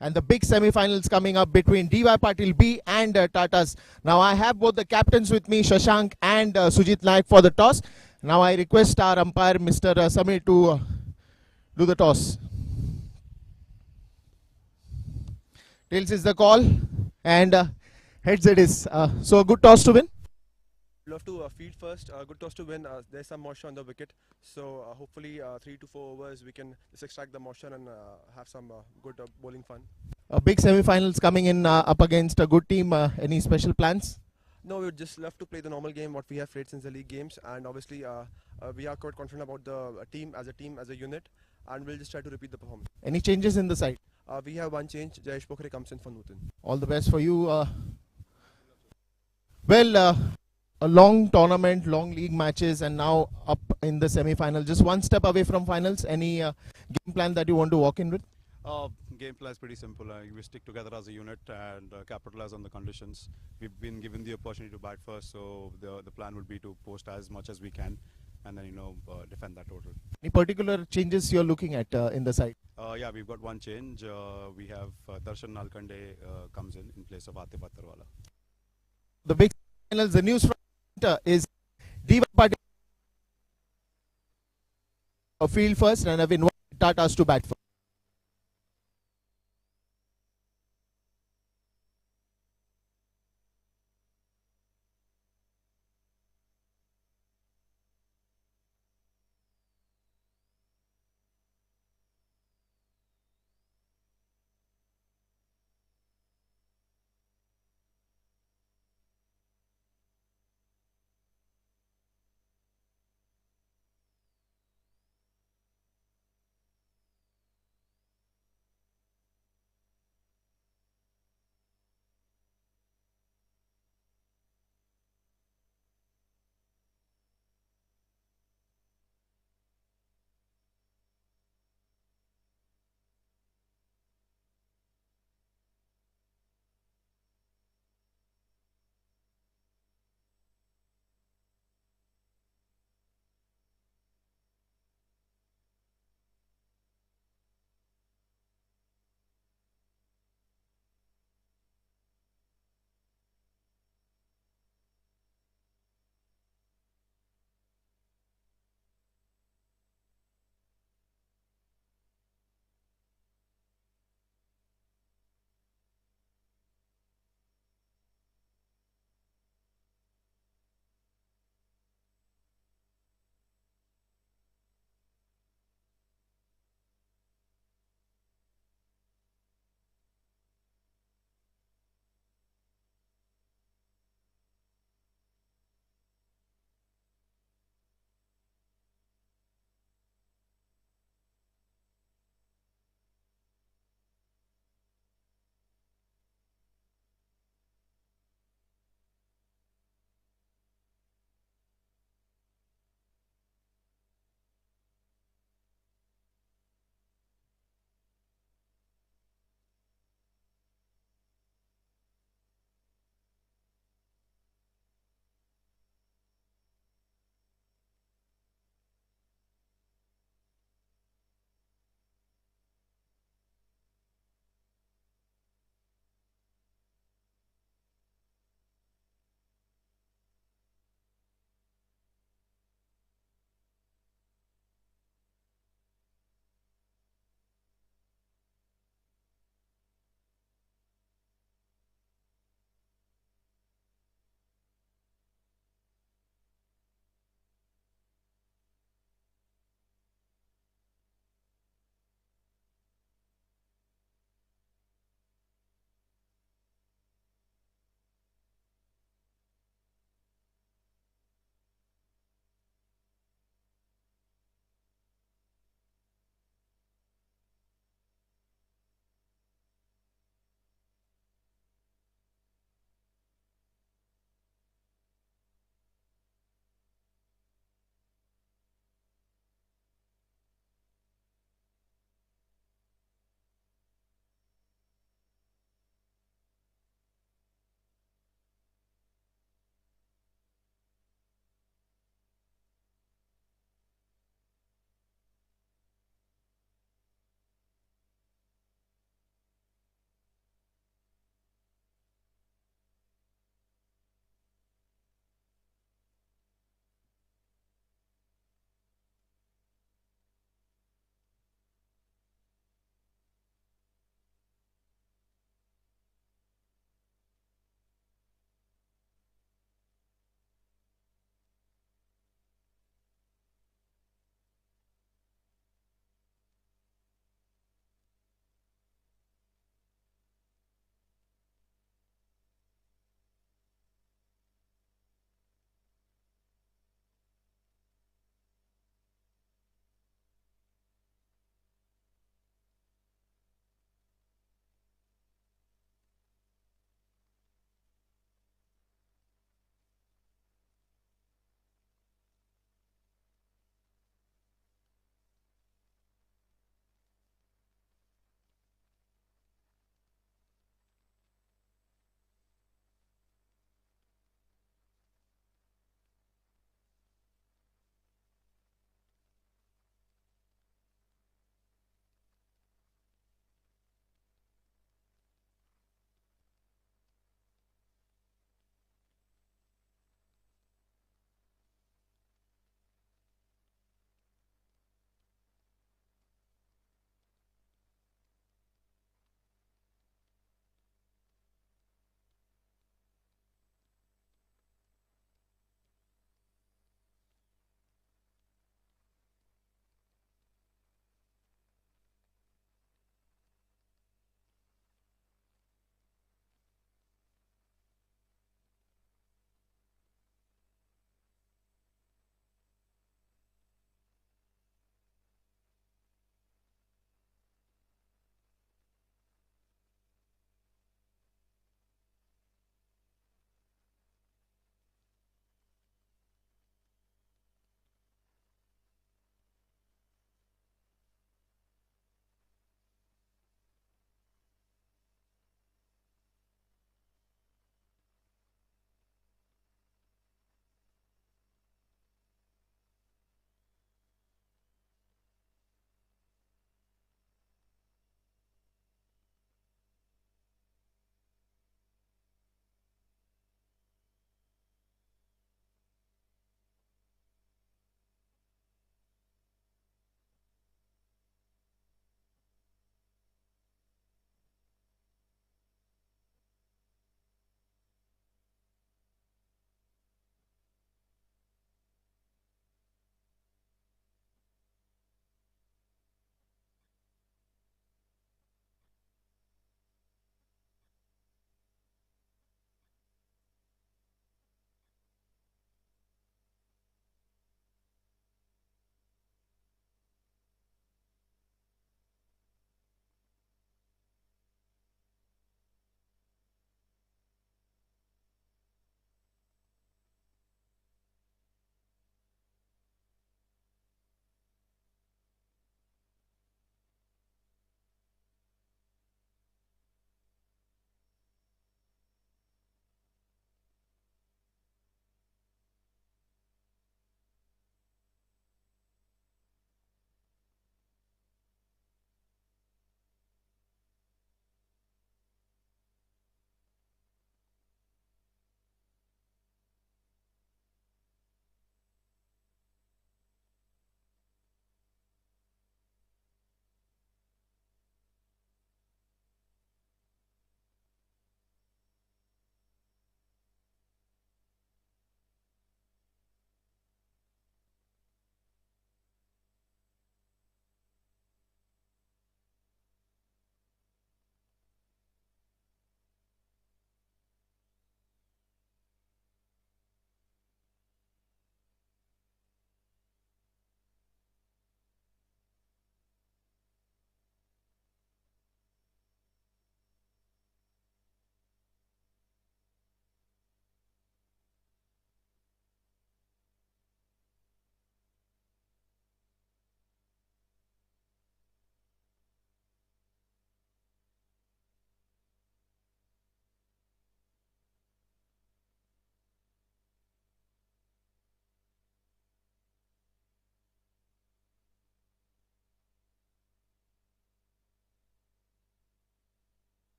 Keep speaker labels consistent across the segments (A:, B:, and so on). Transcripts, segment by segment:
A: and the big semi-finals coming up between DY Patil B and Tatas. Now I have both the captains with me, Shashank and Sujit Naik for the toss. Now I request our umpire, Mr. Samir, to do the toss. Tails is the call, and heads it is. So a good toss to win.
B: Love to field first. Good toss to win. There's some moisture on the wicket, so hopefully 3 to 4 overs we can just extract the moisture and have some good bowling fun.
A: Big semi-finals coming in up against a good team. Any special plans?
B: No, we would just love to play the normal game what we have played since the league games, and obviously we are quite confident about the team as a unit, and we'll just try to repeat the performance.
A: Any changes in the side?
B: We have one change. Jayesh Pokhare comes in for Nutan.
A: All the best for you. A long tournament, long league matches, and now up in the semi-final. Just one step away from finals. Any game plan that you want to walk in with?
C: Game plan is pretty simple. We stick together as a unit and capitalize on the conditions. We've been given the opportunity to bat first, so the plan would be to post as much as we can, and then defend that total.
A: Any particular changes you're looking at in the side?
C: Yeah, we've got one change. We have Darshan Nalkande comes in place of Atif Attarwala.
A: The big finals. The news from is DY Patil field first, and have invited Tatas to bat first.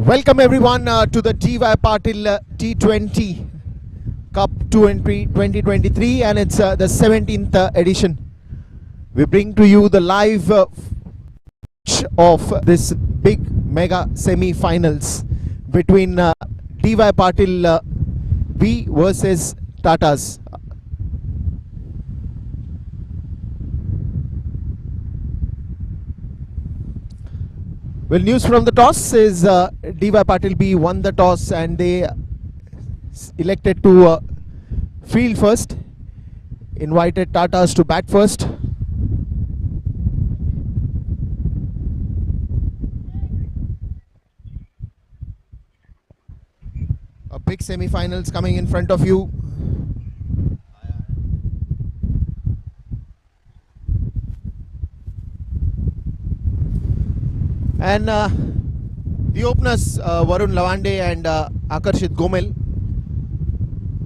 A: Welcome everyone to the DY Patil T20 Cup 2023, and it's the 17th edition. We bring to you the live of this big mega semi-finals between DY Patil B versus Tatas. Well, news from the toss is DY Patil B won the toss and they elected to field first, invited Tatas to bat first. A big semi-finals coming in front of you. And the openers, Varun Lavande and Akarshit Gomel,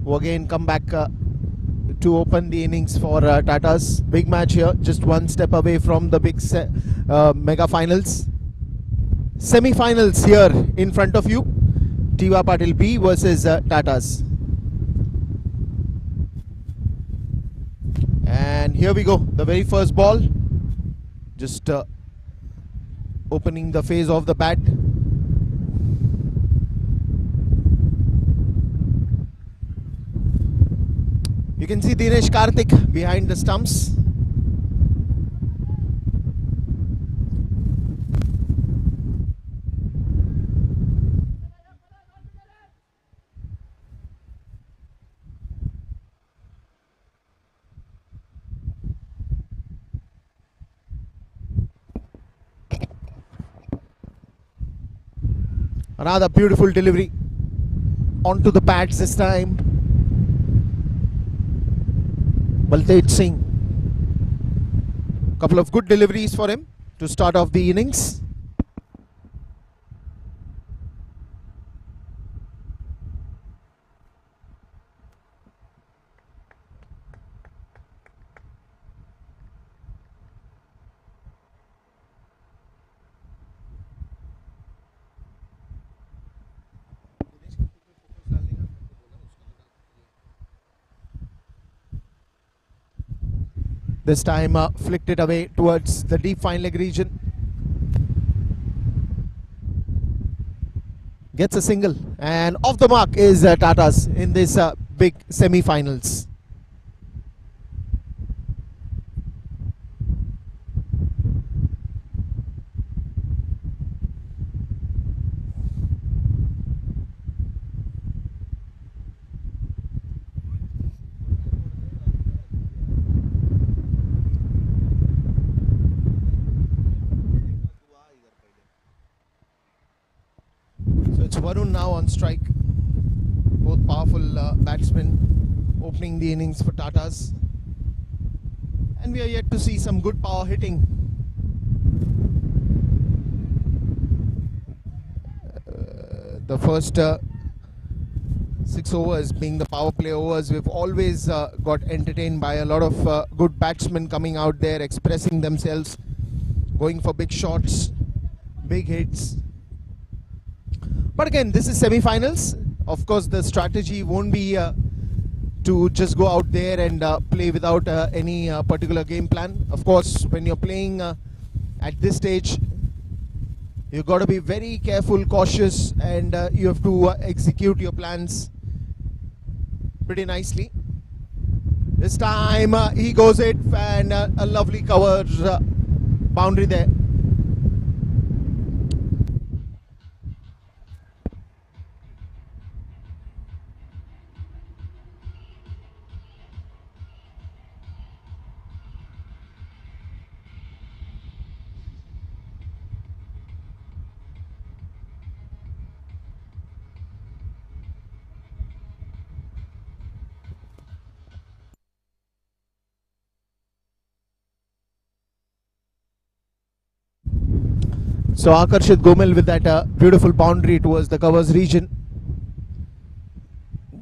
A: who again come back to open the innings for Tata's. Big match here, just one step away from the big mega finals. Semi-finals here in front of you. DY Patil B versus Tata's. And here we go, the very first ball. Just opening the phase of the bat. You can see Dinesh Karthik behind the stumps. Another beautiful delivery onto the pads this time. Baltej Singh. Couple of good deliveries for him to start off the innings. This time flicked it away towards the deep fine leg region. Gets a single, and off the mark is Tata's in this big semi-finals. It's Varun now on strike. Both powerful batsmen opening the innings for Tatas. And we are yet to see some good power hitting. The first 6 overs being the power play overs, we've always got entertained by a lot of good batsmen coming out there, expressing themselves, going for big shots, big hits. But again, this is semi-finals. Of course, the strategy won't be to just go out there and play without any particular game plan. Of course, when you're playing at this stage, you've got to be very careful, cautious, and you have to execute your plans pretty nicely. This time he goes it, and a lovely cover boundary there. So Akarshit Gomel with that beautiful boundary towards the covers region.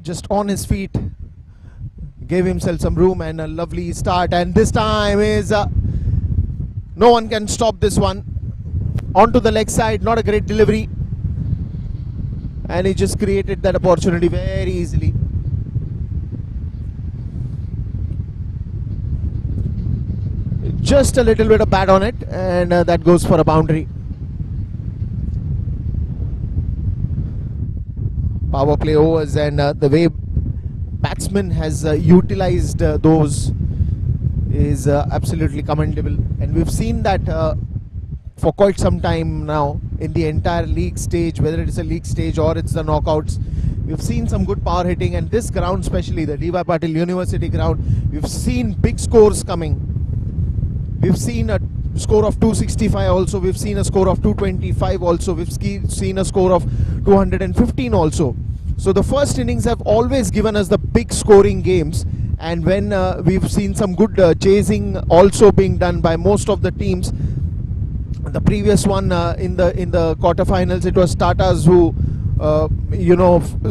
A: Just on his feet, gave himself some room and a lovely start. And this time is no one can stop this one. Onto the leg side, not a great delivery. and he just created that opportunity very easily. Just a little bit of bat on it, and that goes for a boundary. Power play overs, and the way batsman has utilized those is absolutely commendable, and we've seen that for quite some time now in the entire league stage, whether it is a league stage or it's the knockouts. We've seen some good power hitting, and this ground, especially the Dyp Patil University ground, we've seen big scores coming. We've seen a score of 265 also, we've seen a score of 225 also, we've seen a score of 215 also. So the first innings have always given us the big scoring games, and when we've seen some good chasing also being done by most of the teams. The previous one in the quarterfinals, it was Tata's who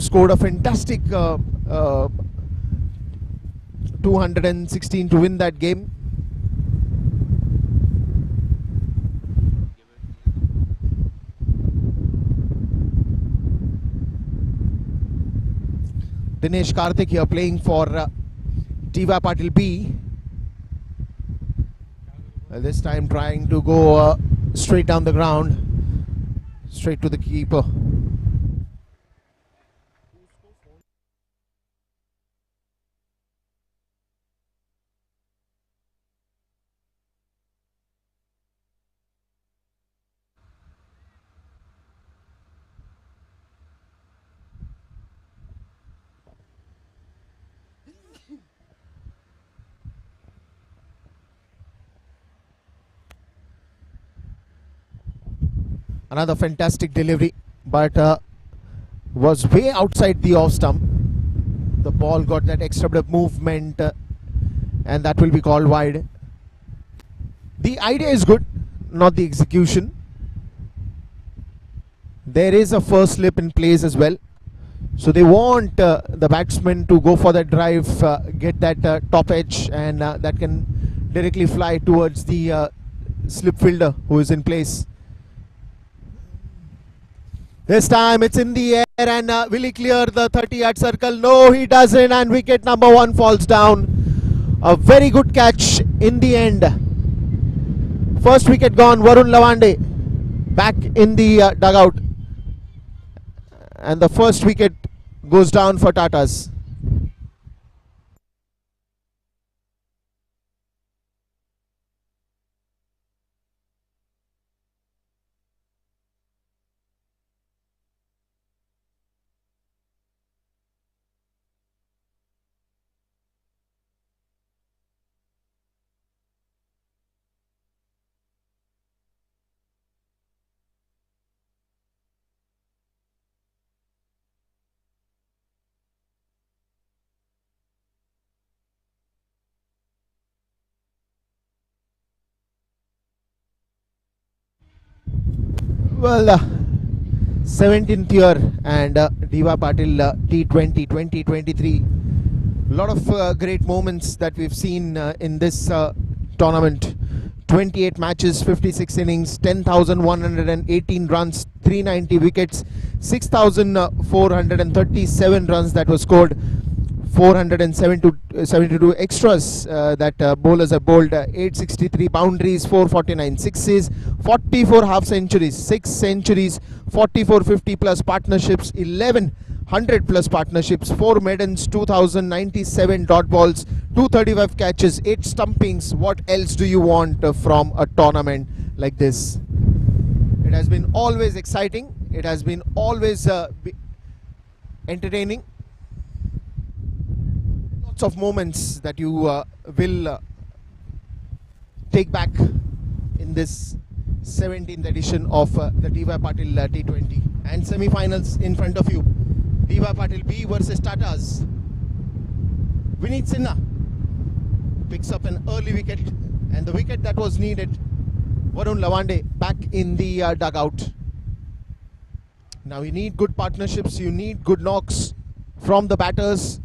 A: scored a fantastic 216 to win that game. Dinesh Karthik here playing for Dyp Patil B. This time trying to go straight down the ground, straight to the keeper. Another fantastic delivery, but was way outside the off stump. The ball got that extra bit of movement, and that will be called wide. The idea is good, not the execution. There is a first slip in place as well, so they want the batsman to go for that drive, get that top edge, and that can directly fly towards the slip fielder who is in place. This time it's in the air, and will he clear the 30-yard circle? No, he doesn't, and wicket number 1 falls down. A very good catch in the end. First wicket gone. Varun Lavande back in the dugout, and the first wicket goes down for Tatas. Well, 17th year, and Dyp Patil T20 2023. A lot of great moments that we've seen in this tournament. 28 matches, 56 innings, 10,118 runs, 390 wickets, 6,437 runs that were scored, 472 extras that bowlers have bowled, 863 boundaries, 449 sixes, 44 half centuries, 6 centuries, 44 50 plus partnerships, 11 100 plus partnerships, 4 maidens, 2,097 dot balls, 235 catches, 8 stumpings. What else do you want from a tournament like this? It has been always exciting. It has been always entertaining. Lots of moments that you will take back in this 17th edition of the Dyp Patil T20, and semi-finals in front of you. Dyp Patil B versus Tata's. Vineet Sinha picks up an early wicket, and the wicket that was needed. Varun Lavande back in the dugout. Now you need good partnerships, you need good knocks from the batters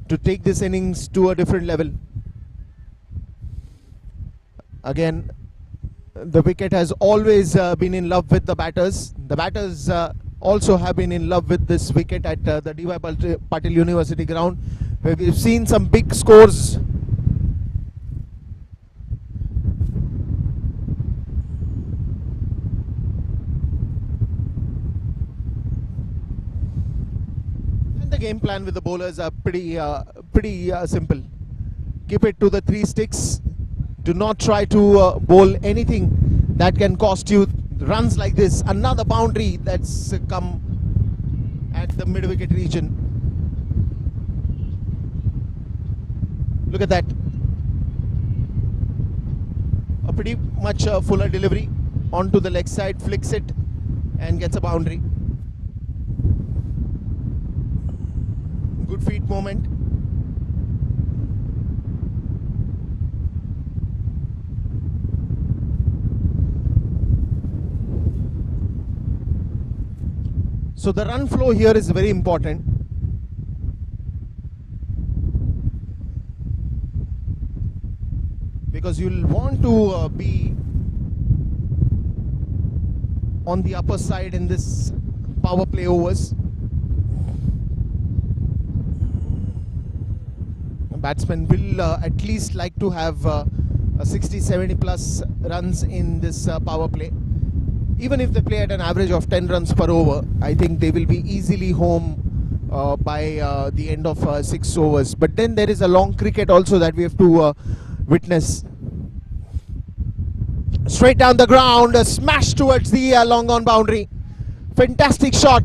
A: to take this innings to a different level. Again, the wicket has always been in love with the batters. The batters also have been in love with this wicket at the DY Patil University ground, where we've seen some big scores. And the game plan with the bowlers are pretty simple. Keep it to the three sticks. Do not try to bowl anything that can cost you runs like this. Another boundary that's come at the mid wicket region. Look at that. A pretty much fuller delivery onto the leg side, flicks it and gets a boundary. Good feet movement. So the run flow here is very important. Because you'll want to be on the upper side in this power play overs. A batsman will at least like to have 60-70 plus runs in this power play. Even if they play at an average of 10 runs per over, I think they will be easily home by the end of 6 overs. But then there is a long cricket also that we have to witness. Straight down the ground, a smash towards the long on boundary. Fantastic shot.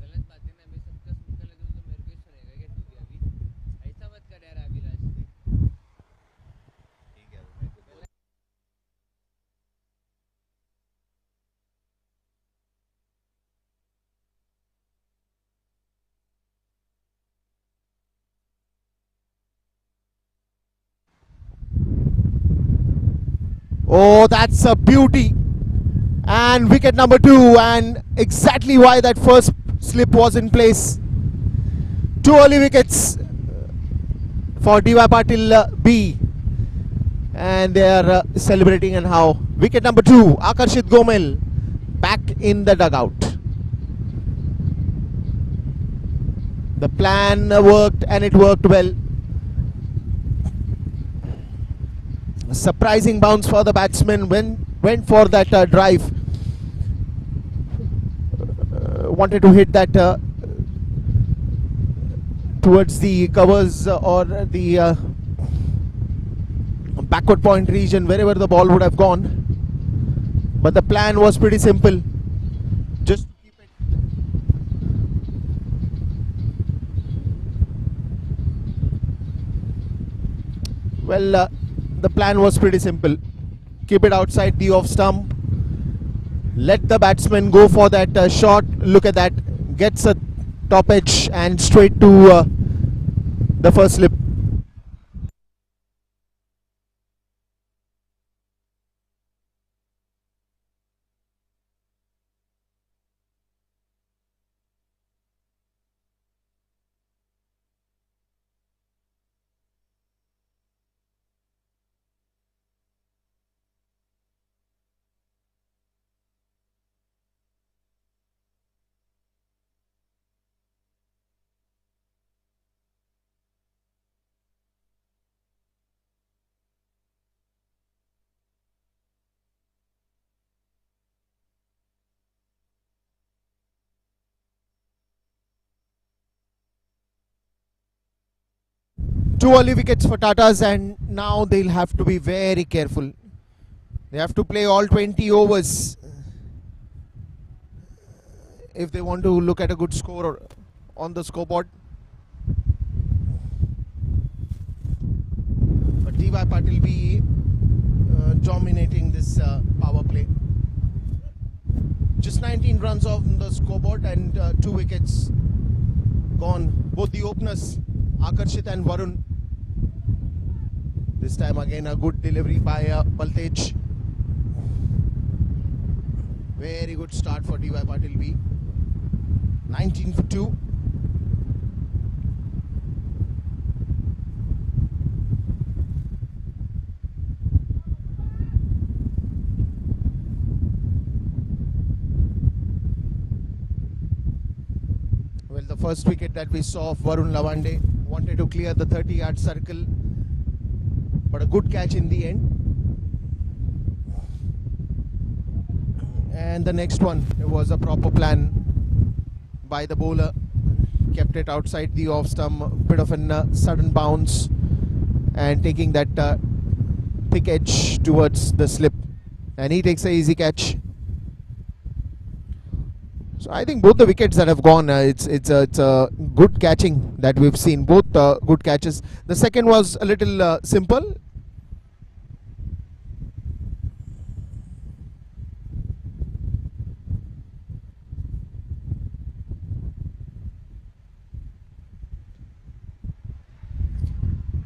D: गलत बात है ना, मैं सबका मुंह कर दूँ तो मेरे को ही सुनेगा क्या तू भी अभी? ऐसा मत कर यार अभिलाष। ठीक है मेरे को बोल।
A: Oh, that's a beauty. And wicket number 2, and exactly why that first slip was in place. 2 early wickets for DY Patil B, and they are celebrating. And how? Wicket number 2, Akarshit Gomel back in the dugout. The plan worked, and it worked well. A surprising bounce for the batsman, went for that drive. Wanted to hit that towards the covers or the backward point region, wherever the ball would have gone. But the plan was pretty simple. Just to keep it. Well, the plan was pretty simple. Keep it outside the off stump. Let the batsman go for that shot. Look at that. Gets a top edge and straight to the first slip. Two early wickets for Tatas, and now they'll have to be very careful. They have to play all 20 overs if they want to look at a good score on the scoreboard. But Dyp Patil will be dominating this power play. Just 19 runs on the scoreboard and 2 wickets gone. Both the openers, Akarshit and Varun. This time again a good delivery by Baltej. Very good start for Dyp Patil B. 19 for 2. Well, the first wicket that we saw of Varun Lavande wanted to clear the 30-yard circle, but a good catch in the end. And the next one, it was a proper plan by the bowler. Kept it outside the off stump, bit of a sudden bounce and taking that thick edge towards the slip. And he takes a easy catch. So I think both the wickets that have gone, it's a good catching that we've seen. Both good catches. The second was a little simple.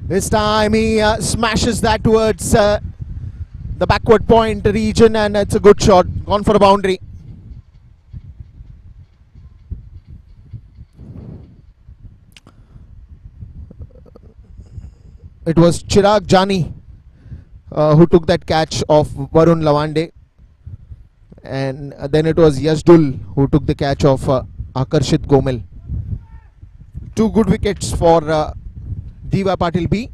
A: This time he smashes that towards the backward point region, and it's a good shot. Gone for a boundary. It was Chirag Jani who took that catch of Varun Lavande, and then it was Yashdul who took the catch of Akarshit Gomel. 2 good wickets for Dyp Patil B.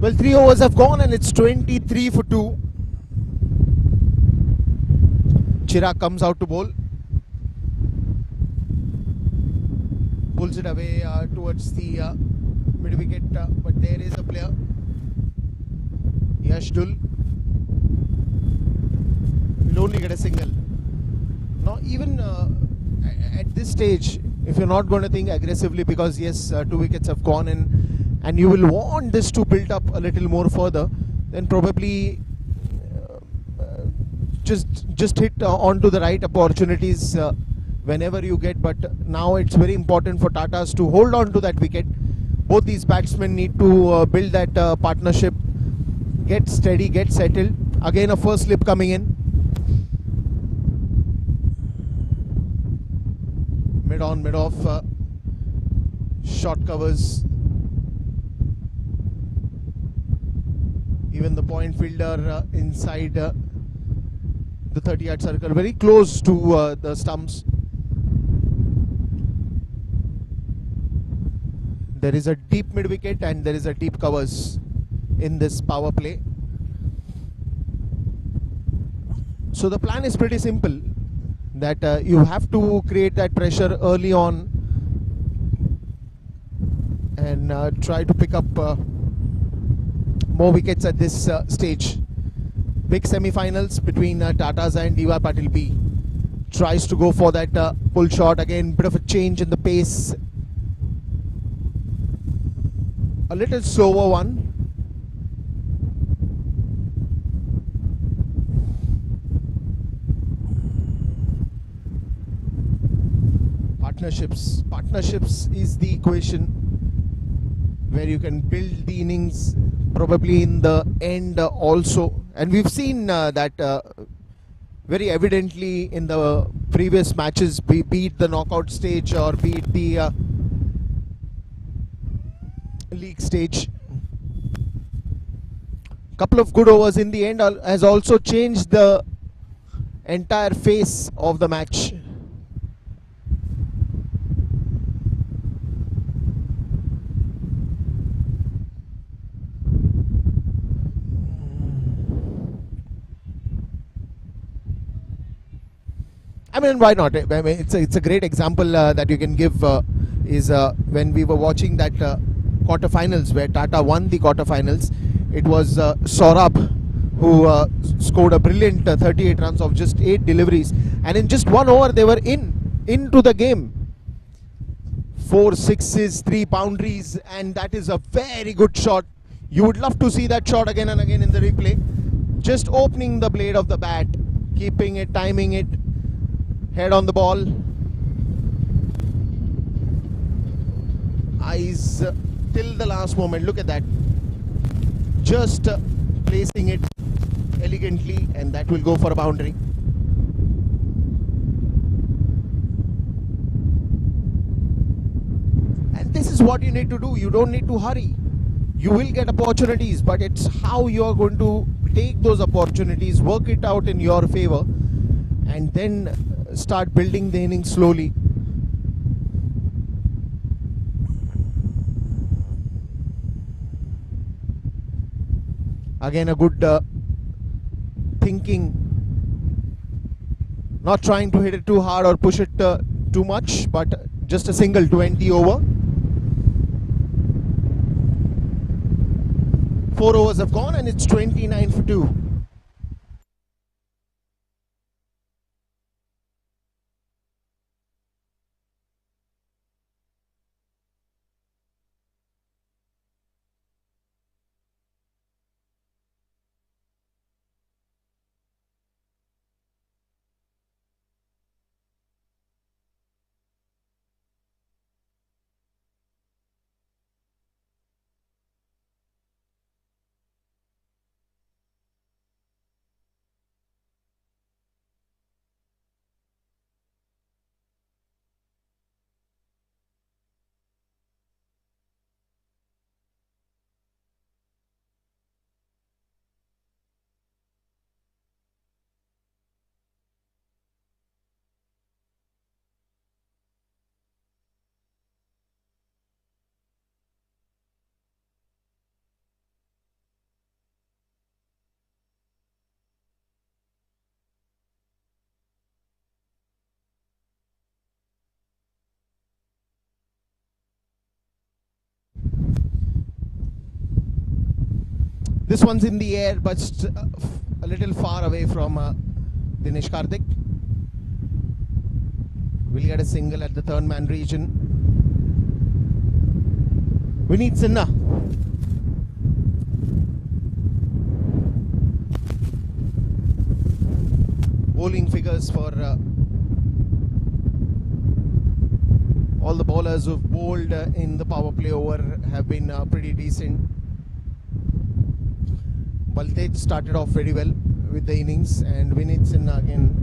A: Well, 3 overs have gone and it's 23 for 2. Chirag comes out to bowl. Pulls it away towards the mid wicket, but there is a player. Yashdul will only get a single. Now, even at this stage, if you're not going to think aggressively, because yes, 2 wickets have gone in, and you will want this to build up a little more further, then probably just hit onto the right opportunities whenever you get. But now it's very important for Tatas to hold on to that wicket. Both these batsmen need to build that partnership, get steady, get settled. Again, a first slip coming in. Mid on, mid off, short covers. Even the point fielder inside the 30-yard circle, very close to the stumps. There is a deep mid wicket and there is a deep covers in this power play. So the plan is pretty simple, that you have to create that pressure early on and try to pick up more wickets at this stage. Big semi-finals between Tatas and Dyp Patil B. Tries to go for that pull shot again. Bit of a change in the pace. A little slower one. Partnerships is the equation where you can build the innings probably in the end also, and we've seen that very evidently in the previous matches, be it the knockout stage or be it the league stage. Couple of good overs in the end has also changed the entire face of the match. I mean, why not? I mean, it's a great example that you can give is when we were watching that quarterfinals where Tata won the quarterfinals. It was Saurabh who scored a brilliant 38 runs of just 8 deliveries, and in just 1 over they were into the game. 4 sixes, 3 boundaries, and that is a very good shot. You would love to see that shot again and again in the replay. Just opening the blade of the bat, keeping it, timing it, head on the ball, eyes till the last moment. Look at that, just placing it elegantly, and that will go for a boundary. And this is what you need to do. You don't need to hurry. You will get opportunities, but it's how you are going to take those opportunities, work it out in your favor, and then start building the innings slowly. Again, a good thinking, not trying to hit it too hard or push it too much, but just a single 20 over. 4 overs have gone and it's 29 for 2. This one's in the air, but a little far away from Dinesh Karthik. We'll get a single at the third man region. We need Sinha. Bowling figures for all the bowlers who've bowled in the power play over have been pretty decent. Baltej started off very well with the innings, and Vinit Sinha again.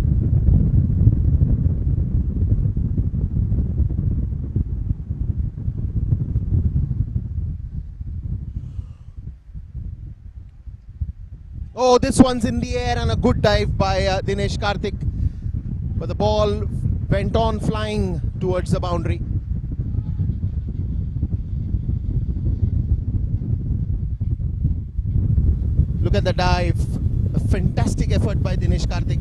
A: Oh, this one's in the air and a good dive by Dinesh Karthik, but the ball went on flying towards the boundary. Look at the dive. A fantastic effort by Dinesh Karthik.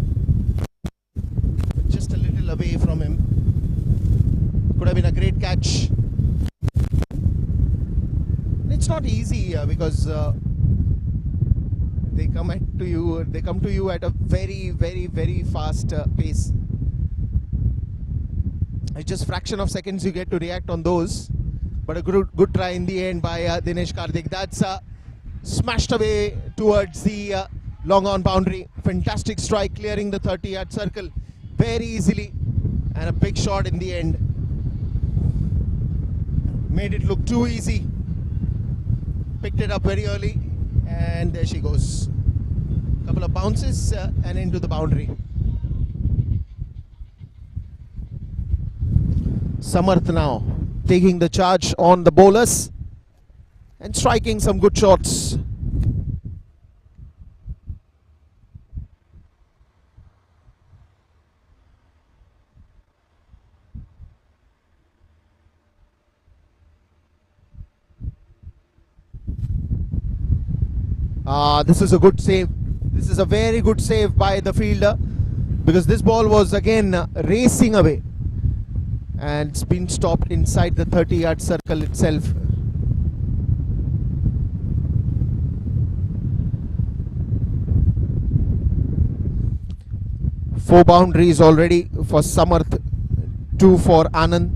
A: not easy because they come to you at a very, very, very fast pace. It's just fraction of seconds you get to react on those. But a good try in the end by Dinesh Karthik. That's smashed away towards the long on boundary. Fantastic strike, clearing the 30-yard circle very easily, and a big shot in the end. Made it look too easy. Picked it up very early, and there she goes. Couple of bounces and into the boundary. Samarth now taking the charge on the bowlers and striking some good shots. This is a good save. This is a very good save by the fielder, because this ball was again racing away and it's been stopped inside the 30-yard circle itself. Four boundaries already for Samarth, 2 for Anand.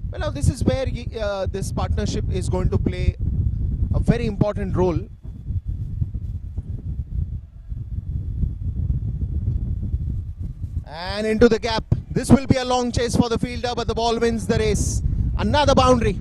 A: Well, now this is where this partnership is going to play a very important role. And into the gap. This will be a long chase for the fielder, but the ball wins the race. Another boundary.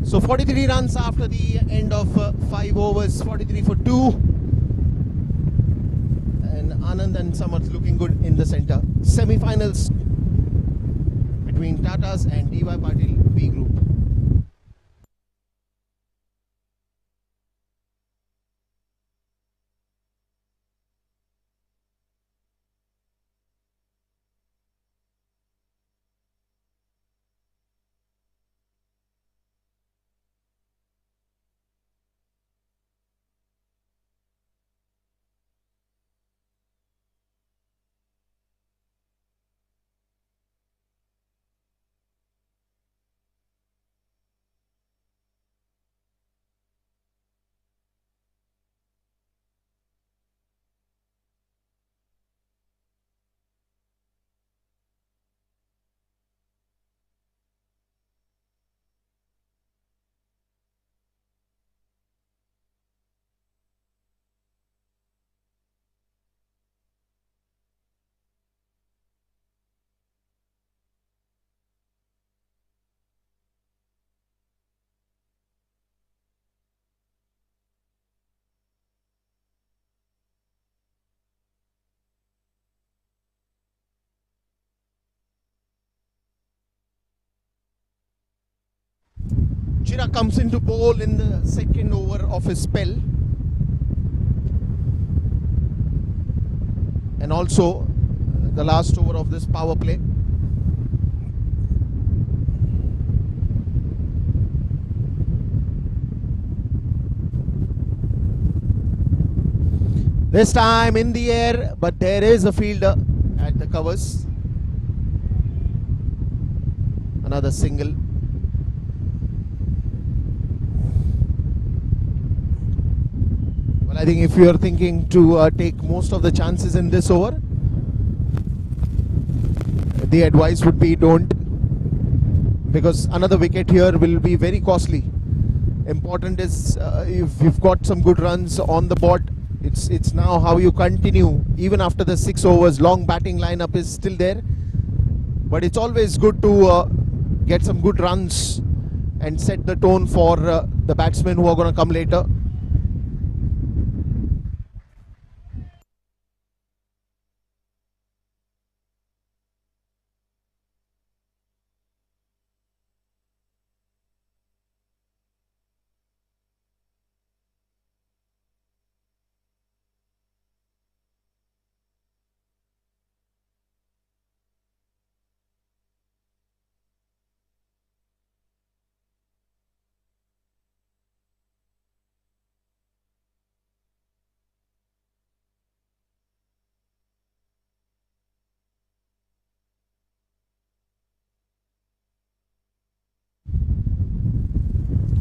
A: So 43 runs after the end of 5 overs, 43 for 2. And Anand and Samarth looking good in the centre. Semi-finals between Tatas and Dyp Patil B group. Chira comes into bowl in the second over of his spell, and also the last over of this power play. This time in the air, but there is a fielder at the covers. Another single. I think if you are thinking to take most of the chances in this over, the advice would be don't, because another wicket here will be very costly. Important is if you've got some good runs on the board, it's now how you continue even after the 6 overs. Long batting lineup is still there, but it's always good to get some good runs and set the tone for the batsmen who are going to come later.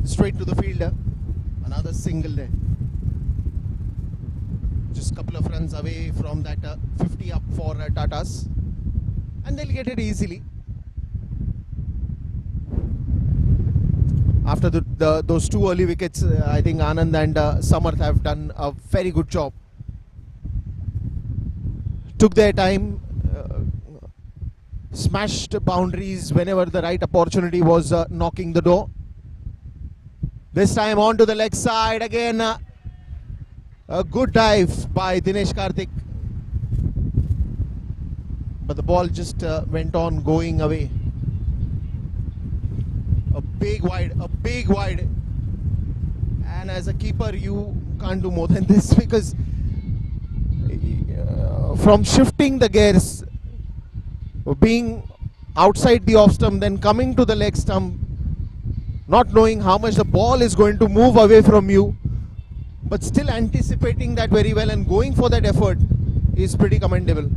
A: Straight to the fielder, another single there. Just a couple of runs away from that 50 up for Tatas, and they'll get it easily. After those 2 early wickets, I think Anand and Samarth have done a very good job. Took their time, smashed boundaries whenever the right opportunity was knocking the door. This time on to the leg side again. A good dive by Dinesh Karthik, but the ball just went on going away. A big wide, and as a keeper you can't do more than this, because from shifting the gears, being outside the off stump, then coming to the leg stump, not knowing how much the ball is going to move away from you, but still anticipating that very well and going for that effort is pretty commendable.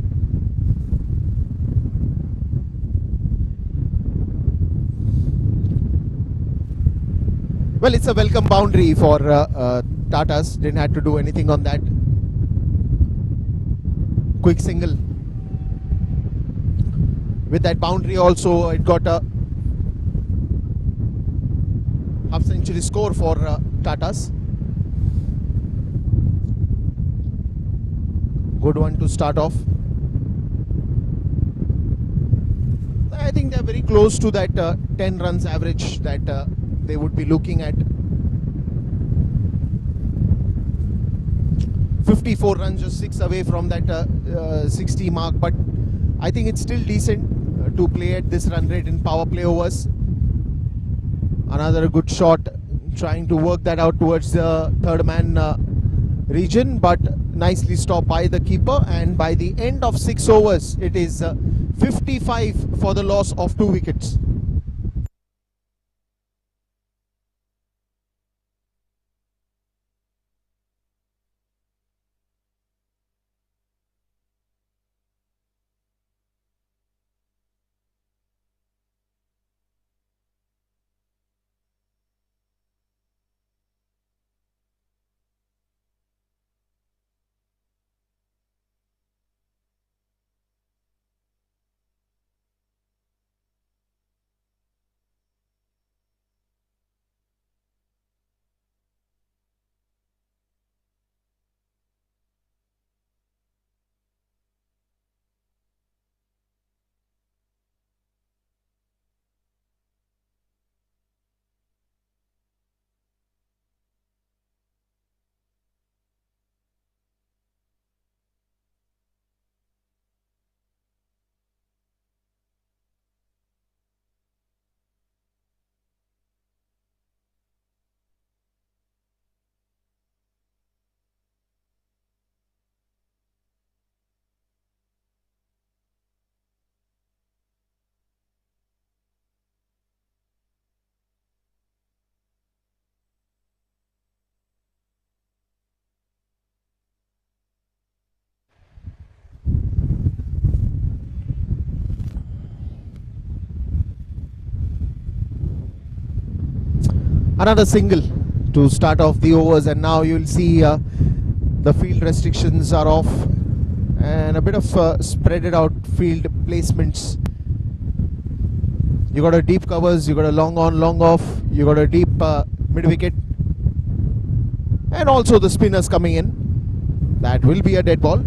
A: Well, it's a welcome boundary for Tatas. Didn't have to do anything on that. Quick single. With that boundary also, it got a half-century score for Tatas. Good one to start off. I think they're very close to that 10 runs average that they would be looking at. 54 runs, just 6 away from that 60 mark, but I think it's still decent to play at this run rate in power play overs. Another good shot, trying to work that out towards the third man region, but nicely stopped by the keeper. And by the end of 6 overs, it is 55 for the loss of 2 wickets. Another single to start off the overs, and now you'll see the field restrictions are off and a bit of spreaded out field placements You got a deep covers, you got a long on, long off, you got a deep mid wicket, and also the spinners coming in. That will be a dead ball.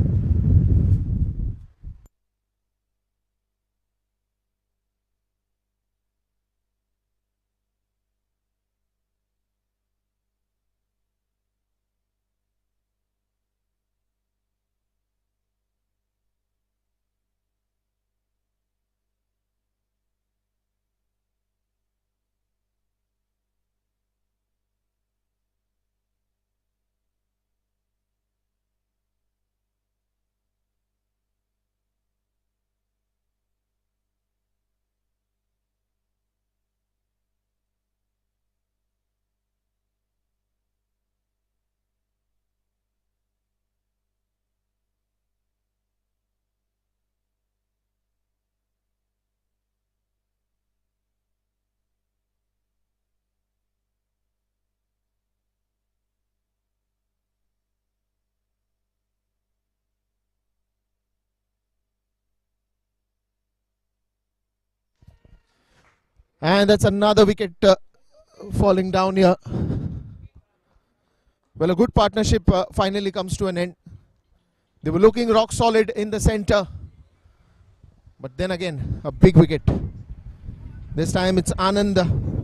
A: And that's another wicket falling down here. Well, a good partnership finally comes to an end. They were looking rock solid in the center. But then again, a big wicket. This time it's Anand.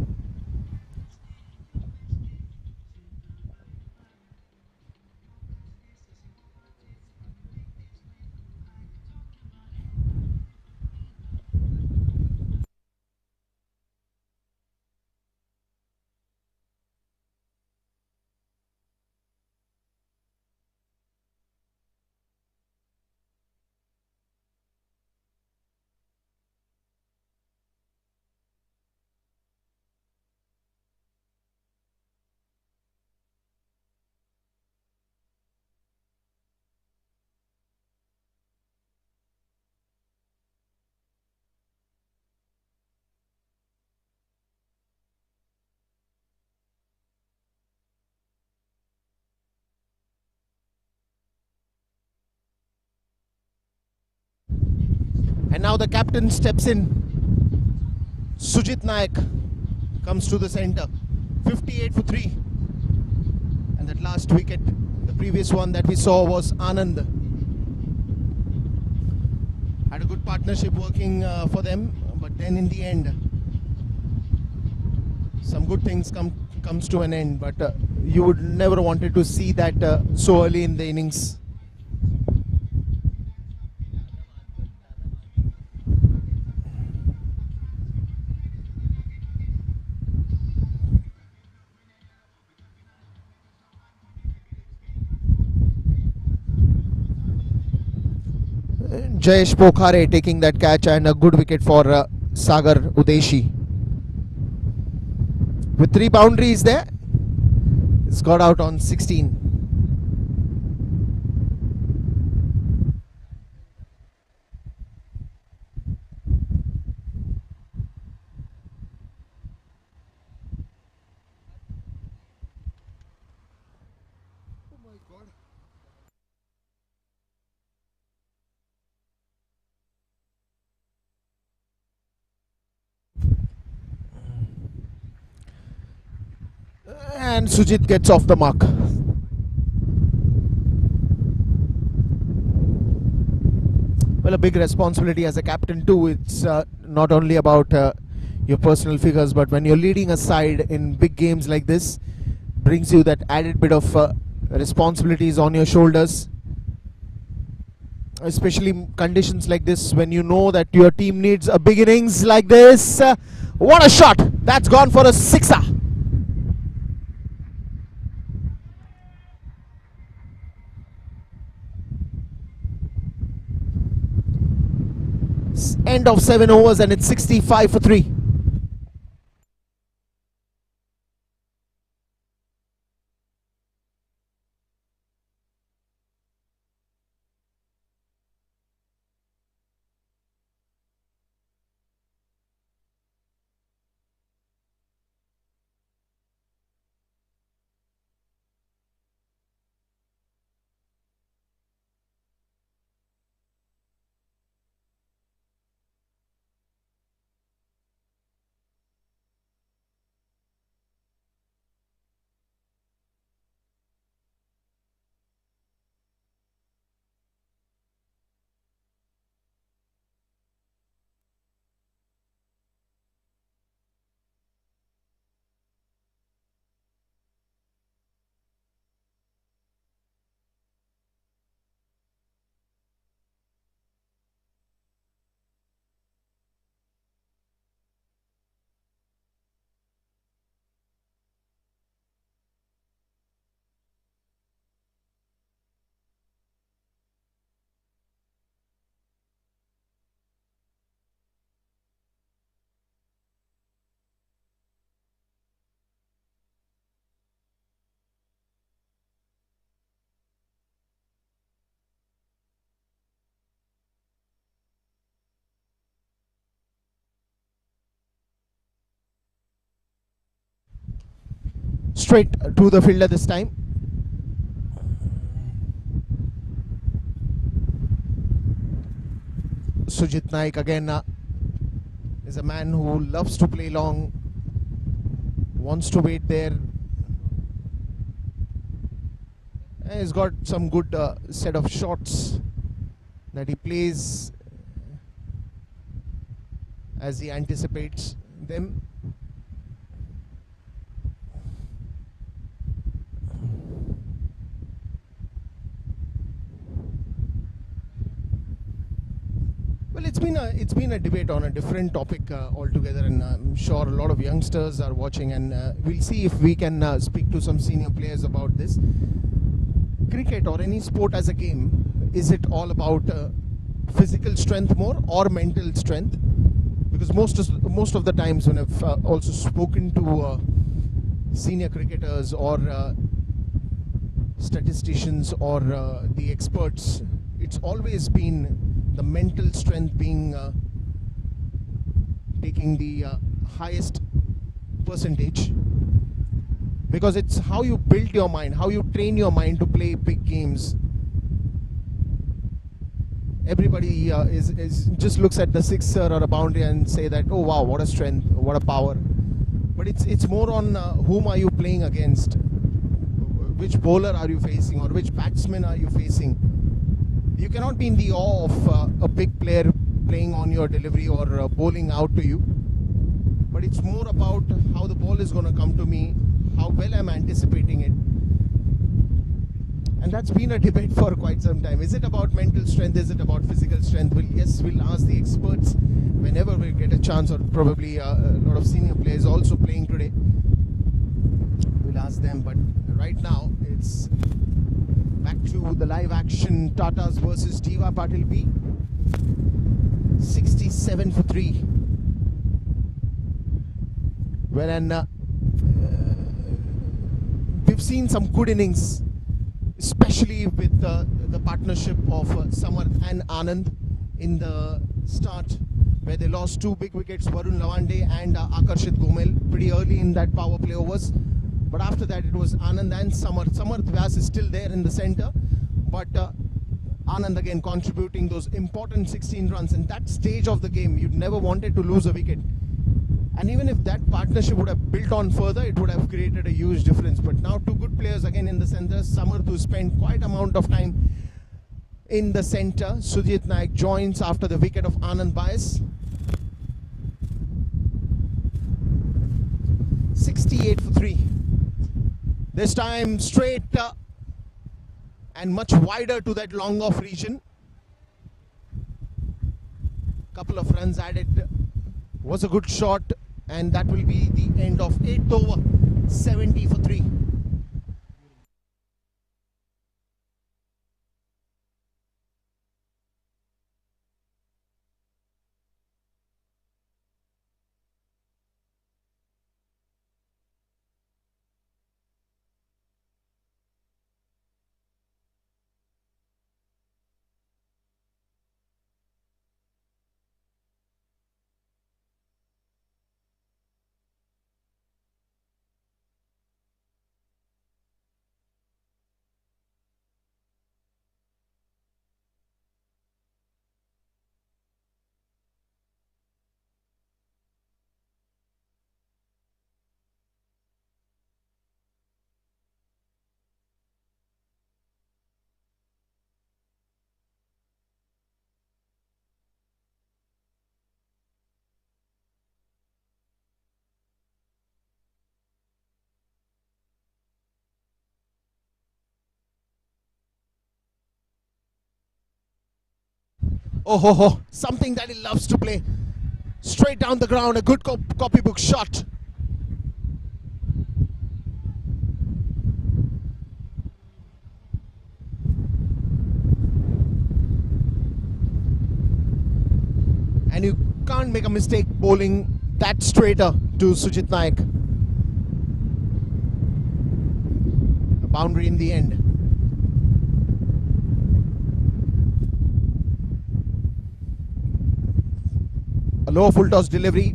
A: And now the captain steps in. Sujit Naik comes to the center. 58 for 3. And that last wicket, the previous one that we saw was Anand. Had a good partnership working for them, but then in the end, some good things comes to an end. But you would never wanted to see that so early in the innings. Jayesh Pokhare taking that catch and a good wicket for Sagar Udeshi. With 3 boundaries there, it's got out on 16. And Sujit gets off the mark. Well, a big responsibility as a captain too. It's not only about your personal figures, but when you're leading a side in big games like this, brings you that added bit of responsibilities on your shoulders. Especially conditions like this, when you know that your team needs a big innings like this. What a shot! That's gone for a sixer. End of 7 overs and it's 65 for 3. straight to the fielder this time. Sujit Naik again is a man who loves to play long, wants to wait there. And he's got some good set of shots that he plays as he anticipates them. Well, it's been a debate on a different topic altogether, and I'm sure a lot of youngsters are watching, and we'll see if we can speak to some senior players about this. Cricket or any sport as a game, is it all about physical strength more or mental strength? Because most of the times when I've also spoken to senior cricketers or statisticians or the experts, it's always been the mental strength being taking the highest percentage, because it's how you build your mind, how you train your mind to play big games. Everybody is just looks at the sixer or a boundary and say that, oh wow, what a strength, what a power. But it's more on whom are you playing against, which bowler are you facing, or which batsman are you facing. You cannot be in the awe of a big player playing on your delivery or bowling out to you. But it's more about how the ball is going to come to me, how well I'm anticipating it. And that's been a debate for quite some time. Is it about mental strength? Is it about physical strength? Well, yes, we'll ask the experts whenever we get a chance, or probably a lot of senior players also playing today. We'll ask them, but right now it's back to the live action. Tatas versus Dyp Patil B. 67 for 3. Well, and we've seen some good innings, especially with the partnership of Samarth and Anand in the start, where they lost 2 big wickets, Varun Lavande and Akarshit Gomel, pretty early in that power play overs. But after that it was Anand and Samarth. Samarth Vyas is still there in the centre, but Anand again contributing those important 16 runs. In that stage of the game, you never wanted to lose a wicket. And even if that partnership would have built on further, it would have created a huge difference. But now 2 good players again in the centre. Samarth, who spent quite amount of time in the centre. Sujit Naik joins after the wicket of Anand Bias. 68 for 3. This time straight and much wider to that long off region. Couple of runs added. Was a good shot, and that will be the end of 8th over. 70 for 3. Oh ho ho, something that he loves to play. Straight down the ground, a good copybook shot. And you can't make a mistake bowling that straighter to Sujit Naik. A boundary in the end. A low full toss delivery.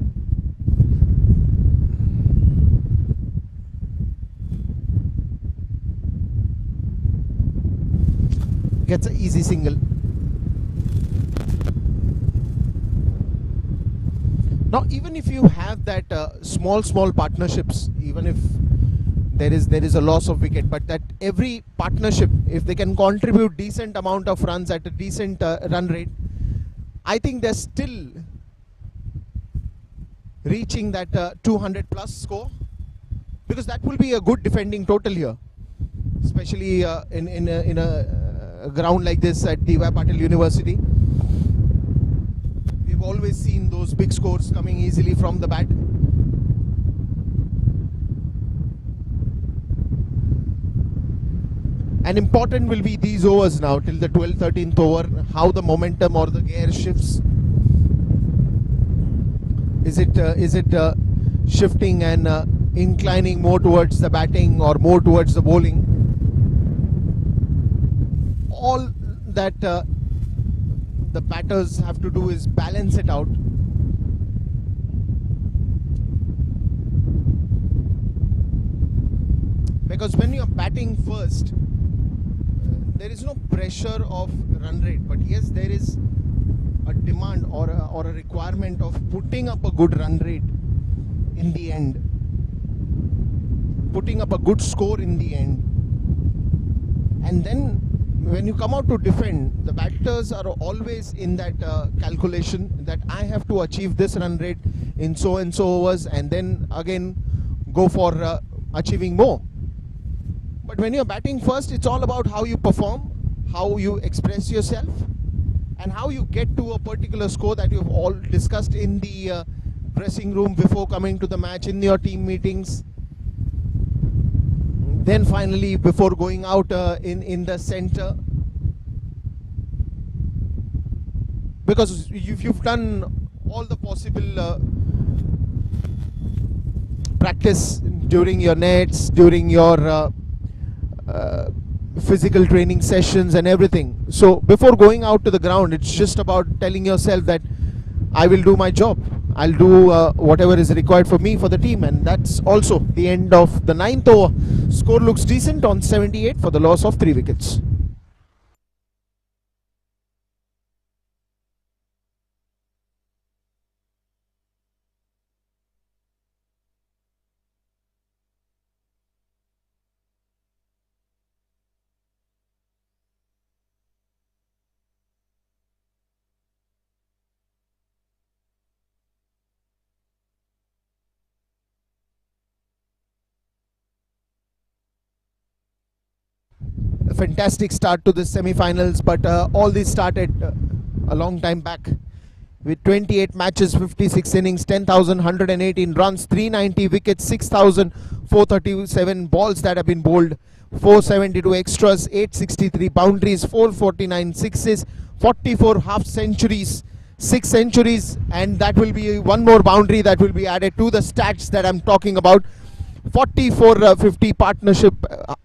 A: gets an easy single. Now, even if you have that small partnerships, even if there is a loss of wicket, but that every partnership, if they can contribute decent amount of runs at a decent run rate, I think they're still reaching that 200 plus score, because that will be a good defending total here, especially in a ground like this at Dyp Patil University. We've always seen those big scores coming easily from the bat. And important will be these overs now till the 12th, 13th over, how the momentum or the gear shifts. Is it shifting and inclining more towards the batting or more towards the bowling? All that the batters have to do is balance it out. Because when you're batting first, there is no pressure of run rate, but yes, there is a demand or a requirement of putting up a good run rate in the end, putting up a good score in the end. And then when you come out to defend, the batters are always in that calculation that I have to achieve this run rate in so and so overs, and then again go for achieving more. But when you're batting first, it's all about how you perform, how you express yourself, and how you get to a particular score that you've all discussed in the dressing room before coming to the match, in your team meetings. Then finally, before going out in the center. Because if you've done all the possible practice during your nets, during your physical training sessions and everything. So before going out to the ground, it's just about telling yourself that I will do my job. I'll do whatever is required for me, for the team. And that's also the end of the 9th over. Score looks decent on 78 for the loss of 3 wickets. A fantastic start to the semi-finals, but all this started a long time back with 28 matches, 56 innings, 10,118 runs, 390 wickets, 6,437 balls that have been bowled, 472 extras, 863 boundaries, 449 sixes, 44 half centuries, 6 centuries, and that will be one more boundary that will be added to the stats that I'm talking about. 4450 partnership,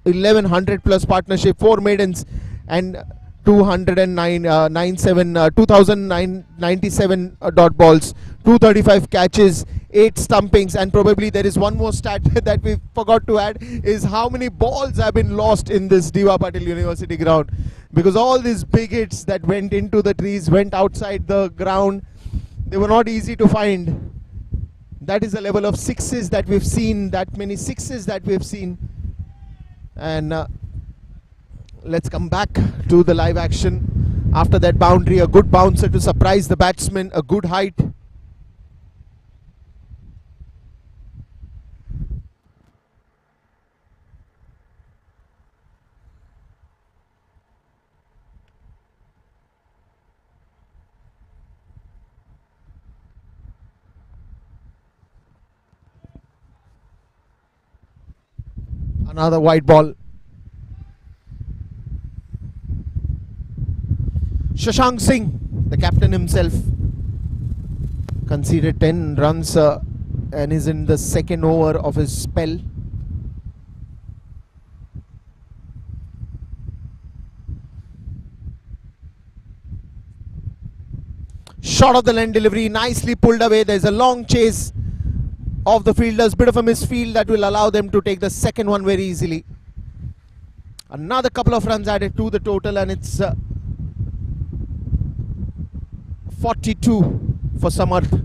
A: 1100 plus partnership, 4 maidens, and 2097 dot balls, 235 catches, 8 stumpings, and probably there is one more stat that we forgot to add, is how many balls have been lost in this Dyp Patil University ground, because all these big hits that went into the trees, went outside the ground, they were not easy to find. That is the level of sixes that we've seen, that many sixes that we've seen. And let's come back to the live action. After that boundary, a good bouncer to surprise the batsman, a good height. Another white ball. Shashank Singh, the captain himself, conceded 10 runs and is in the second over of his spell. Short of the length delivery, nicely pulled away. There's a long chase of the fielders, bit of a misfield that will allow them to take the second one very easily. Another couple of runs added to the total, and it's 42 for Samarth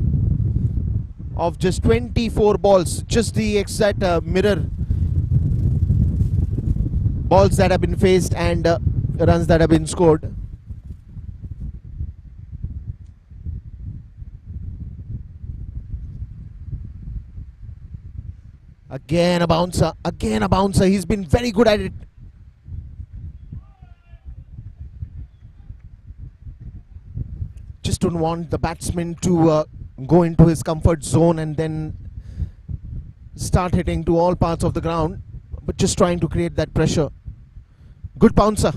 A: of just 24 balls, just the exact mirror balls that have been faced and runs that have been scored. Again a bouncer, again a bouncer. He's been very good at it. Just don't want the batsman to go into his comfort zone and then start hitting to all parts of the ground, but just trying to create that pressure. Good bouncer.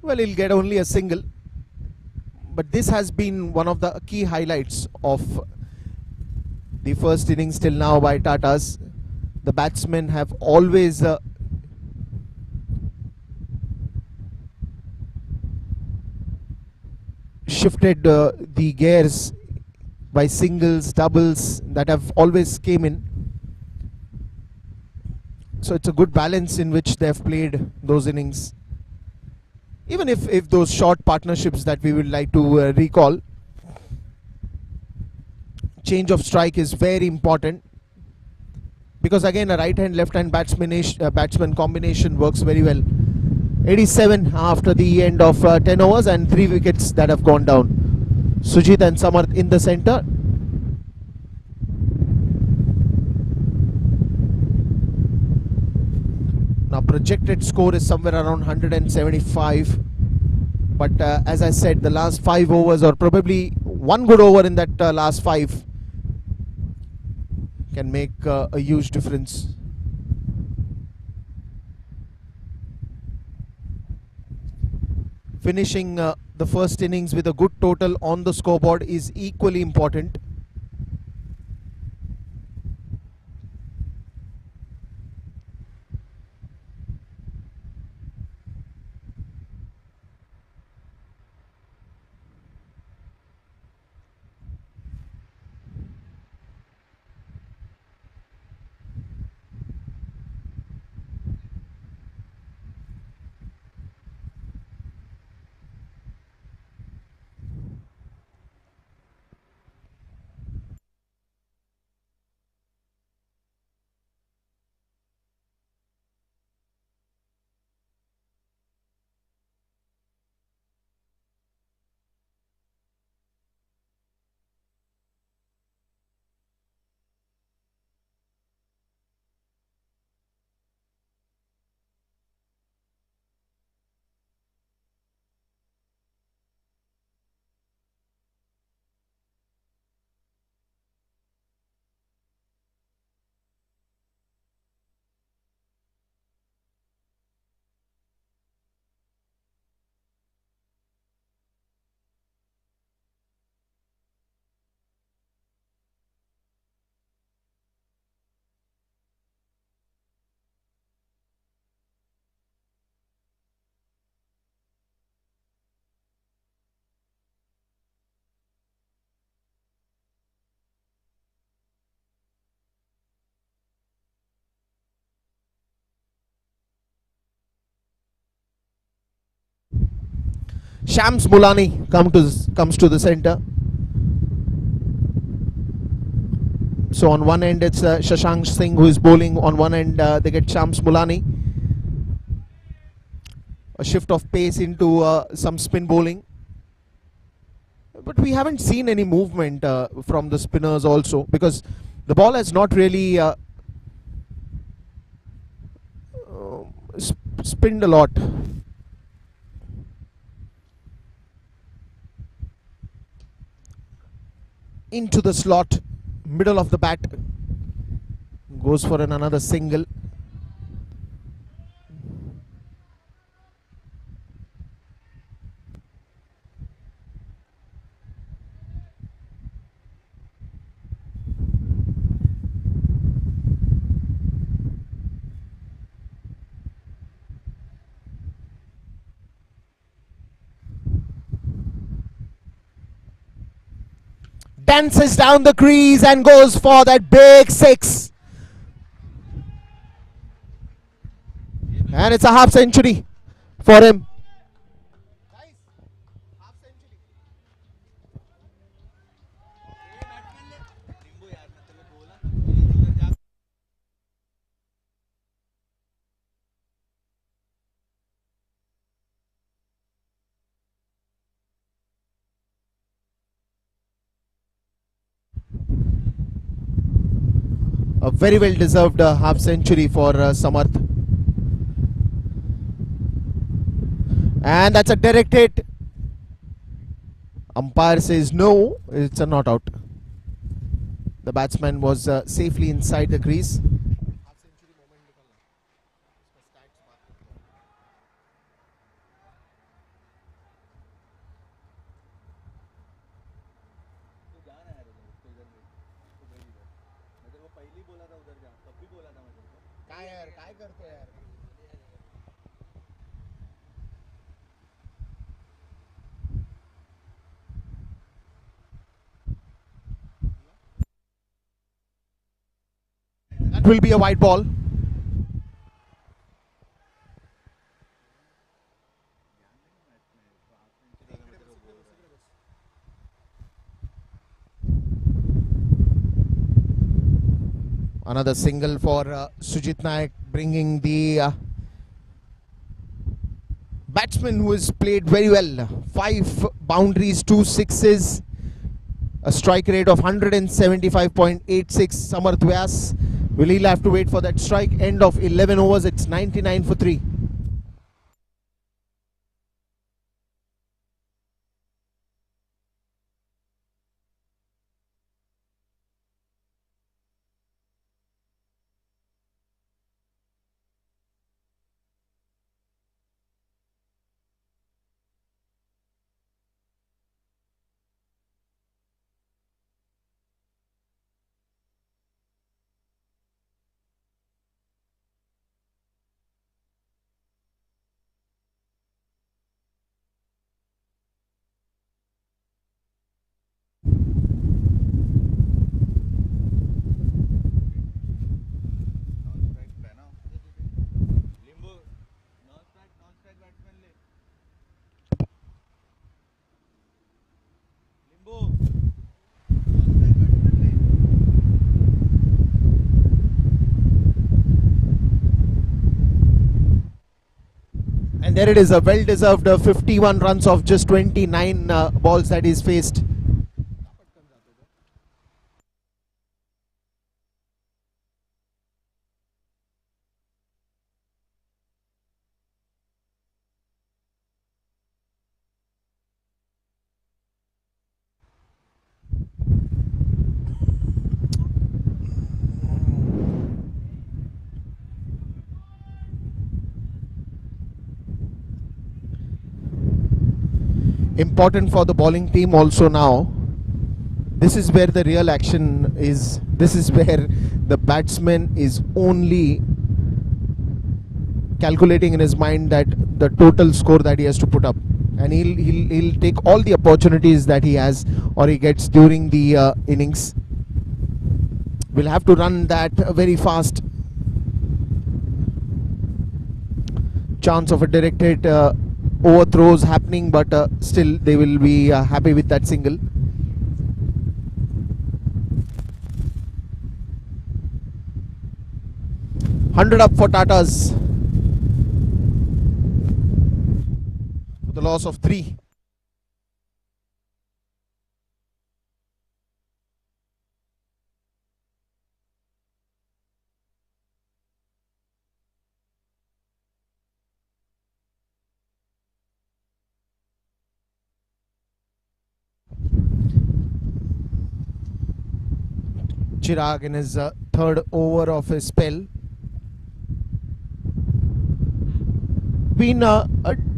A: Well, he'll get only a single, but this has been one of the key highlights of the first innings till now by Tatas. The batsmen have always shifted the gears by singles, doubles that have always came in. So it's a good balance in which they have played those innings. Even if those short partnerships that we would like to recall, change of strike is very important, because again a right hand left hand batsman combination works very well. 87 after the end of 10 overs and 3 wickets that have gone down. Sujit and Samarth in the centre. Now projected score is somewhere around 175, but as I said, the last 5 overs, or probably one good over in that last 5, can make a huge difference. Finishing the first innings with a good total on the scoreboard is equally important. Shams Mulani comes to the centre. So on one end it's Shashank Singh who is bowling. On one end they get Shams Mulani. A shift of pace into some spin bowling. But we haven't seen any movement from the spinners also, because the ball has not really spinned a lot. Into the slot, middle of the bat, goes for another single. dances down the crease and goes for that big six. And it's a half century for him. A very well deserved half century for Samarth. And that's a direct hit. Umpire says no, it's a not out. The batsman was safely inside the crease. That will be a white ball. Another single for Sujit Naik, bringing the batsman who has played very well. 5 boundaries, 2 sixes, a strike rate of 175.86. Samarth Vyas, will he have to wait for that strike? End of 11 overs, it's 99 for 3. And there it is, a well-deserved 51 runs of just 29 balls that he's faced. Important for the bowling team also now. This is where the real action is. This is where the batsman is only calculating in his mind that the total score that he has to put up, and he'll take all the opportunities that he has or he gets during the innings. We'll have to run that very fast. Chance of a direct hit, overthrows happening, but still they will be happy with that single. $100 up for Tatas for the loss of 3. Chirag in his third over of his spell. Been a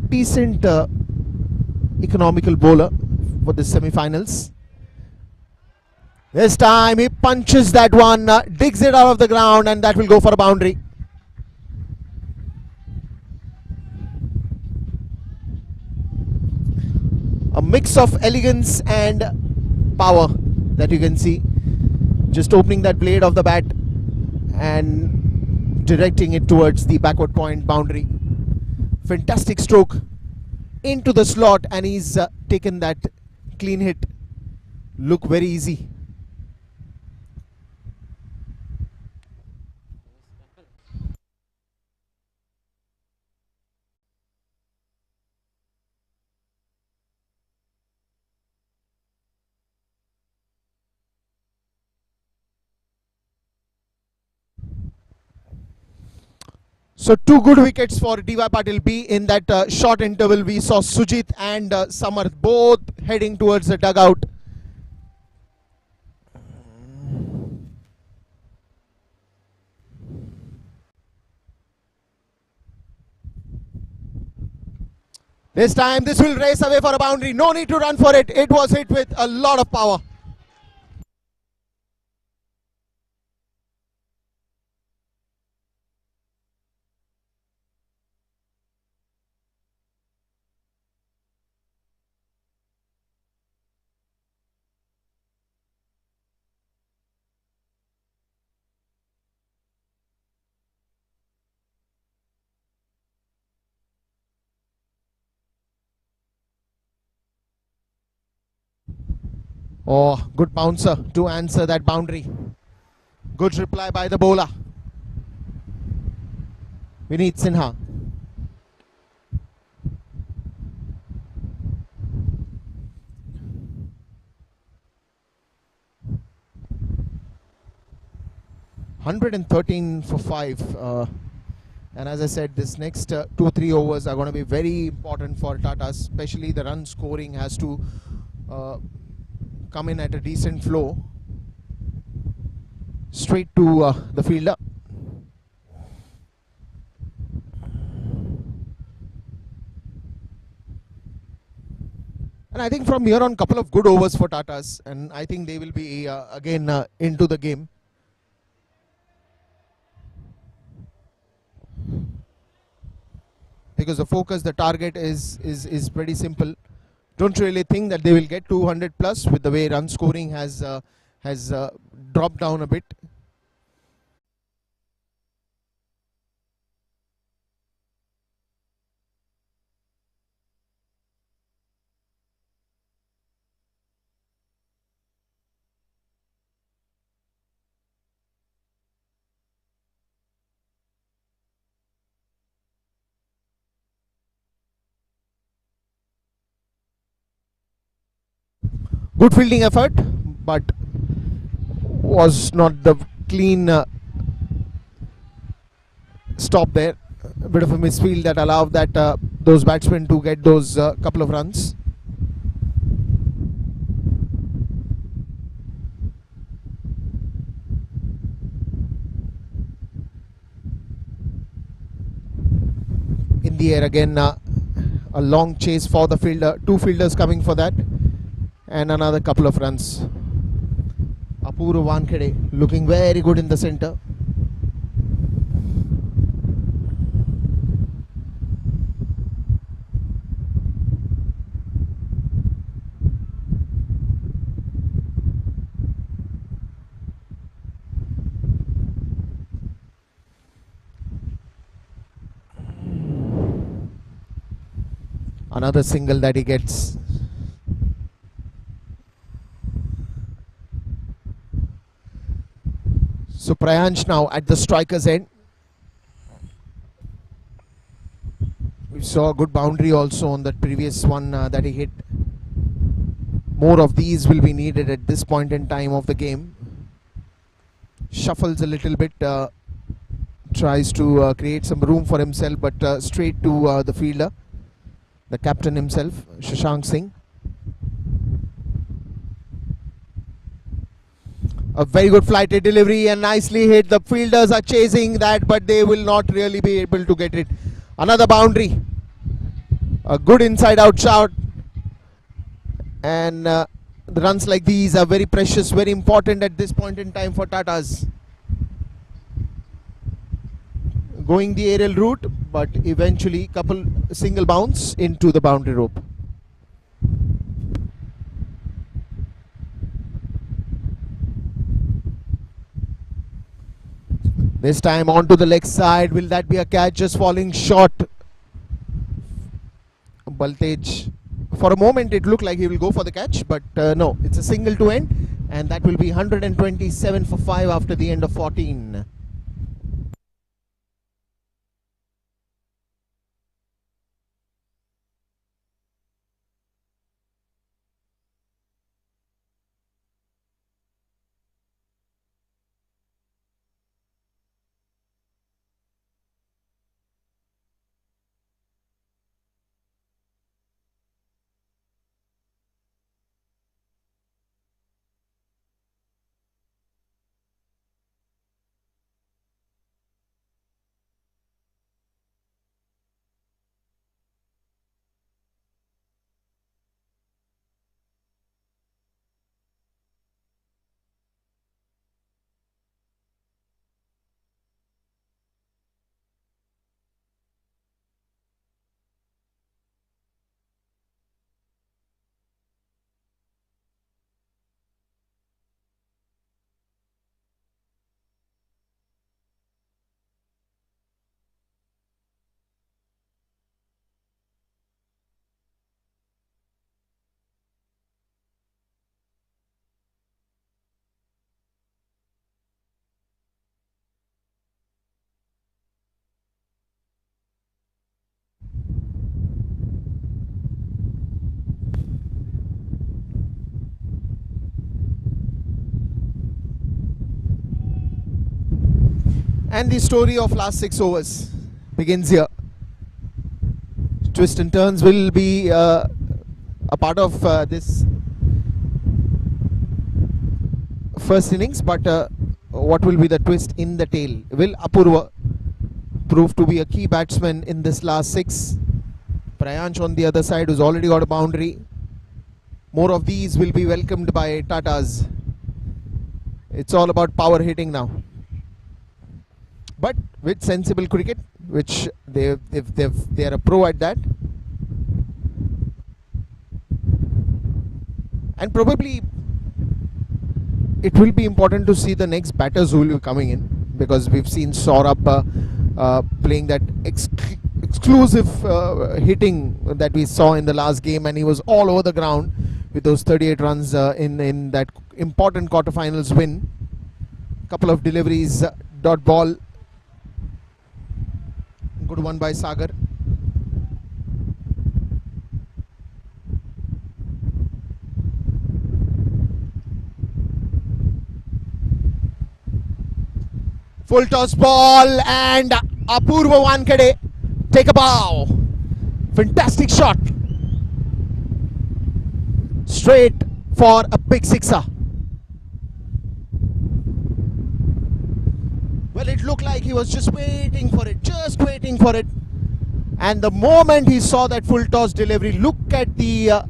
A: decent economical bowler for the semi-finals. This time he punches that one, digs it out of the ground, and that will go for a boundary. A mix of elegance and power. that you can see. Just opening that blade of the bat and directing it towards the backward point boundary. Fantastic stroke into the slot, and he's taken that clean hit. Look very easy. So 2 good wickets for Dyp Patil B. In that short interval, we saw Sujit and Samar both heading towards the dugout. This time this will race away for a boundary. No need to run for it. It was hit with a lot of power. Oh, good bouncer to answer that boundary. Good reply by the bowler. Vineet Sinha. $113 for 5. And as I said, this next 2-3 overs are going to be very important for Tata, especially the run scoring has to come in at a decent flow straight to the fielder. And I think from here on, couple of good overs for Tatas, and I think they will be again into the game. Because the focus, the target is pretty simple. Don't really think that they will get 200 plus with the way run scoring has dropped down a bit. Good fielding effort, but was not the clean stop there. A bit of a misfield that allowed that those batsmen to get those couple of runs. In the air again, a long chase for the fielder. 2 fielders coming for that. And another couple of runs. Apurva Wankhede looking very good in the center. Another single that he gets. So Prayansh now at the striker's end. We saw a good boundary also on that previous one that he hit. More of these will be needed at this point in time of the game. Shuffles a little bit, tries to create some room for himself, but straight to the fielder, the captain himself, Shashank Singh. A very good flighted delivery and nicely hit. The fielders are chasing that, but they will not really be able to get it. Another boundary. A good inside out shot. And the runs like these are very precious, very important at this point in time for Tatas. Going the aerial route, but eventually couple single bounce into the boundary rope. This time onto the leg side. Will that be a catch? Just falling short. Baltej. For a moment, it looked like he will go for the catch, but no, it's a single to end, and that will be 127 for 5 after the end of 14. And the story of last 6 overs begins here. Twists and turns will be a part of this first innings, but what will be the twist in the tail? Will Apurva prove to be a key batsman in this last 6? Prayansh on the other side, who's already got a boundary. More of these will be welcomed by Tatas. It's all about power hitting now, but with sensible cricket, which they are a pro at that. And probably it will be important to see the next batters who will be coming in, because we've seen Saurabh playing that exclusive hitting that we saw in the last game, and he was all over the ground with those 38 runs in that important quarterfinals win. Couple of deliveries, dot ball, good one by Sagar. Full toss ball, and Apurva Wankhede take a bow. Fantastic shot. Straight for a big sixer. Well, it looked like he was just waiting for it. And the moment he saw that full toss delivery, look at the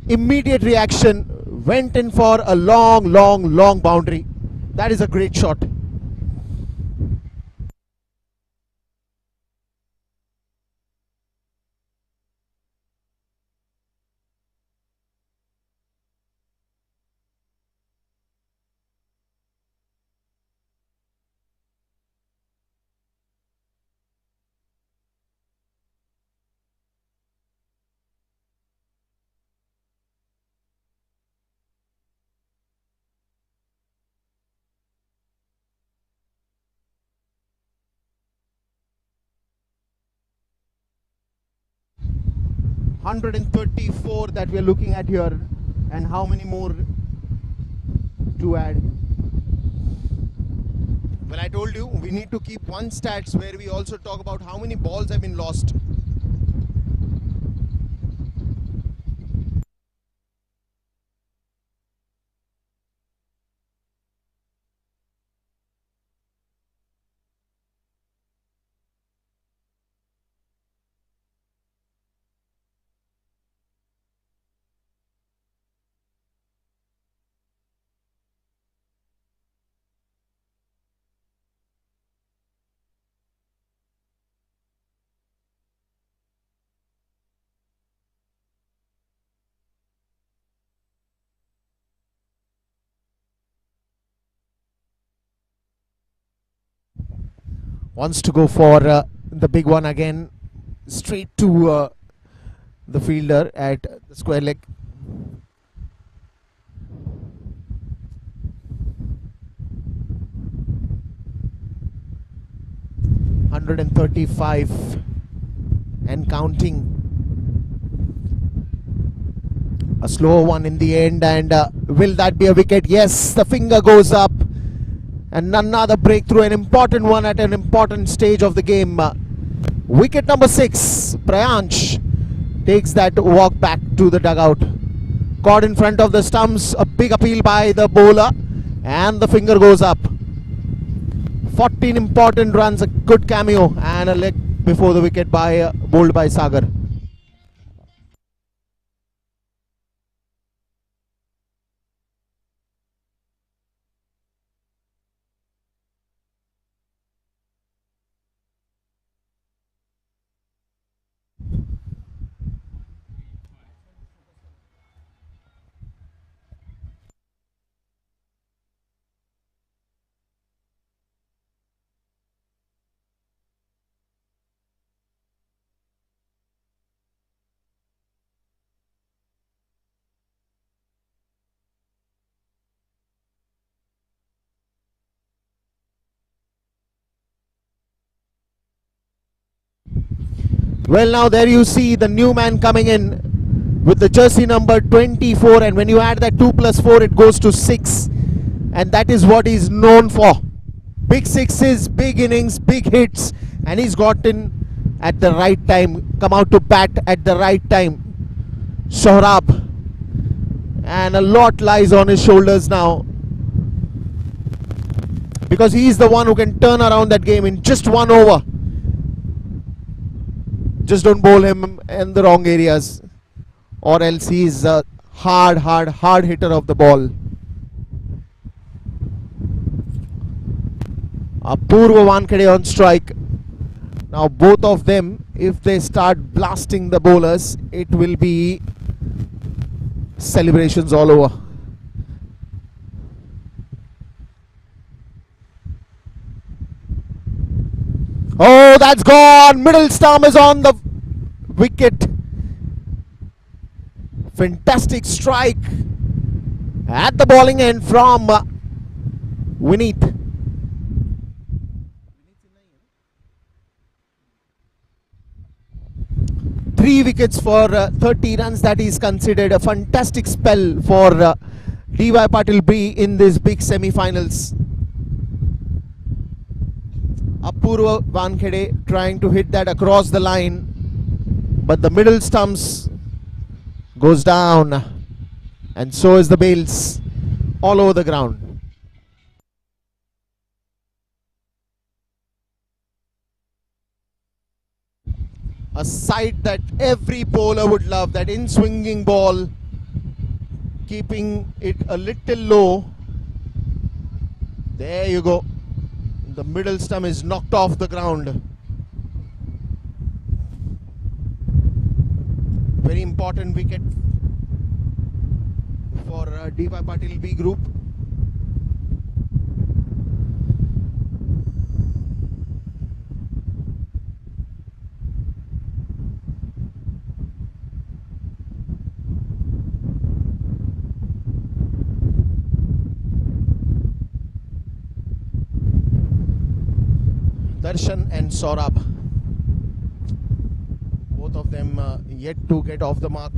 A: immediate reaction. Went in for a long boundary. That is a great shot. $134 that we are looking at here, and how many more to add? Well, I told you we need to keep one stats where we also talk about how many balls have been lost. Wants to go for the big one again, straight to the fielder at the square leg. .135 and counting. A slow one in the end, and will that be a wicket? Yes, the finger goes up, and another breakthrough, an important one at an important stage of the game. Wicket number 6. Prayansh takes that walk back to the dugout. Caught in front of the stumps, a big appeal by the bowler, and the finger goes up. 14 important runs, a good cameo, and a leg before the wicket by bowled by Sagar. Well, now there you see the new man coming in with the jersey number 24, and when you add that 2 plus 4, it goes to 6, and that is what he's known for. Big sixes, big innings, big hits, and he's gotten at the right time, come out to bat at the right time. Shohrab, and a lot lies on his shoulders now, because he's the one who can turn around that game in just 1 over. Just don't bowl him in the wrong areas, or else he's a hard hitter of the ball. Apurva Wankhede on strike. Now both of them, if they start blasting the bowlers, it will be celebrations all over. Oh, that's gone. Middle stump is on the wicket. Fantastic strike at the bowling end from Vineet. 3 wickets for 30 runs. That is considered a fantastic spell for DY Patil B in this big semi-finals. Apurva Wankhede trying to hit that across the line, but the middle stumps goes down, and so is the bails all over the ground. A sight that every bowler would love, that in-swinging ball, keeping it a little low. There you go. The middle stump is knocked off the ground. Very important wicket for DY Patil B group. Darshan and Saurabh, both of them yet to get off the mark,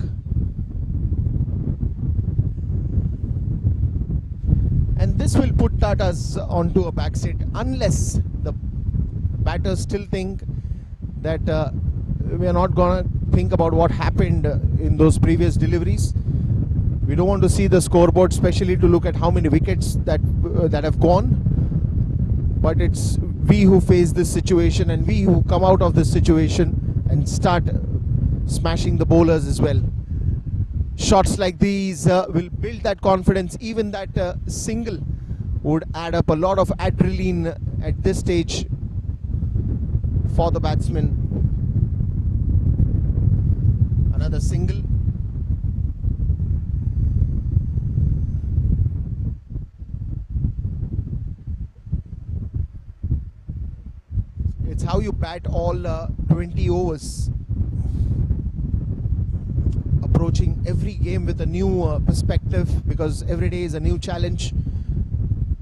A: and this will put Tatas onto a back seat unless the batters still think that we are not going to think about what happened in those previous deliveries. We don't want to see the scoreboard, especially to look at how many wickets that have gone, but it's we who face this situation, and we who come out of this situation and start smashing the bowlers as well. Shots like these will build that confidence. Even that single would add up a lot of adrenaline at this stage for the batsman. Another single. It's how you bat all 20 overs. Approaching every game with a new perspective, because every day is a new challenge.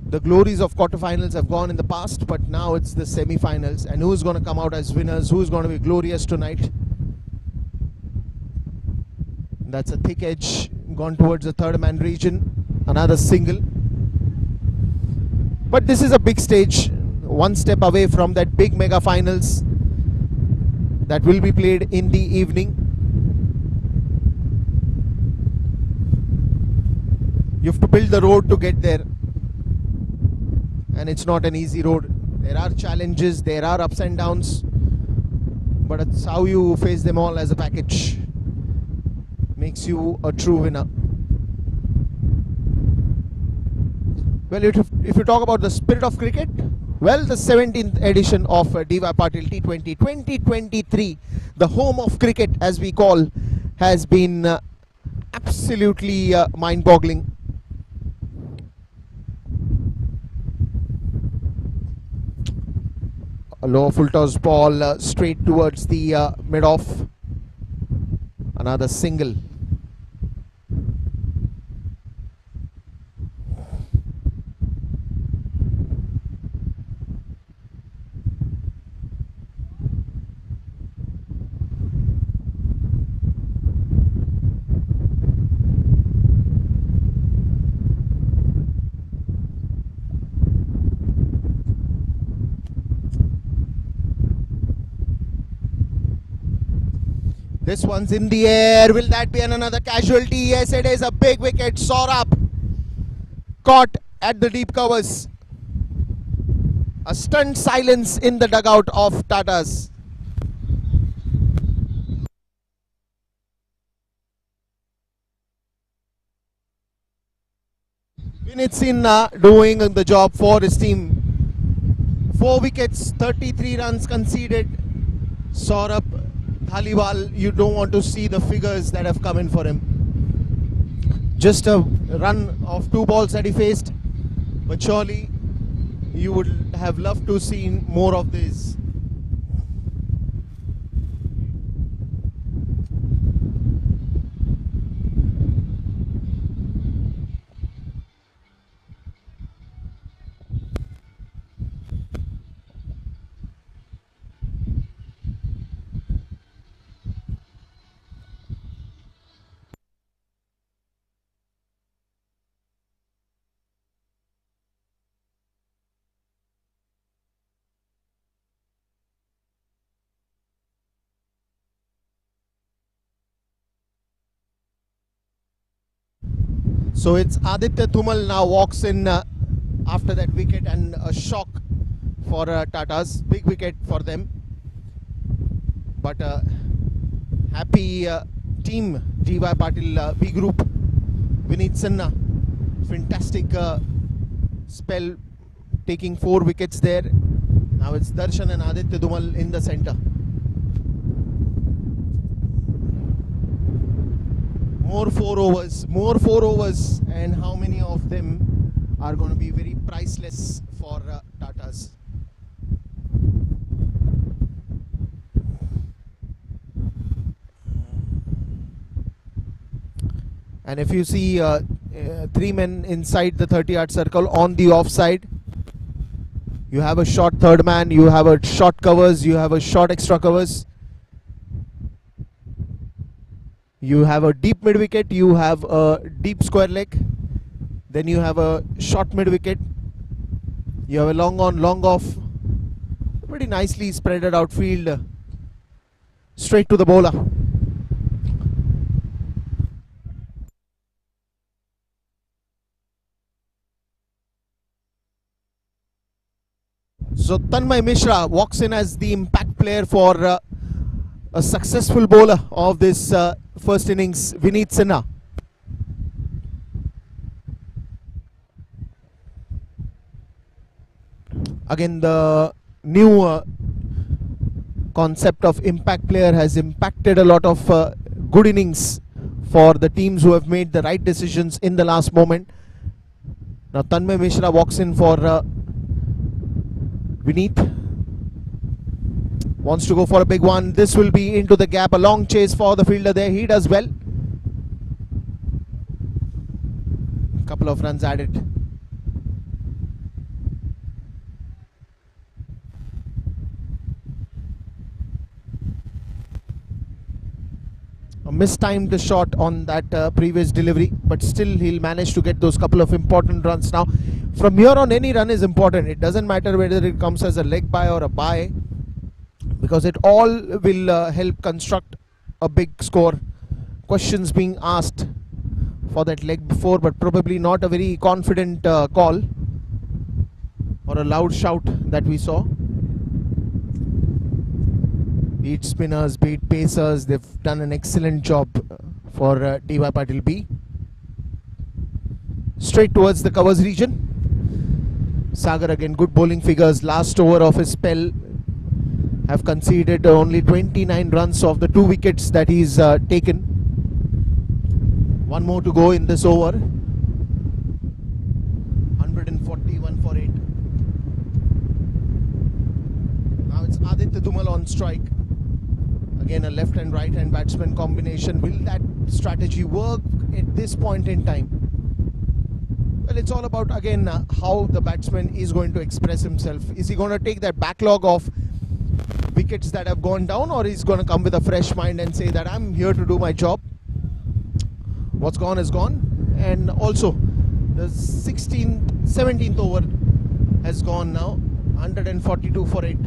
A: The glories of quarterfinals have gone in the past, but now it's the semi-finals, and who's going to come out as winners, who's going to be glorious tonight. That's a thick edge gone towards the third man region. Another single. But this is a big stage, one step away from that big mega finals that will be played in the evening. You have to build the road to get there, and it's not an easy road. There are challenges, there are ups and downs, but it's how you face them all as a package makes you a true winner. Well, if you talk about the spirit of cricket, well, the 17th edition of Dyp Patil T20 2023, the home of cricket as we call, has been absolutely mind-boggling. A low full toss ball straight towards the mid-off. Another single. This one's in the air. Will that be another casualty? Yes, it is. A big wicket. Saurabh caught at the deep covers. A stunned silence in the dugout of Tatas. Vinit doing the job for his team. 4 wickets, 33 runs conceded. Saurabh Dhaliwal, you don't want to see the figures that have come in for him. Just a run of 2 balls that he faced, but surely you would have loved to see more of this. So it's Aditya Thumal now walks in after that wicket, and a shock for Tatas. Big wicket for them. But happy team DY Patil B group. Vinit Sinha, fantastic spell, taking 4 wickets there. Now it's Darshan and Aditya Thumal in the centre. More 4 overs, and how many of them are going to be very priceless for Tatas. And if you see 3 men inside the 30-yard circle on the offside, you have a short third man, you have a short covers, you have a short extra covers. You have a deep mid wicket, you have a deep square leg, then you have a short mid wicket, you have a long on, long off. Pretty nicely spreaded out field, straight to the bowler. So Tanmay Mishra walks in as the impact player for a successful bowler of this first innings, Vinit Sinha. Again, the new concept of impact player has impacted a lot of good innings for the teams who have made the right decisions in the last moment. Now Tanmay Mishra walks in for Vinit. Wants to go for a big one. This will be into the gap. A long chase for the fielder there. He does well. Couple of runs added. A mistimed shot on that previous delivery, but still he'll manage to get those couple of important runs. Now from here on, any run is important. It doesn't matter whether it comes as a leg bye or a bye, because it all will help construct a big score. Questions being asked for that leg before, but probably not a very confident call or a loud shout that we saw. Be it spinners, be it pacers, they've done an excellent job for Dyp Patil B. Straight towards the covers region. Sagar again, good bowling figures. Last over of his spell, have conceded only 29 runs of the 2 wickets that he's taken. One more to go in this over. 141 for 8. Now it's Aditya Dhumal on strike. Again, a left and right hand batsman combination. Will that strategy work at this point in time? Well, it's all about again how the batsman is going to express himself. Is he going to take that backlog of wickets that have gone down, or he's going to come with a fresh mind and say that I'm here to do my job? What's gone is gone. And also the 17th over has gone now. 142 for 8.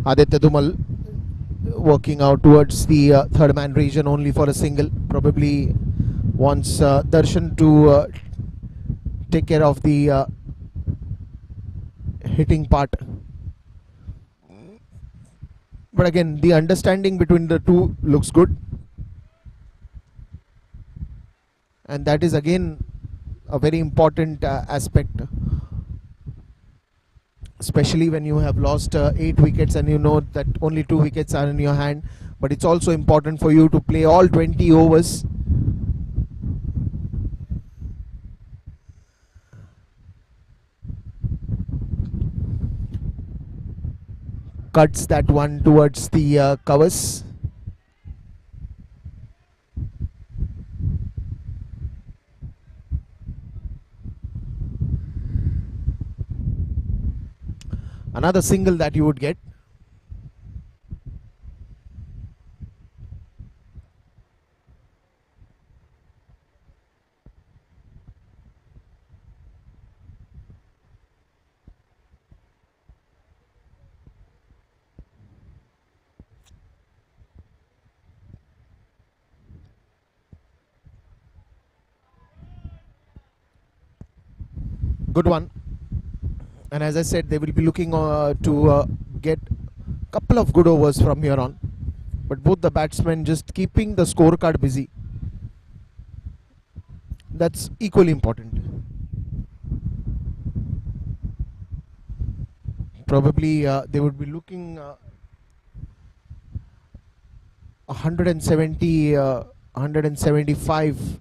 A: Aditya Dhumal working out towards the third man region only for a single. Probably wants Darshan to take care of the hitting part. But again, the understanding between the two looks good. And that is again a very important aspect. Especially when you have lost 8 wickets and you know that only 2 wickets are in your hand. But it's also important for you to play all 20 overs. Cuts that one towards the covers. Another single that you would get. Good one. And as I said, they will be looking to get a couple of good overs from here on. But both the batsmen just keeping the scorecard busy. That's equally important. Probably they would be looking 170, 175,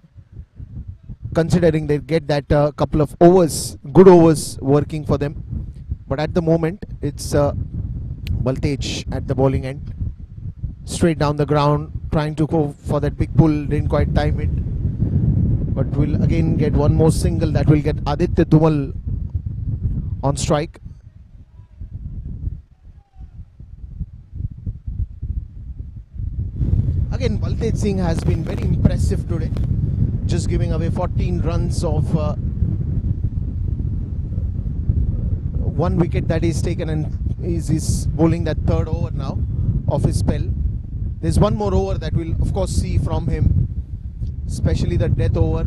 A: considering they get that couple of overs, good overs working for them. But at the moment, it's Baltej at the bowling end. Straight down the ground, trying to go for that big pull, didn't quite time it. but we'll again get one more single that will get Aditya Dhumal on strike. Again, Baltej Singh has been very impressive today, just giving away 14 runs of one wicket that he's taken, and he's bowling that third over now of his spell. There's one more over that we'll of course see from him, especially the death over.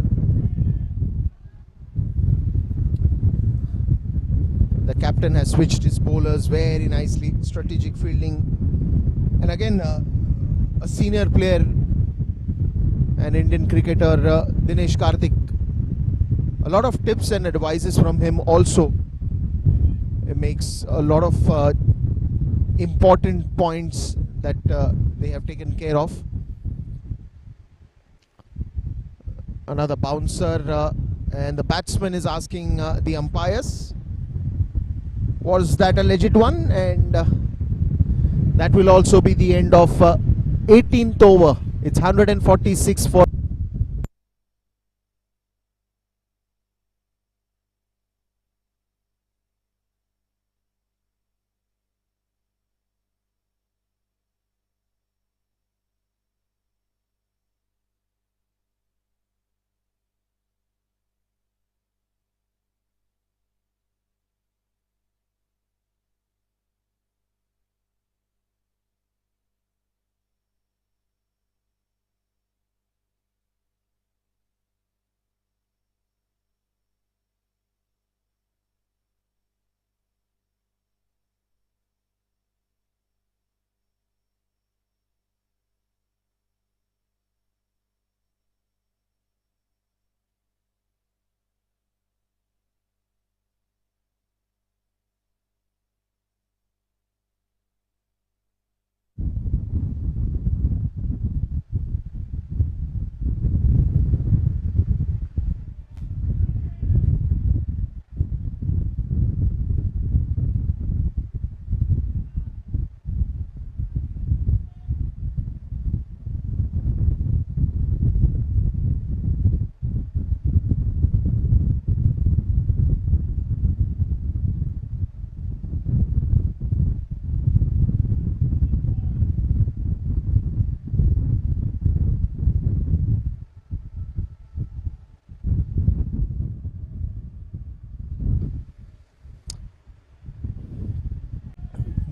A: The captain has switched his bowlers very nicely, strategic fielding, and again a senior player, an Indian cricketer, Dinesh Karthik. A lot of tips and advices from him also. It makes a lot of important points that they have taken care of. Another bouncer, and the batsman is asking the umpires, was that a legit one? And that will also be the end of 18th over. It's 146 for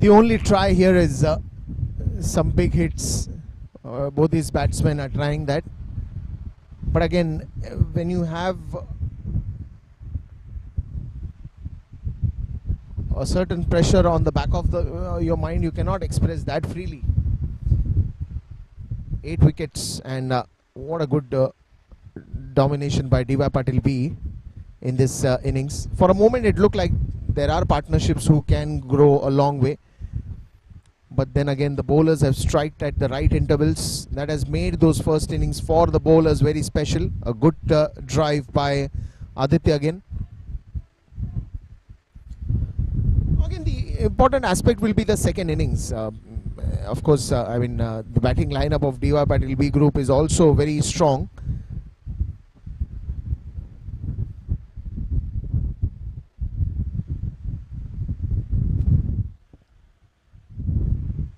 A: the only try here is some big hits. Both these batsmen are trying that, but again, when you have a certain pressure on the back of your mind, you cannot express that freely. 8 wickets, and what a good domination by Dyp Patil B in this innings. For a moment it looked like there are partnerships who can grow a long way, but then again the bowlers have striked at the right intervals. That has made those first innings for the bowlers very special. A good drive by Aditya again. Again, the important aspect will be the second innings. Of course, the batting lineup of Dyp Patil B group is also very strong.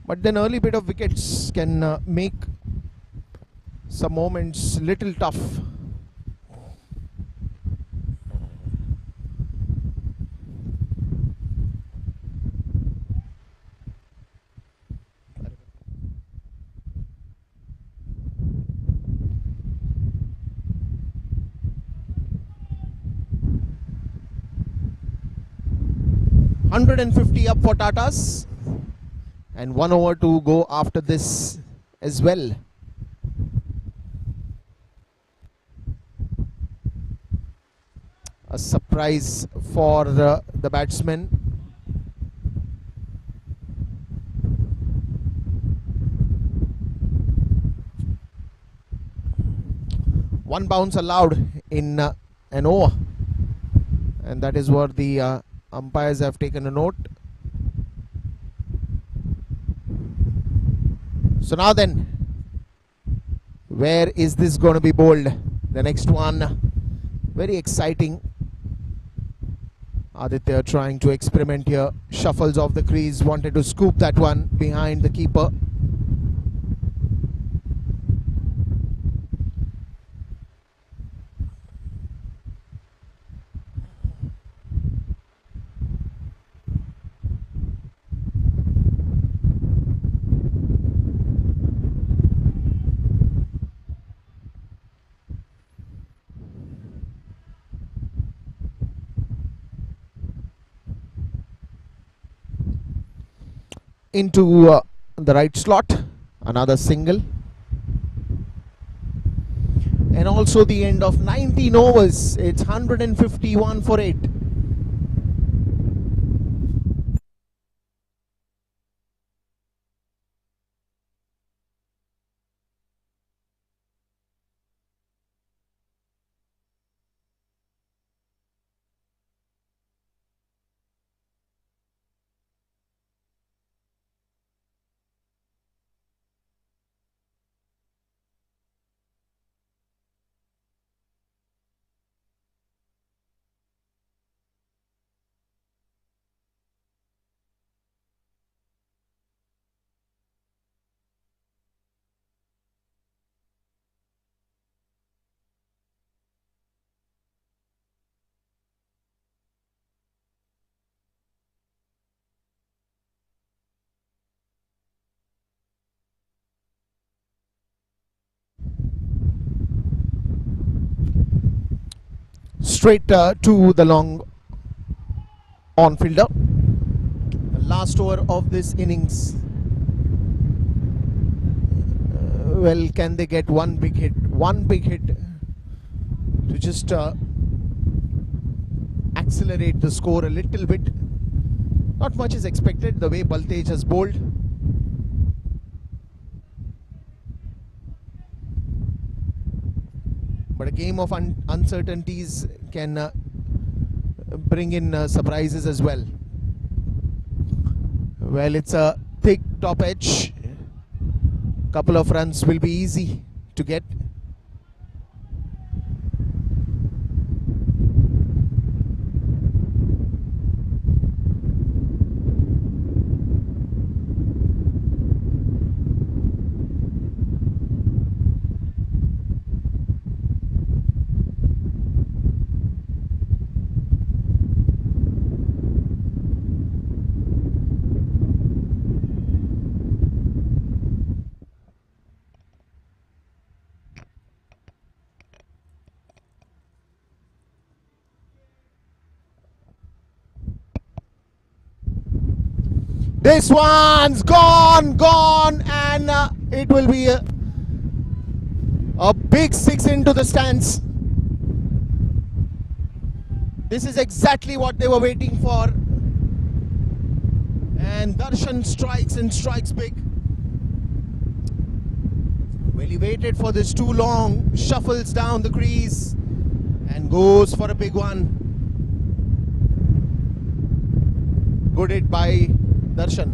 A: But then early bit of wickets can make some moments little tough. $150 up for Tatas, and 1 over to go after this as well. A surprise for the batsmen. One bounce allowed in an over, and that is what the umpires have taken a note. So now then, where is this going to be bowled? The next one, very exciting. Aditya trying to experiment here. Shuffles off the crease, wanted to scoop that one behind the keeper. Into the right slot, another single, and also the end of 19 overs. It's 151 for 8. Straight to the long on fielder. The last over of this innings. Well, can they get one big hit? One big hit to just accelerate the score a little bit. Not much is expected the way Baltej has bowled. But a game of uncertainties can bring in surprises as well. Well, it's a thick top edge. Couple of runs will be easy to get. This one's gone, and it will be a big 6 into the stands. This is exactly what they were waiting for. And Darshan strikes and strikes big. Well, he waited for this too long, shuffles down the crease and goes for a big one. Good hit by Darshan.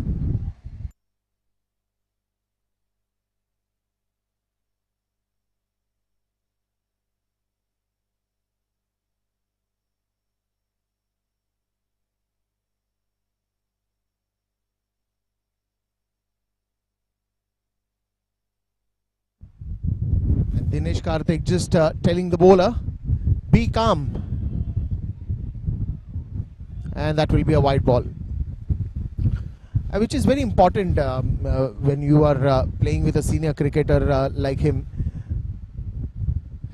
A: And Dinesh Karthik just telling the bowler, be calm. And that will be a wide ball. Which is very important when you are playing with a senior cricketer like him.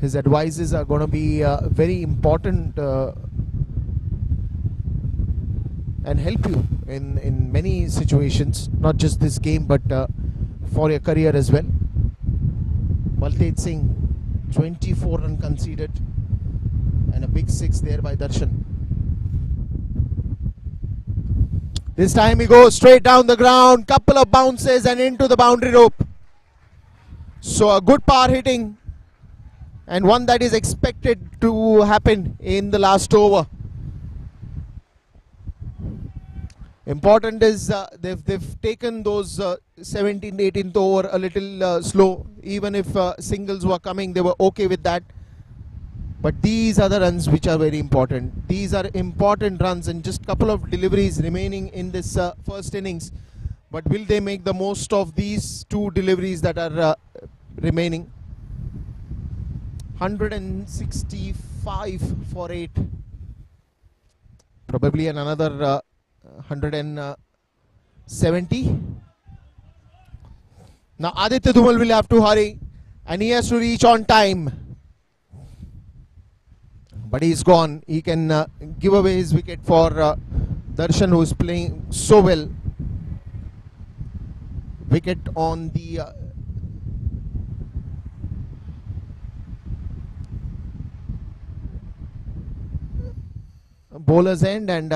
A: His advices are going to be very important and help you in many situations, not just this game but for your career as well. Baltej Singh, 24 run conceded and a big 6 there by Darshan. This time he goes straight down the ground, couple of bounces and into the boundary rope. So a good power hitting and one that is expected to happen in the last over. Important is they've taken those 17th, 18th over a little slow. Even if singles were coming, they were okay with that. But these are the runs which are very important. These are important runs, and just couple of deliveries remaining in this first innings. But will they make the most of these two deliveries that are remaining? 165 for 8. Probably another 170. Now Aditya Dhumal will have to hurry, and he has to reach on time. But he's gone. He can give away his wicket for Darshan, who is playing so well. Wicket on the bowler's end, and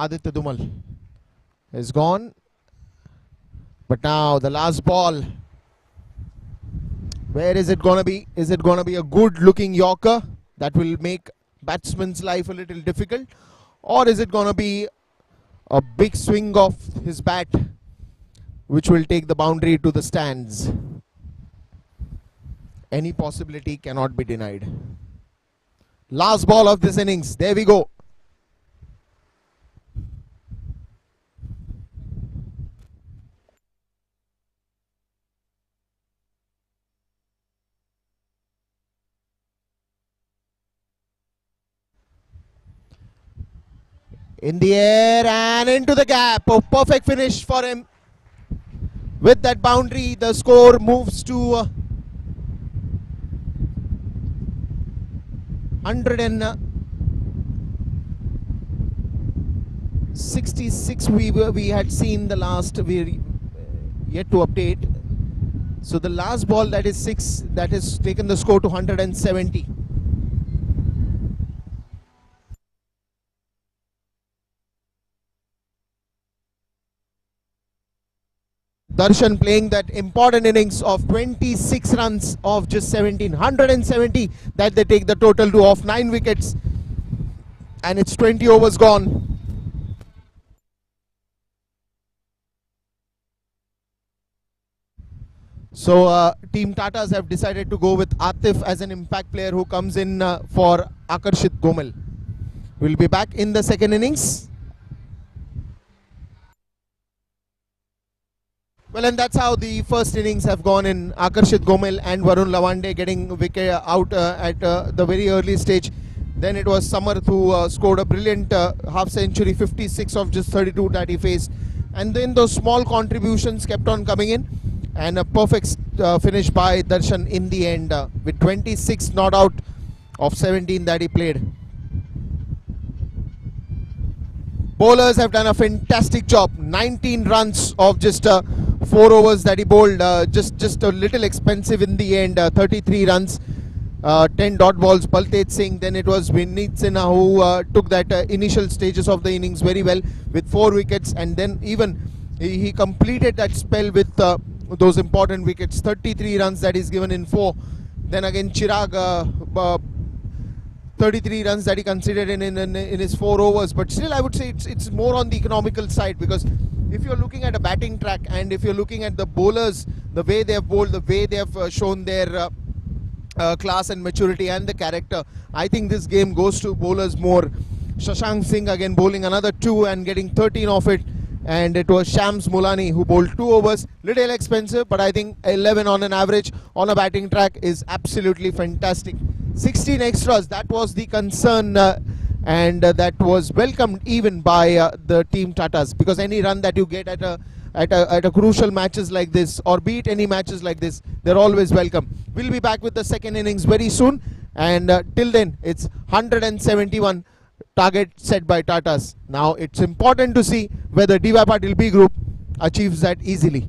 A: Aditya Dhumal is gone. But now the last ball. Where is it going to be? Is it going to be a good looking Yorker that will make batsman's life a little difficult? Or is it going to be a big swing of his bat which will take the boundary to the stands? Any possibility cannot be denied. Last ball of this innings. There we go. In the air and into the gap. A perfect finish for him. With that boundary, the score moves to 166. We had seen the last. We yet to update. So the last ball, that is 6, that has taken the score to 170. Darshan playing that important innings of 26 runs of just 17. 170 that they take the total to of 9 wickets. And it's 20 overs gone. So Team Tatas have decided to go with Atif as an impact player who comes in for Akarshit Gomal. We'll be back in the second innings. Well, and that's how the first innings have gone in. Akarshit Gomal and Varun Lawande getting wicket out at the very early stage. Then it was Samarth who scored a brilliant half century, 56 of just 32 that he faced. And then those small contributions kept on coming in. And a perfect finish by Darshan in the end with 26 not out of 17 that he played. Bowlers have done a fantastic job. 19 runs of just 4 overs that he bowled. Just a little expensive in the end. 33 runs, 10 dot balls. Baltej Singh. Then it was Vineet Sinha who took that initial stages of the innings very well with 4 wickets. And then even he completed that spell with those important wickets. 33 runs that he's given in 4. Then again Chirag. 33 runs that he considered in his 4 overs, but still I would say it's more on the economical side, because if you're looking at a batting track and if you're looking at the bowlers, the way they have bowled, the way they have shown their class and maturity and the character, I think this game goes to bowlers more. Shashank Singh again bowling another 2 and getting 13 off it, and it was Shams Mulani who bowled 2 overs. Little expensive, but I think 11 on an average on a batting track is absolutely fantastic. 16 extras, that was the concern, and that was welcomed even by the team Tatas, because any run that you get at a crucial matches like this, or beat any matches like this, they're always welcome. We'll be back with the second innings very soon, and till then it's 171 target set by Tatas. Now it's important to see whether Dyp Patil B group achieves that easily.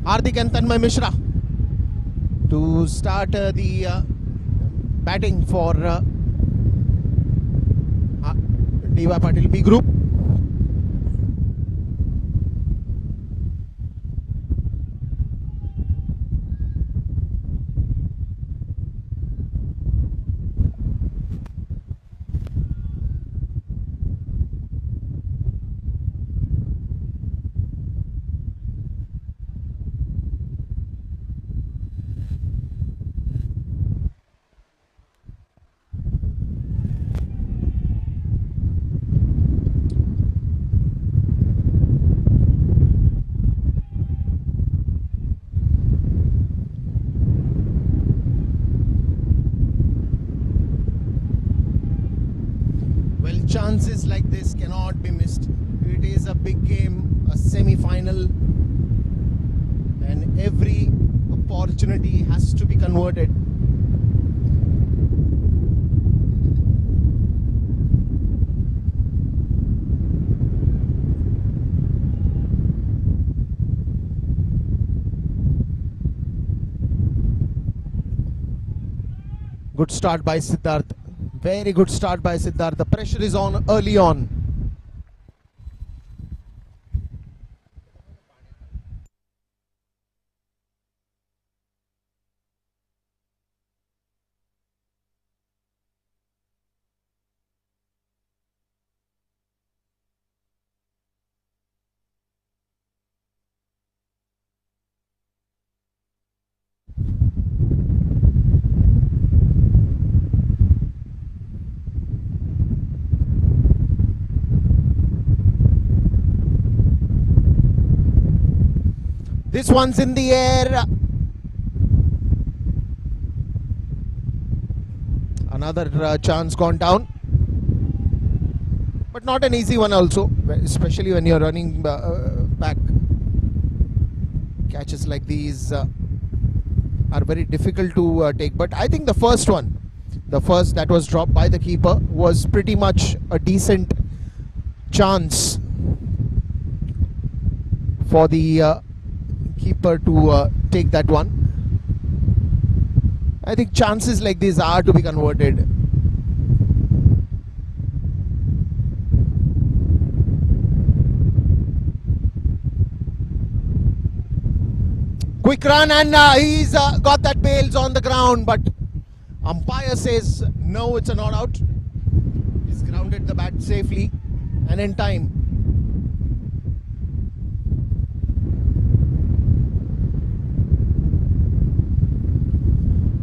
A: Hardik and Tanmay Mishra to start the batting for DY Patil B group. Well, chances like this cannot be missed. It is a big game, a semi-final, and every opportunity has to be converted. Good start by Siddharth. Very good start by Siddharth. The pressure is on early on. This one's in the air. Another chance gone down. But not an easy one also, especially when you're running back. Catches like these are very difficult to take. But I think the first one, the first that was dropped by the keeper, was pretty much a decent chance for the keeper to take that one. I think chances like these are to be converted. Quick run, and he's got that bails on the ground, but umpire says no, it's a not out. He's grounded the bat safely and in time.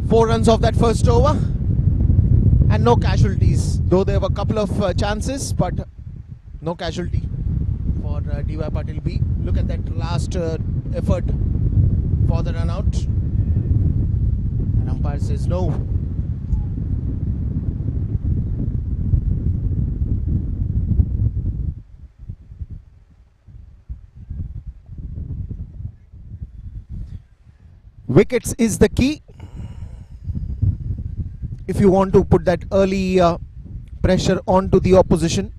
A: Four runs off that first over and no casualties, though there were a couple of chances, but no casualty for DY Patil B. Look at that last effort for the run out, and umpire says no. Wickets is the key if you want to put that early pressure onto the opposition.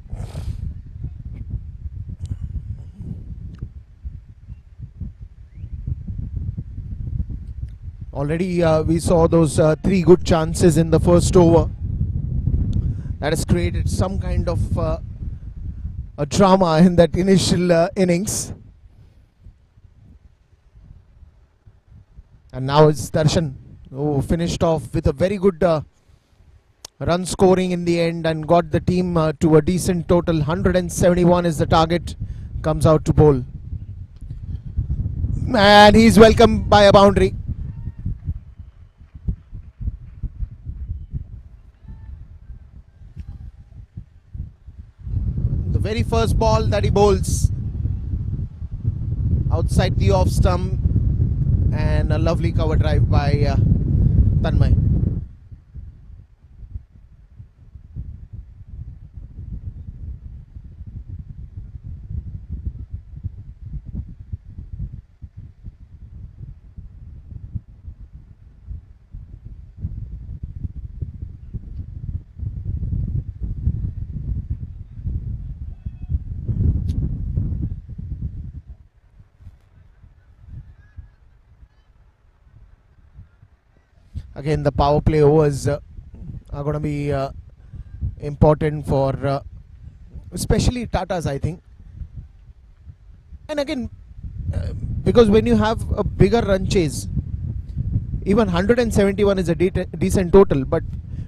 A: Already we saw those three good chances in the first over. That has created some kind of a drama in that initial innings. And now it's Darshan, who finished off with a very good run scoring in the end and got the team to a decent total. 171 is the target. Comes out to bowl. And he's welcomed by a boundary. The very first ball that he bowls outside the off stump, and a lovely cover drive by Tanmay. again the power play overs are going to be important for especially Tatas, I think. And again, because when you have a bigger run chase, even 171 is a decent total, but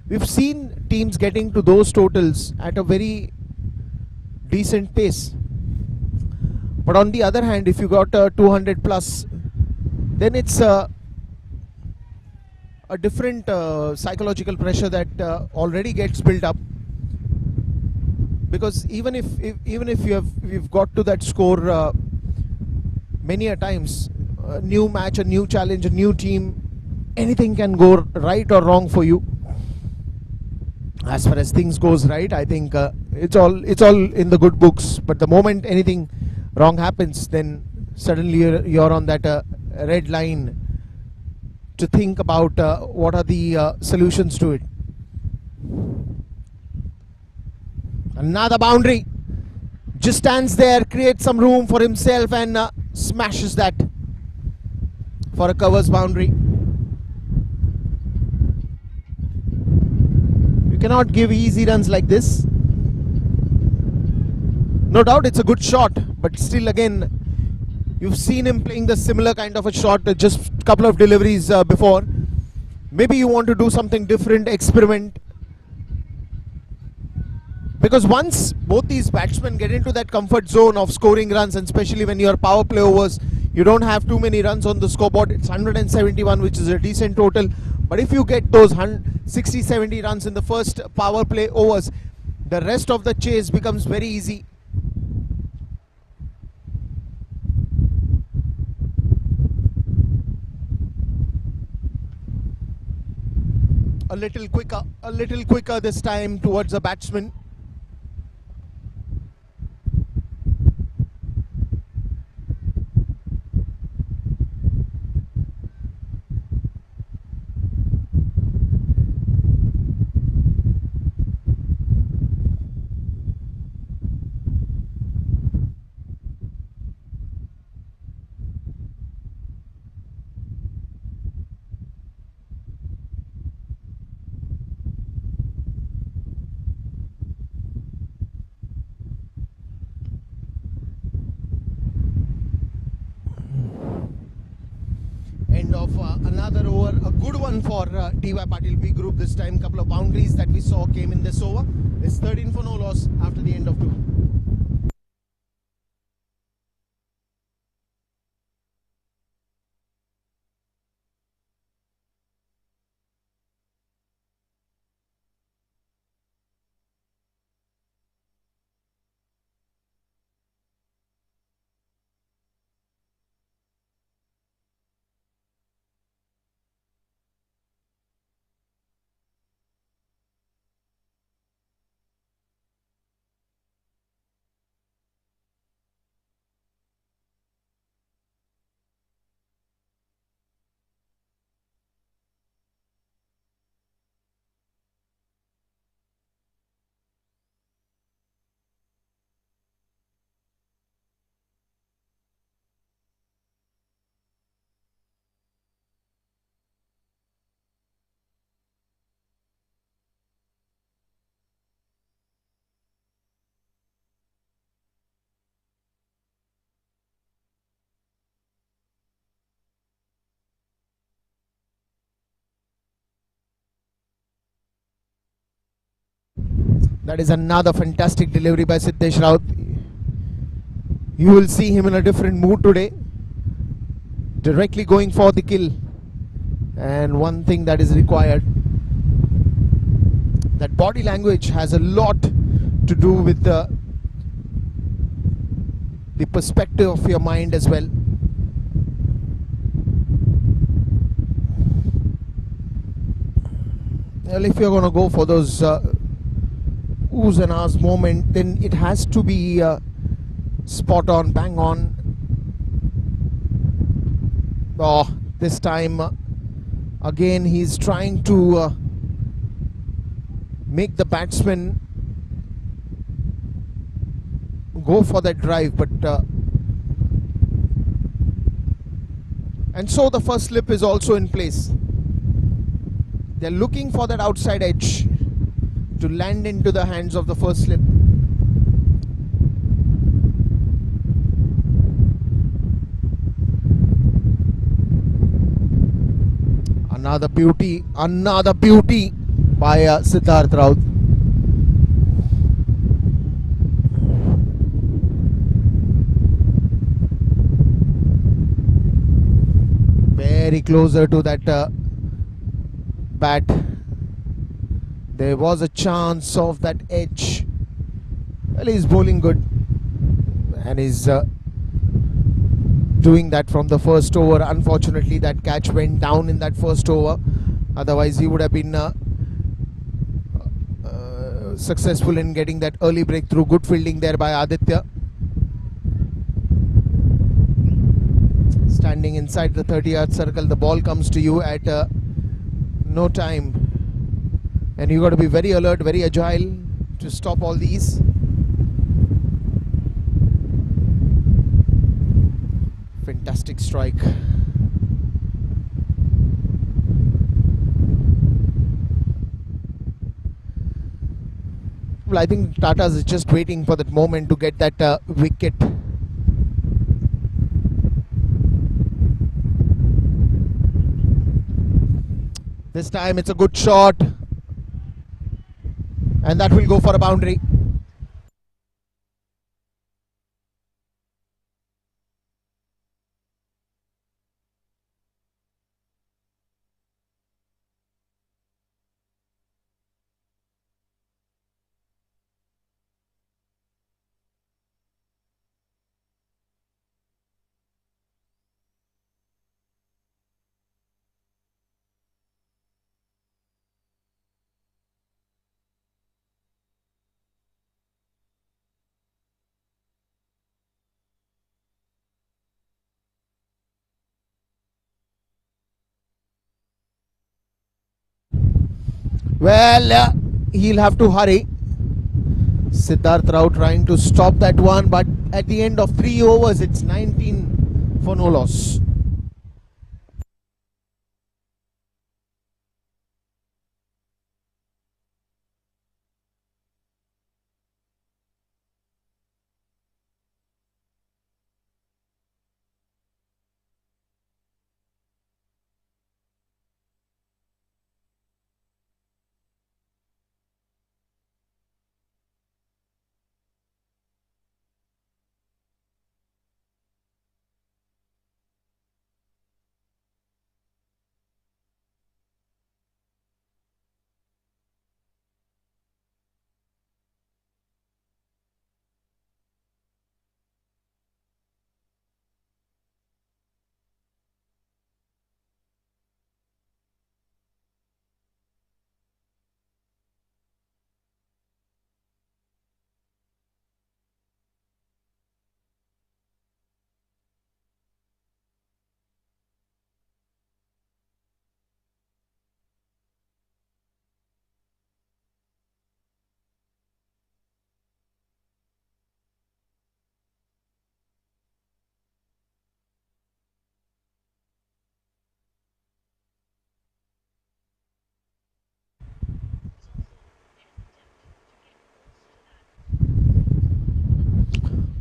A: we've seen teams getting to those totals at a very decent pace. But on the other hand, if you got 200 plus, then it's a different psychological pressure that already gets built up. Because even if you've got to that score many a times, a new match, a new challenge, a new team, anything can go right or wrong for you. As far as things goes right, I think it's all in the good books. But the moment anything wrong happens, then suddenly you're on that red line to think about what are the solutions to it. Another boundary. Just stands there, creates some room for himself and smashes that for a covers boundary. You cannot give easy runs like this. No doubt it's a good shot, but still again, you've seen him playing the similar kind of a shot just a couple of deliveries before. Maybe you want to do something different, experiment. Because once both these batsmen get into that comfort zone of scoring runs, and especially when you're power play overs, you don't have too many runs on the scoreboard. It's 171, which is a decent total. But if you get those 60-70 runs in the first power play overs, the rest of the chase becomes very easy. A little quicker this time towards the batsman. End of another over, a good one for DY Patil B group this time. Couple of boundaries that we saw came in this over. It's 13 for no loss after the end of 2. That is another fantastic delivery by Siddesh Raut. You will see him in a different mood today. Directly going for the kill. And one thing that is required, that body language has a lot to do with the perspective of your mind as well. Well, if you're going to go for those oohs and ahs moment, then it has to be spot on, bang on. Oh, this time again he's trying to make the batsman go for that drive, but and so the first slip is also in place. They're looking for that outside edge to land into the hands of the first slip. Another beauty by Siddharth Raut. Very closer to that bat. There was a chance of that edge. Well, he's bowling good, and he's doing that from the first over. Unfortunately, that catch went down in that first over. Otherwise, he would have been successful in getting that early breakthrough. Good fielding there by Aditya. Standing inside the 30-yard circle, the ball comes to you at no time, and you got to be very alert, very agile to stop all these. Fantastic strike. Well, I think Tata's is just waiting for that moment to get that wicket. This time it's a good shot, and that will go for a boundary. Well, he'll have to hurry. Siddharth Rao trying to stop that one, but at the end of 3 overs, it's 19 for no loss.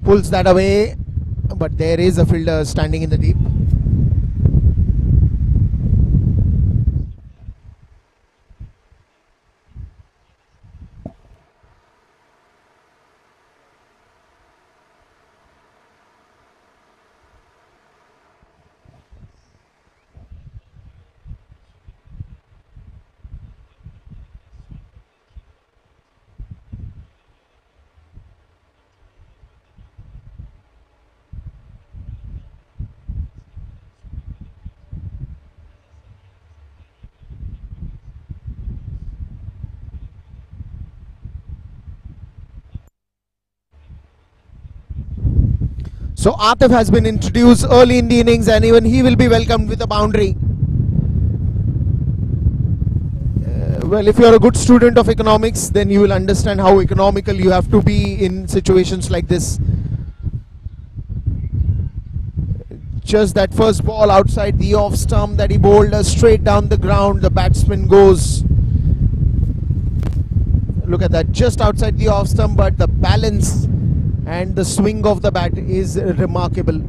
A: Pulls that away, but there is a fielder standing in the deep. So Atif has been introduced early in the innings, and even he will be welcomed with a boundary. Well, if you're a good student of economics, then you will understand how economical you have to be in situations like this. just that first ball outside the off stump that he bowled straight down the ground. The batsman goes. Look at that, just outside the off stump, but the balance and the swing of the bat is remarkable.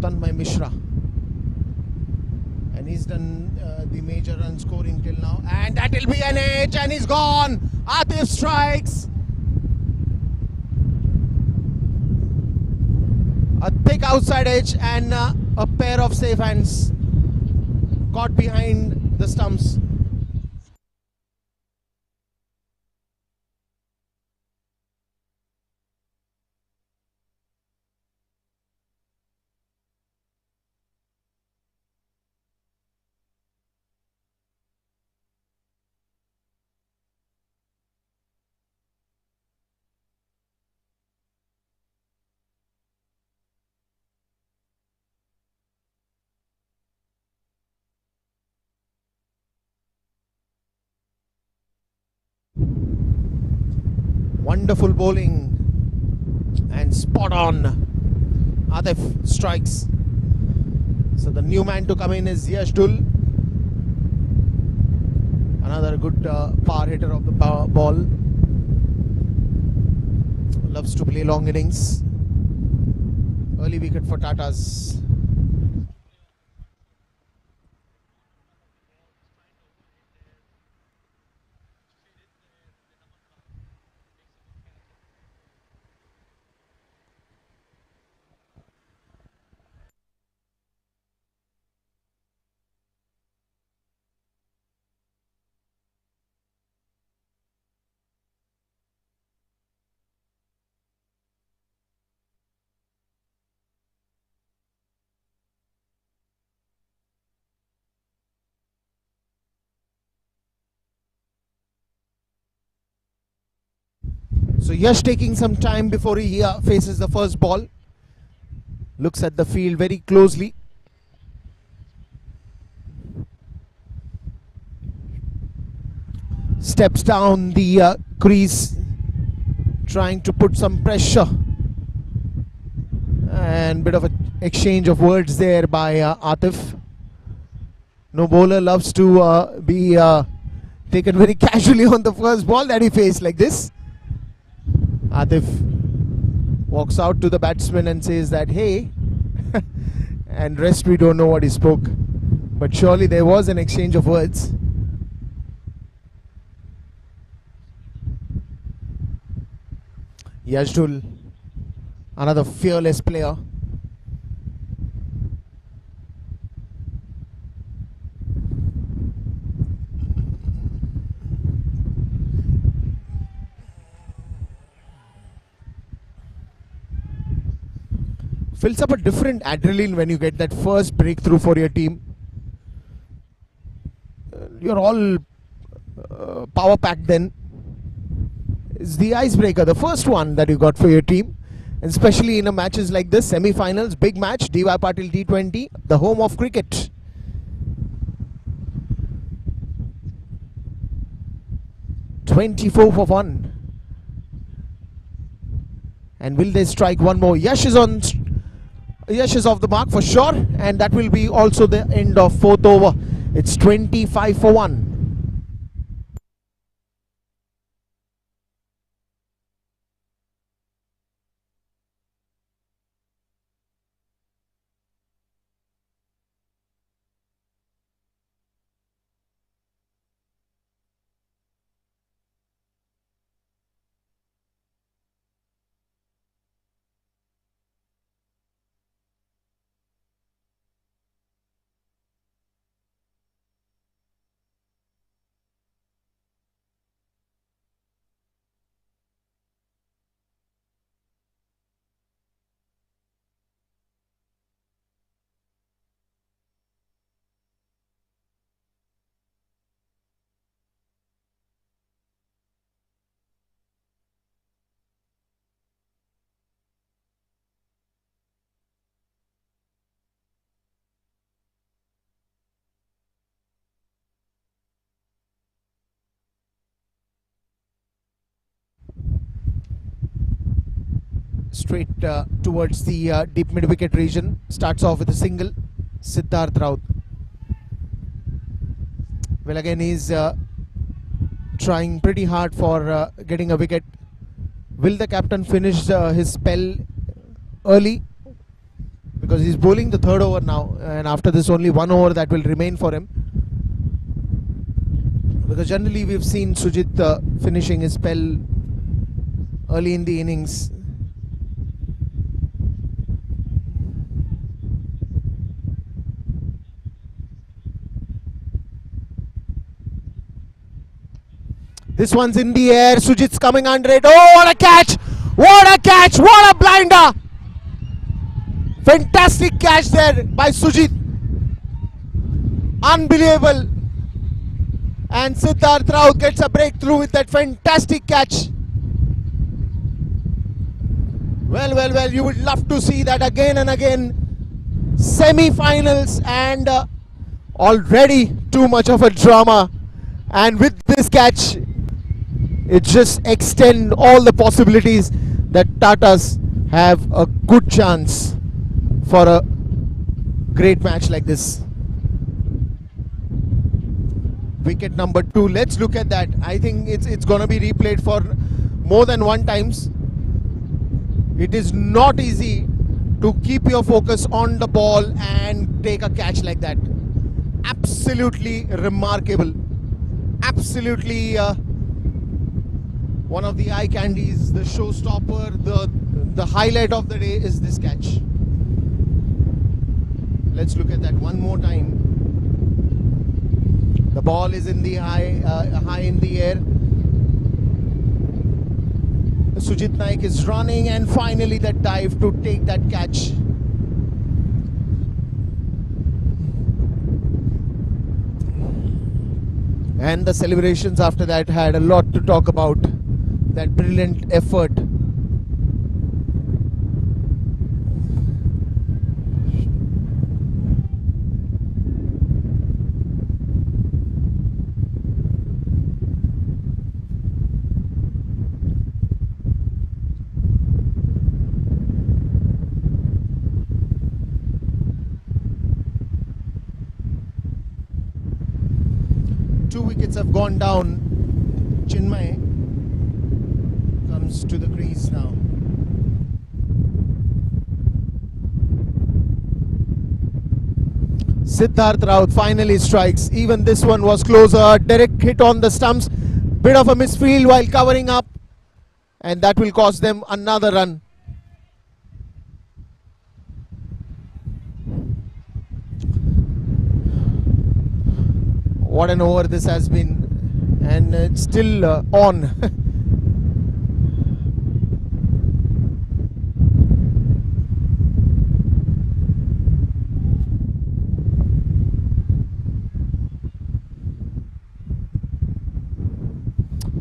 A: Tanmay Mishra, and he's done the major run scoring till now, and that will be an edge, and he's gone. Atif strikes. A thick outside edge and a pair of safe hands caught behind the stumps. Wonderful bowling and spot on. Atif strikes. So the new man to come in is Yashdul. Another good power hitter of the ball. Loves to play long innings. Early wicket for Tatas. So Yash taking some time before he faces the first ball. Looks at the field very closely. Steps down the crease, trying to put some pressure. And bit of an exchange of words there by Atif. No bowler loves to be taken very casually on the first ball that he faced like this. Atif walks out to the batsman and says that, hey, and rest we don't know what he spoke. But surely there was an exchange of words. Yashdul, another fearless player. Fills up a different adrenaline when you get that first breakthrough for your team. You're all power packed then. It's the icebreaker, the first one that you got for your team. And especially in a matches like this, semi-finals, big match, Dyp Patil T20, the home of cricket. "24 for 1. And will they strike one more? Yash is off the mark for sure, and that will be also the end of fourth over. It's 25 for 1. straight towards the deep mid wicket region. Starts off with a single. Siddharth Raut. Well, again, he's trying pretty hard for getting a wicket. Will the captain finish his spell early? Because he's bowling the third over now, and after this only 1 over that will remain for him. Because generally we've seen Sujit finishing his spell early in the innings. This one's in the air. Sujit's coming under it. Oh, what a catch! What a catch! What a blinder! Fantastic catch there by Sujit. Unbelievable. And Siddharth Raut gets a breakthrough with that fantastic catch. Well, you would love to see that again and again. Semi-finals, and already too much of a drama. And with this catch, it just extends all the possibilities that Tatas have a good chance for a great match like this. Wicket number 2. Let's look at that. I think it's going to be replayed for more than one times. It is not easy to keep your focus on the ball and take a catch like that. Absolutely remarkable. Absolutely one of the eye candies, the showstopper, the highlight of the day is this catch. Let's look at that one more time. The ball is in the high in the air. Sujit Naik is running, and finally that dive to take that catch. And the celebrations after that had a lot to talk about. That brilliant effort. Have gone down. Chinmay comes to the crease now. Siddharth Raut finally strikes. Even this one was closer. Direct hit on the stumps. Bit of a misfield while covering up, and that will cost them another run. What an over this has been, and it's still on.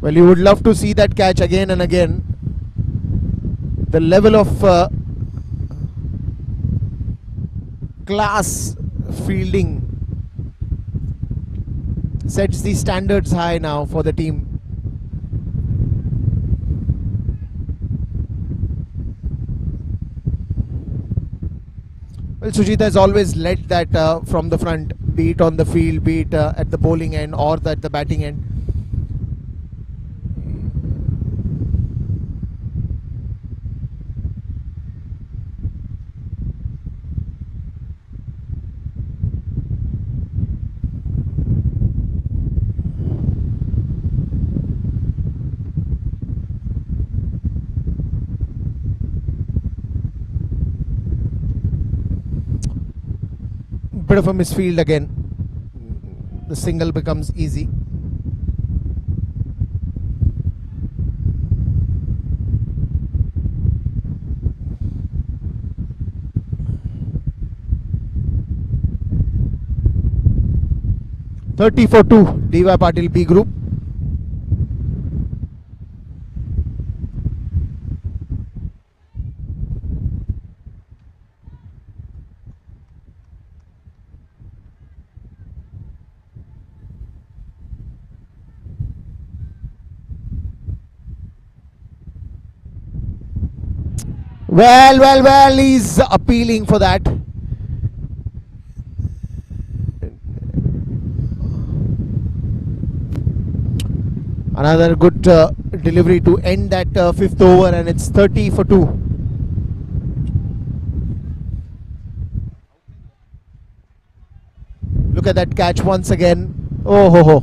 A: Well, you would love to see that catch again and again. The level of class fielding sets the standards high now for the team. Well, Sujit has always led that from the front, be it on the field, be it at the bowling end or at the batting end. Bit of a misfield again. The single becomes easy. $30 for 2. DY Patil B group. Well, he's appealing for that. Another good delivery to end that fifth over, and it's 30 for 2. Look at that catch once again. Oh ho ho.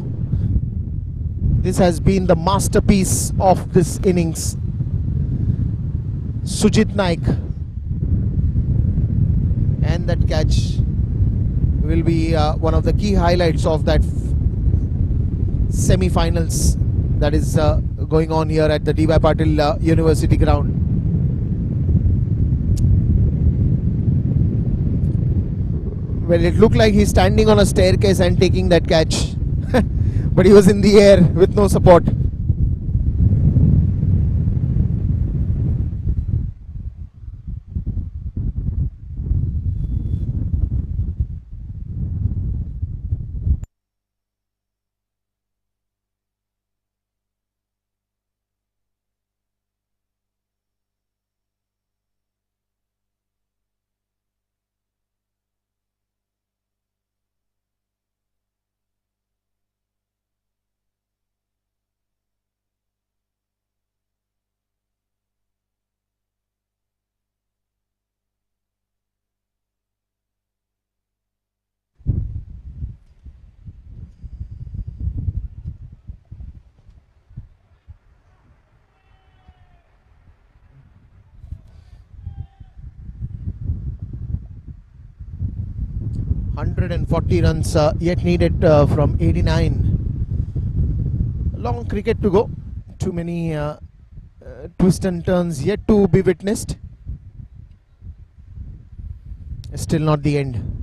A: This has been the masterpiece of this innings. Sujit Naik. And that catch will be one of the key highlights of that semi-finals that is going on here at the Dyp Patil University ground. Well, it looked like he's standing on a staircase and taking that catch. But he was in the air with no support. ...140 runs yet needed from 89. Long cricket to go. Too many twists and turns yet to be witnessed. Still not the end.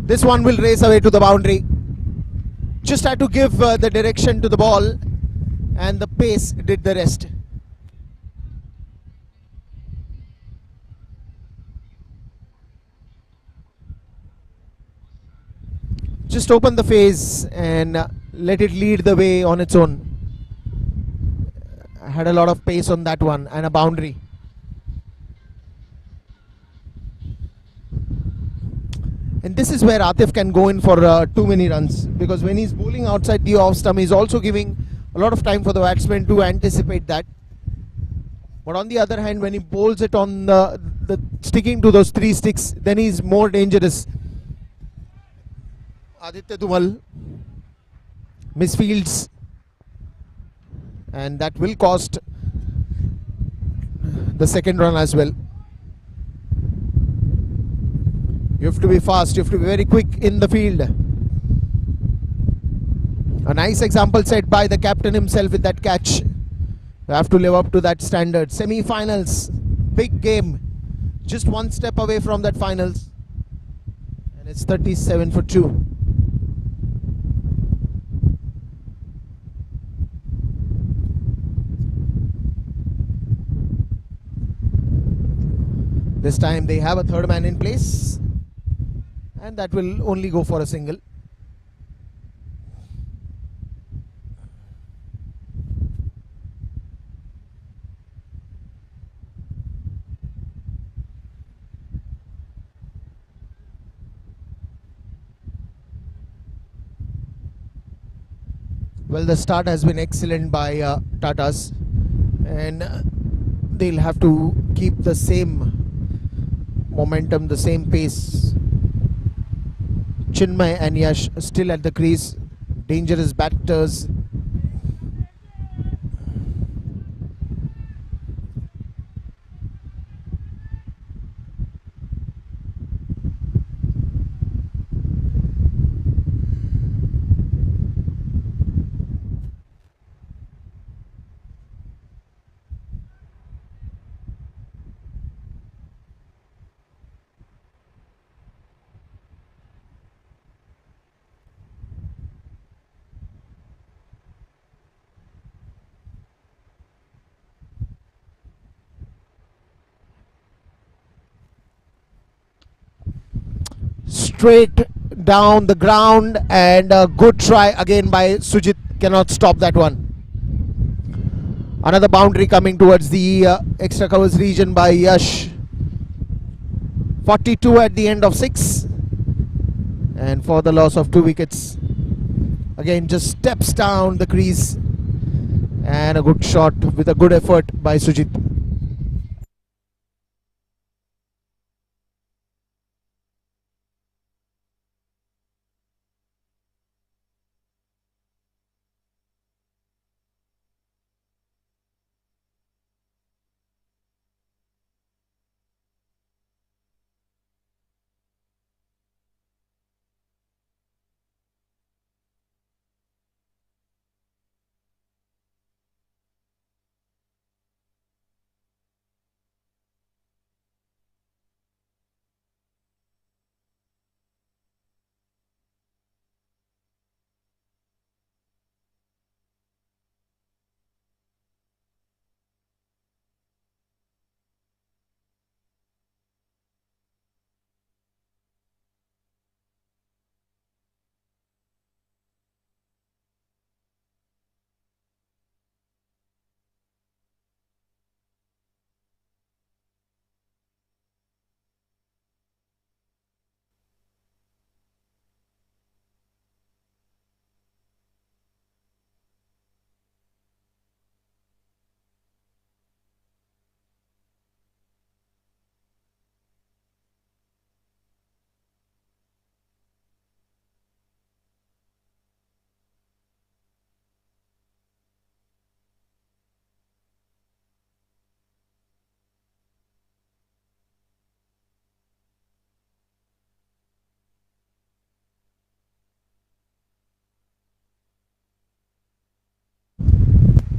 A: This one will race away to the boundary. Just had to give the direction to the ball, and the pace did the rest. Just open the face and let it lead the way on its own. Had a lot of pace on that one, and a boundary. And this is where Atif can go in for too many runs, because when he's bowling outside the off stump, he's also giving a lot of time for the batsman to anticipate that. But on the other hand, when he bowls it on the sticking to those 3 sticks, then he's more dangerous. Aditya Dumal misfields, and that will cost the second run as well. You have to be fast, you have to be very quick in the field. A nice example set by the captain himself with that catch. You have to live up to that standard. Semi-finals, big game. Just one step away from that finals. And it's 37 for 2. This time they have a third man in place, and that will only go for a single. Well, the start has been excellent by Tatas, and they'll have to keep the same momentum, the same pace. Chinmay and Yash still at the crease, dangerous batters. straight down the ground, and a good try again by Sujit. Cannot stop that one. Another boundary coming towards the extra covers region by Yash. 42 at the end of 6, and for the loss of 2 wickets. Again, just steps down the crease, and a good shot with a good effort by Sujit.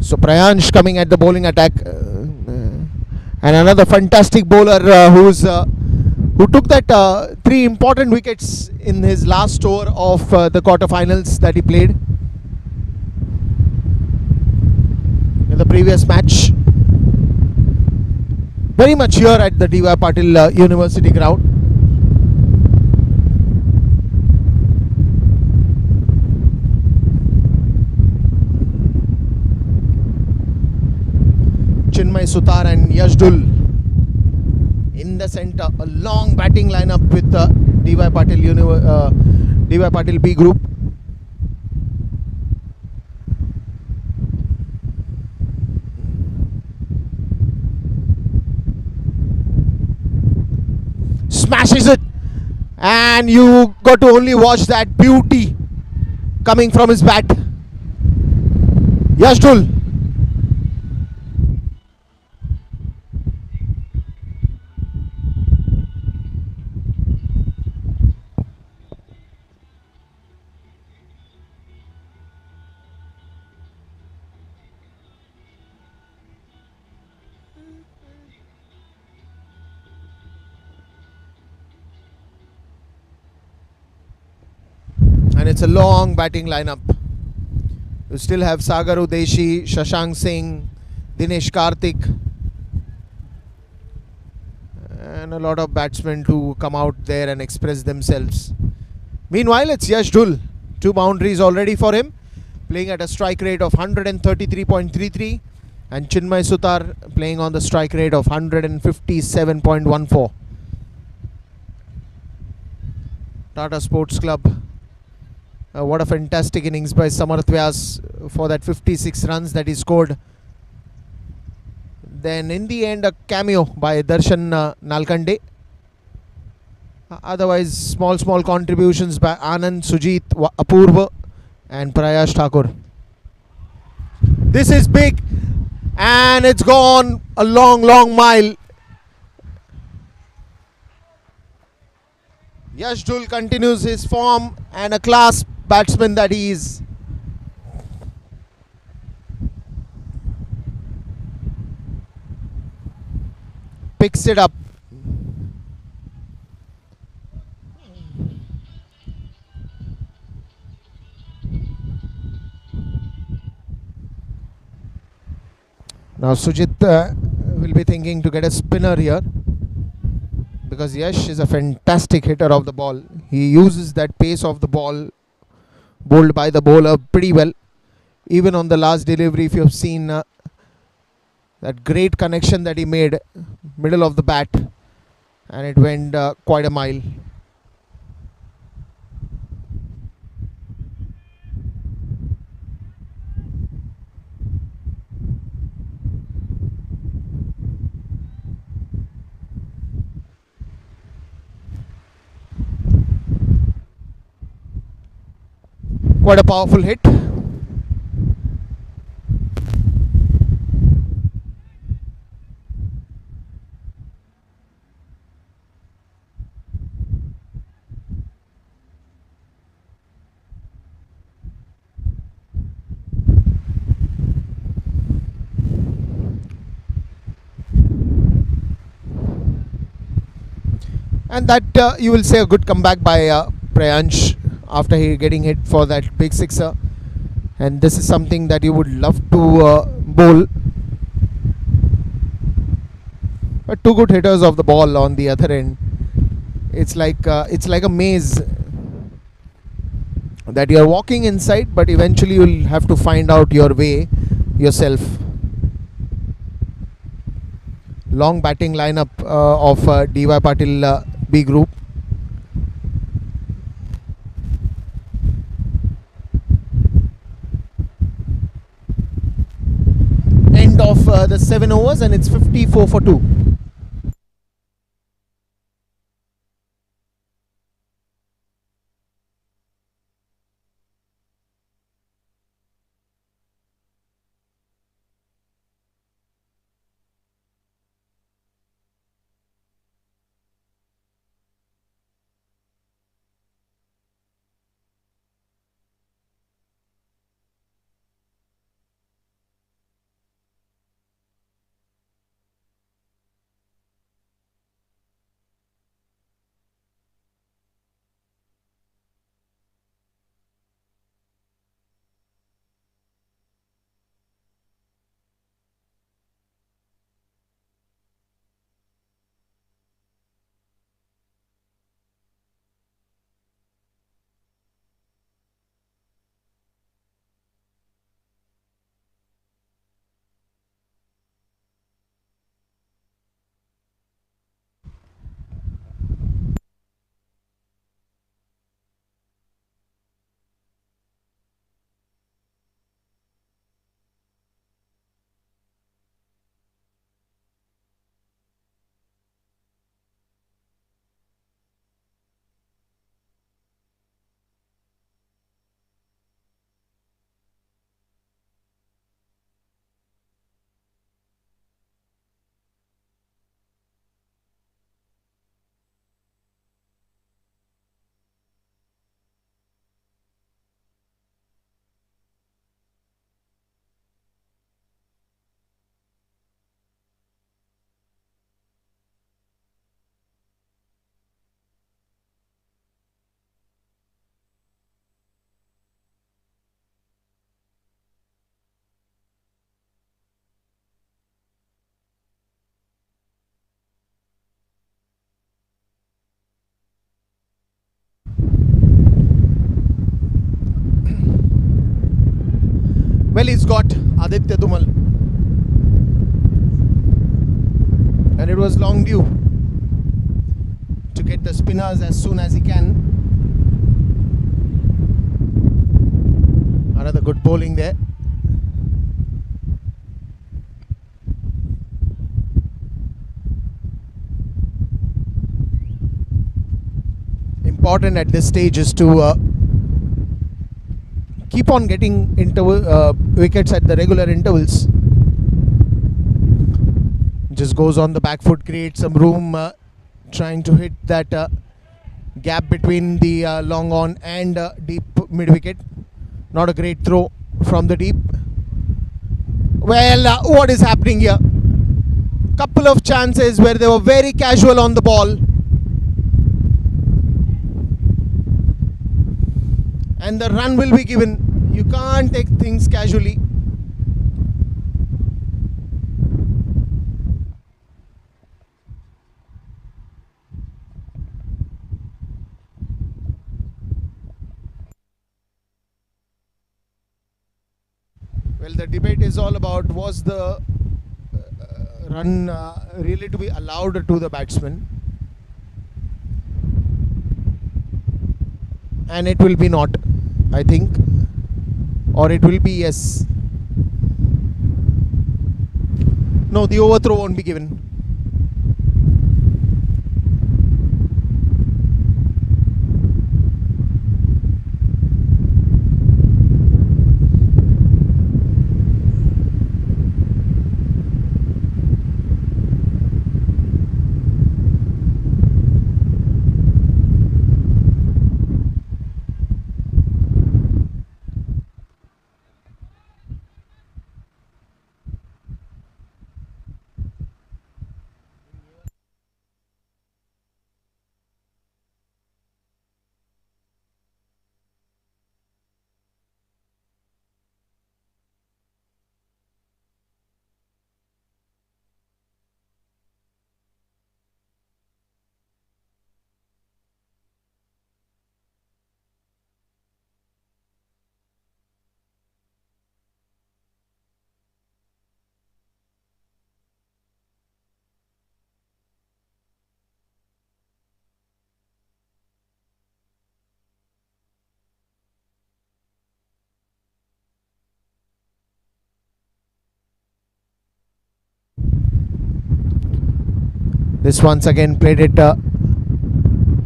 A: So Prayansh coming at the bowling attack, and another fantastic bowler who took that 3 important wickets in his last over of the quarterfinals that he played in the previous match. Very much here at the D.Y. Patil University ground. Chinmay Sutar and Yashdul in the center. A long batting lineup with the D.Y. Patil B group. Smashes it, and you got to only watch that beauty coming from his bat. Yashdul. And it's a long batting lineup. You still have Sagar Udeshi, Shashank Singh, Dinesh Karthik, and a lot of batsmen to come out there and express themselves. Meanwhile, it's Yashdul. 2 boundaries already for him, playing at a strike rate of 133.33, and Chinmay Sutar playing on the strike rate of 157.14. Tata Sports Club. What a fantastic innings by Samarth Vyas for that 56 runs that he scored. Then in the end, a cameo by Darshan Nalkande. Otherwise, small contributions by Anand, Sujit, Apurva and Prayash Thakur. This is big, and it's gone a long mile. Yashdul continues his form, and a class batsman that he is. Picks it up. Now Sujit will be thinking to get a spinner here, because Yash is a fantastic hitter of the ball. He uses that pace of the ball bowled by the bowler pretty well. Even on the last delivery, if you have seen that great connection that he made, middle of the bat, and it went quite a mile. Quite a powerful hit. And that you will say a good comeback by Prayansh after he getting hit for that big sixer. And this is something that you would love to bowl. But two good hitters of the ball on the other end. It's like a maze that you are walking inside, but eventually you'll have to find out your way yourself. Long batting lineup of DY Patil B group. End of the 7 overs, and it's 54 for 2. Well, he's got Aditya Dumal, and it was long due to get the spinners as soon as he can. Another good bowling there. Important at this stage is to keep on getting wickets at the regular intervals. Just goes on the back foot, creates some room, trying to hit that gap between the long on and deep mid wicket. Not a great throw from the deep. Well, what is happening here? Couple of chances where they were very casual on the ball, and the run will be given. You can't take things casually. Well, the debate is all about was the run really to be allowed to the batsman, and it will be not, I think, or it will be yes. No, the overthrow won't be given. This once again played it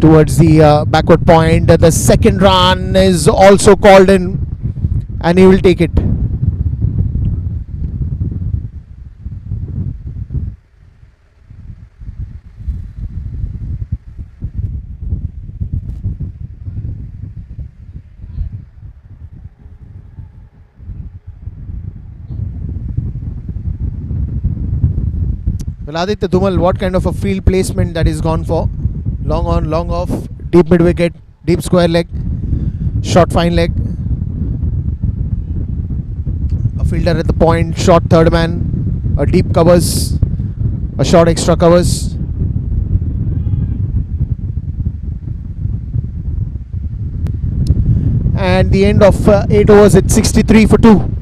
A: towards the backward point. The second run is also called in, and he will take it. Well, Aditya Dhumal, what kind of a field placement that is gone for? Long on, long off, deep mid wicket, deep square leg, short fine leg. A fielder at the point, short third man, a deep covers, a short extra covers. And the end of 8 overs at 63 for 2.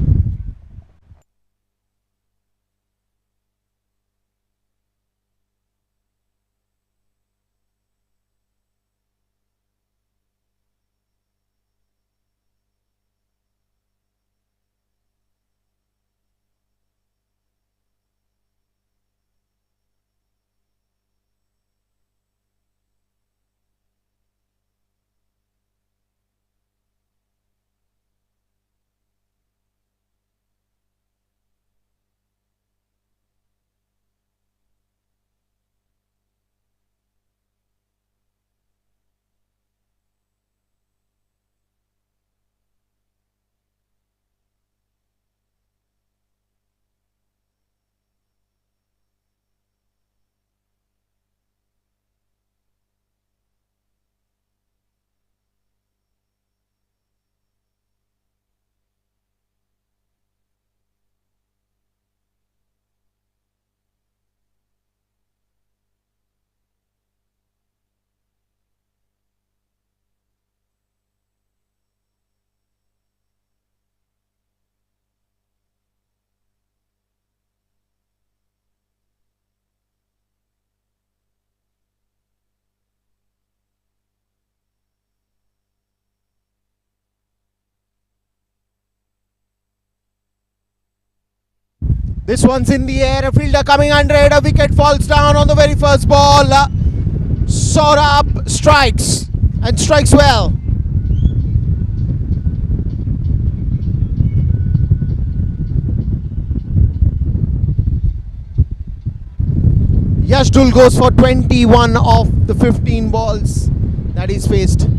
A: This one's in the air, a fielder coming under it, a wicket falls down on the very first ball. Saurabh strikes, and strikes well. Yashdul goes for 21 of the 15 balls that he's faced.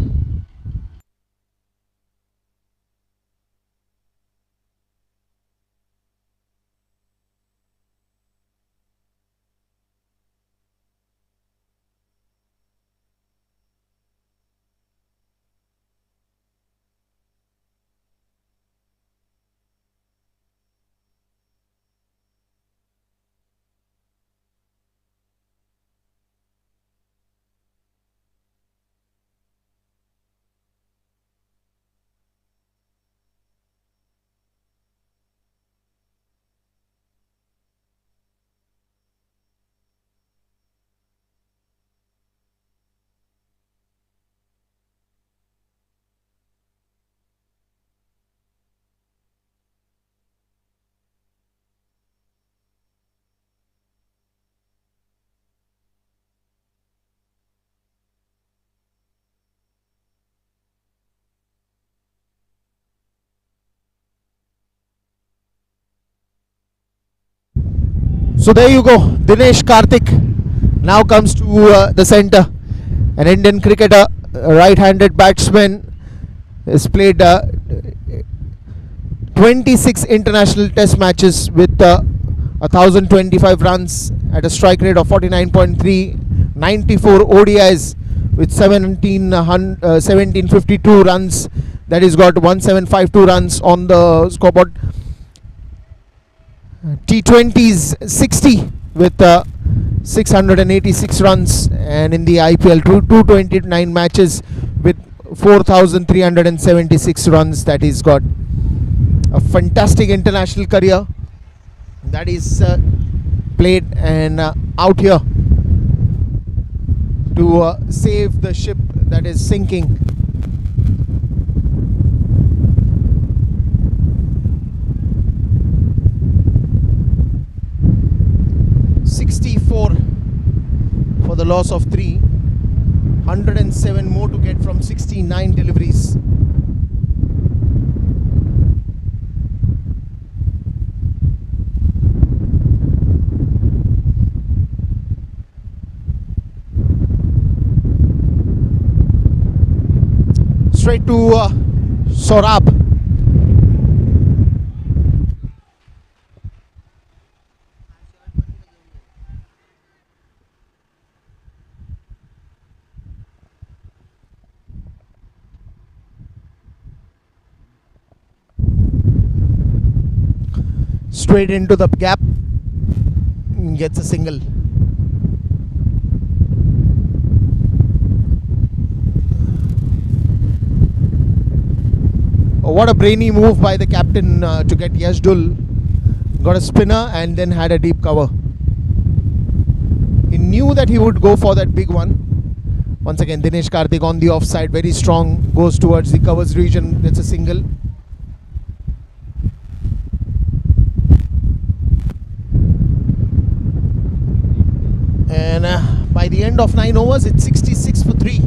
A: So there you go. Dinesh Karthik now comes to the center. An Indian cricketer, a right-handed batsman, has played 26 international test matches with 1025 runs at a strike rate of 49.3, 94 ODIs with 1752 runs. That is got 1752 runs on the scoreboard. T20s 60 with 686 runs, and in the IPL 229 matches with 4376 runs. That is got a fantastic international career that is played, and out here to save the ship that is sinking. For the loss of 3, 107 more to get from 69 deliveries. Straight to Sorab. Straight into the gap, gets a single. Oh, what a brainy move by the captain to get Yashdul. Got a spinner and then had a deep cover. He knew that he would go for that big one. Once again, Dinesh Karthik on the offside, very strong, goes towards the covers region, gets a single. And by the end of 9 overs, it's 66 for 3.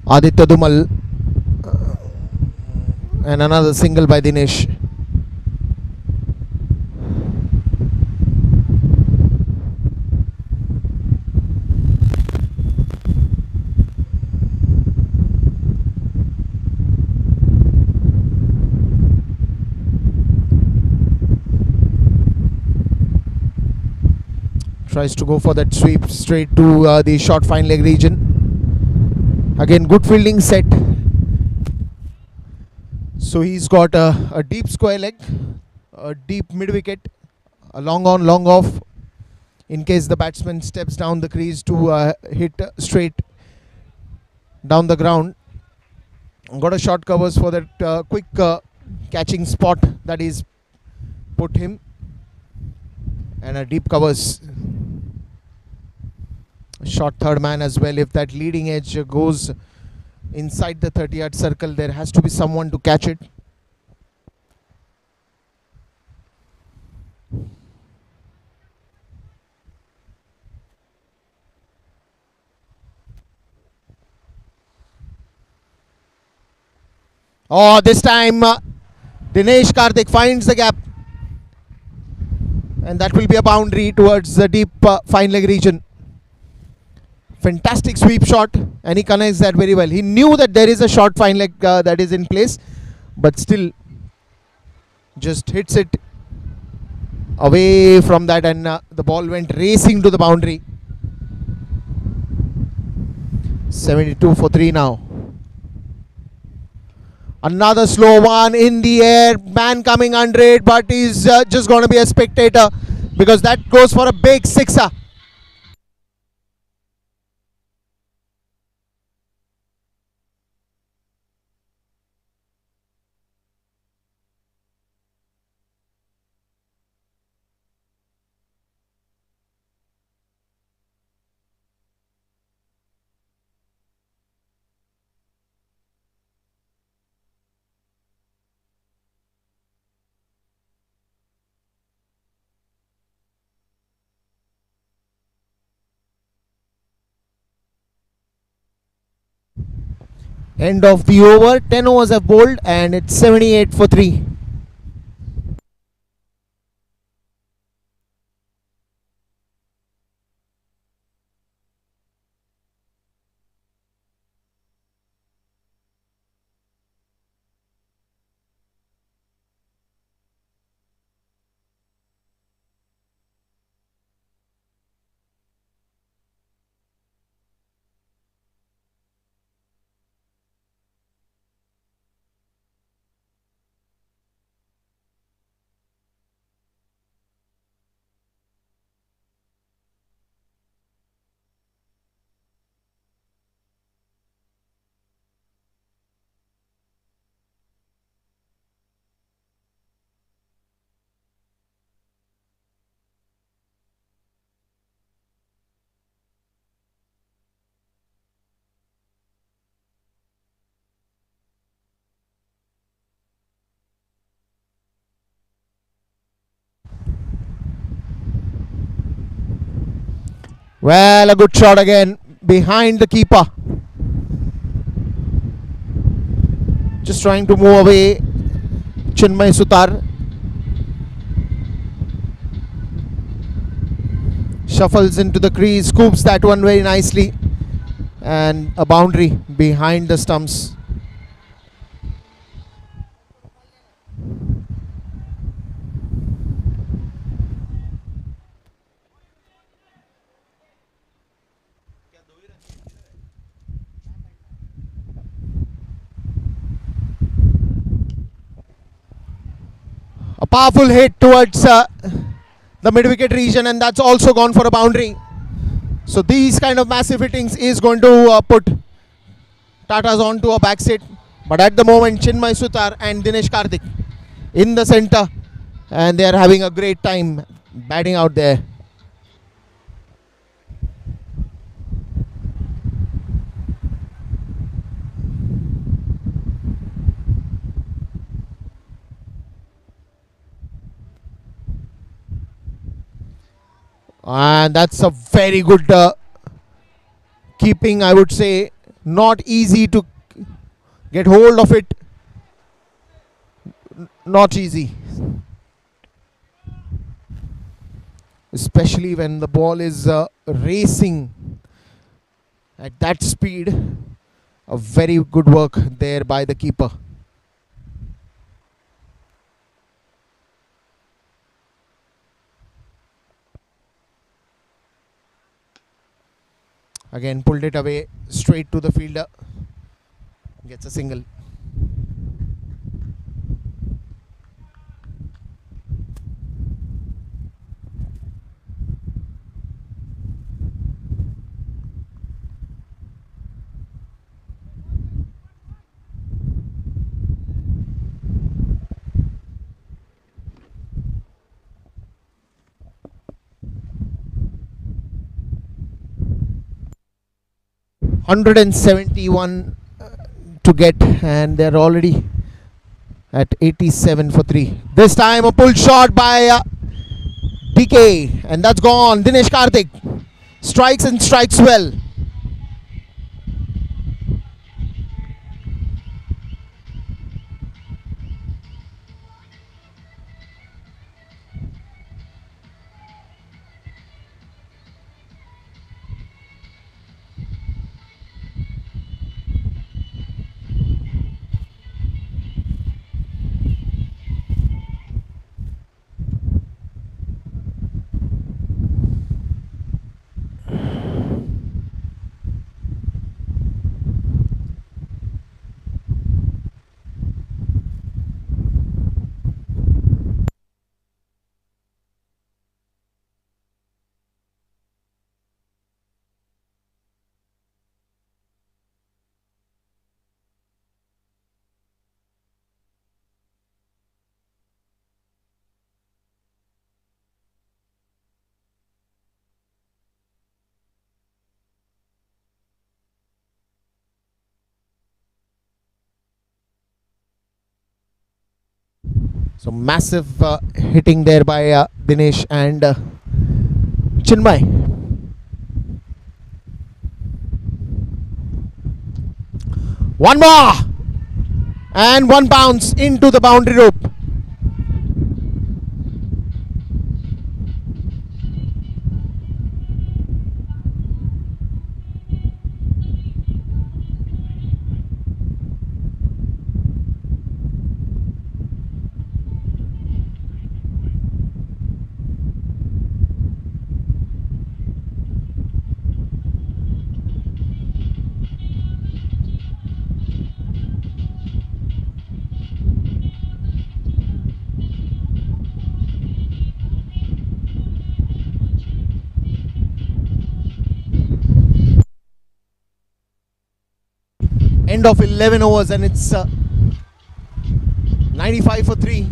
A: Aditya Dumal and another single by Dinesh. Tries to go for that sweep straight to the short fine leg region. Again, good fielding set. So he's got a deep square leg, a deep mid wicket, a long on, long off, in case the batsman steps down the crease to hit straight down the ground. Got a short covers for that quick catching spot that is put him, and a deep covers. Short third man as well. If that leading edge goes inside the 30-yard circle, there has to be someone to catch it. Oh, this time Dinesh Karthik finds the gap, and that will be a boundary towards the deep fine leg region. Fantastic sweep shot, and he connects that very well. He knew that there is a short fine leg that is in place, but still just hits it away from that, and the ball went racing to the boundary. 72 for 3 now. Another slow one in the air. Man coming under it, but he's just going to be a spectator because that goes for a big sixer. End of the over. 10 overs have bowled and it's 78 for 3. Well, a good shot again behind the keeper. Just trying to move away Chinmay Sutar. Shuffles into the crease, scoops that one very nicely. And a boundary behind the stumps. A powerful hit towards the mid-wicket region, and that's also gone for a boundary. So these kind of massive hittings is going to put Tatas onto a back sit. But at the moment, Chinmay Sutar and Dinesh Karthik in the center, and they are having a great time batting out there. And that's a very good keeping, I would say. Not easy to get hold of it. Not easy. Especially when the ball is racing at that speed. A very good work there by the keeper. Again, pulled it away straight to the fielder. Gets a single. $171 to get, and they're already at 87 for 3. This time a pull shot by DK, and that's gone. Dinesh Karthik strikes and strikes well. So massive hitting there by Dinesh and Chinmay. One more and one bounce into the boundary rope. End of 11 overs and it's 95 for 3.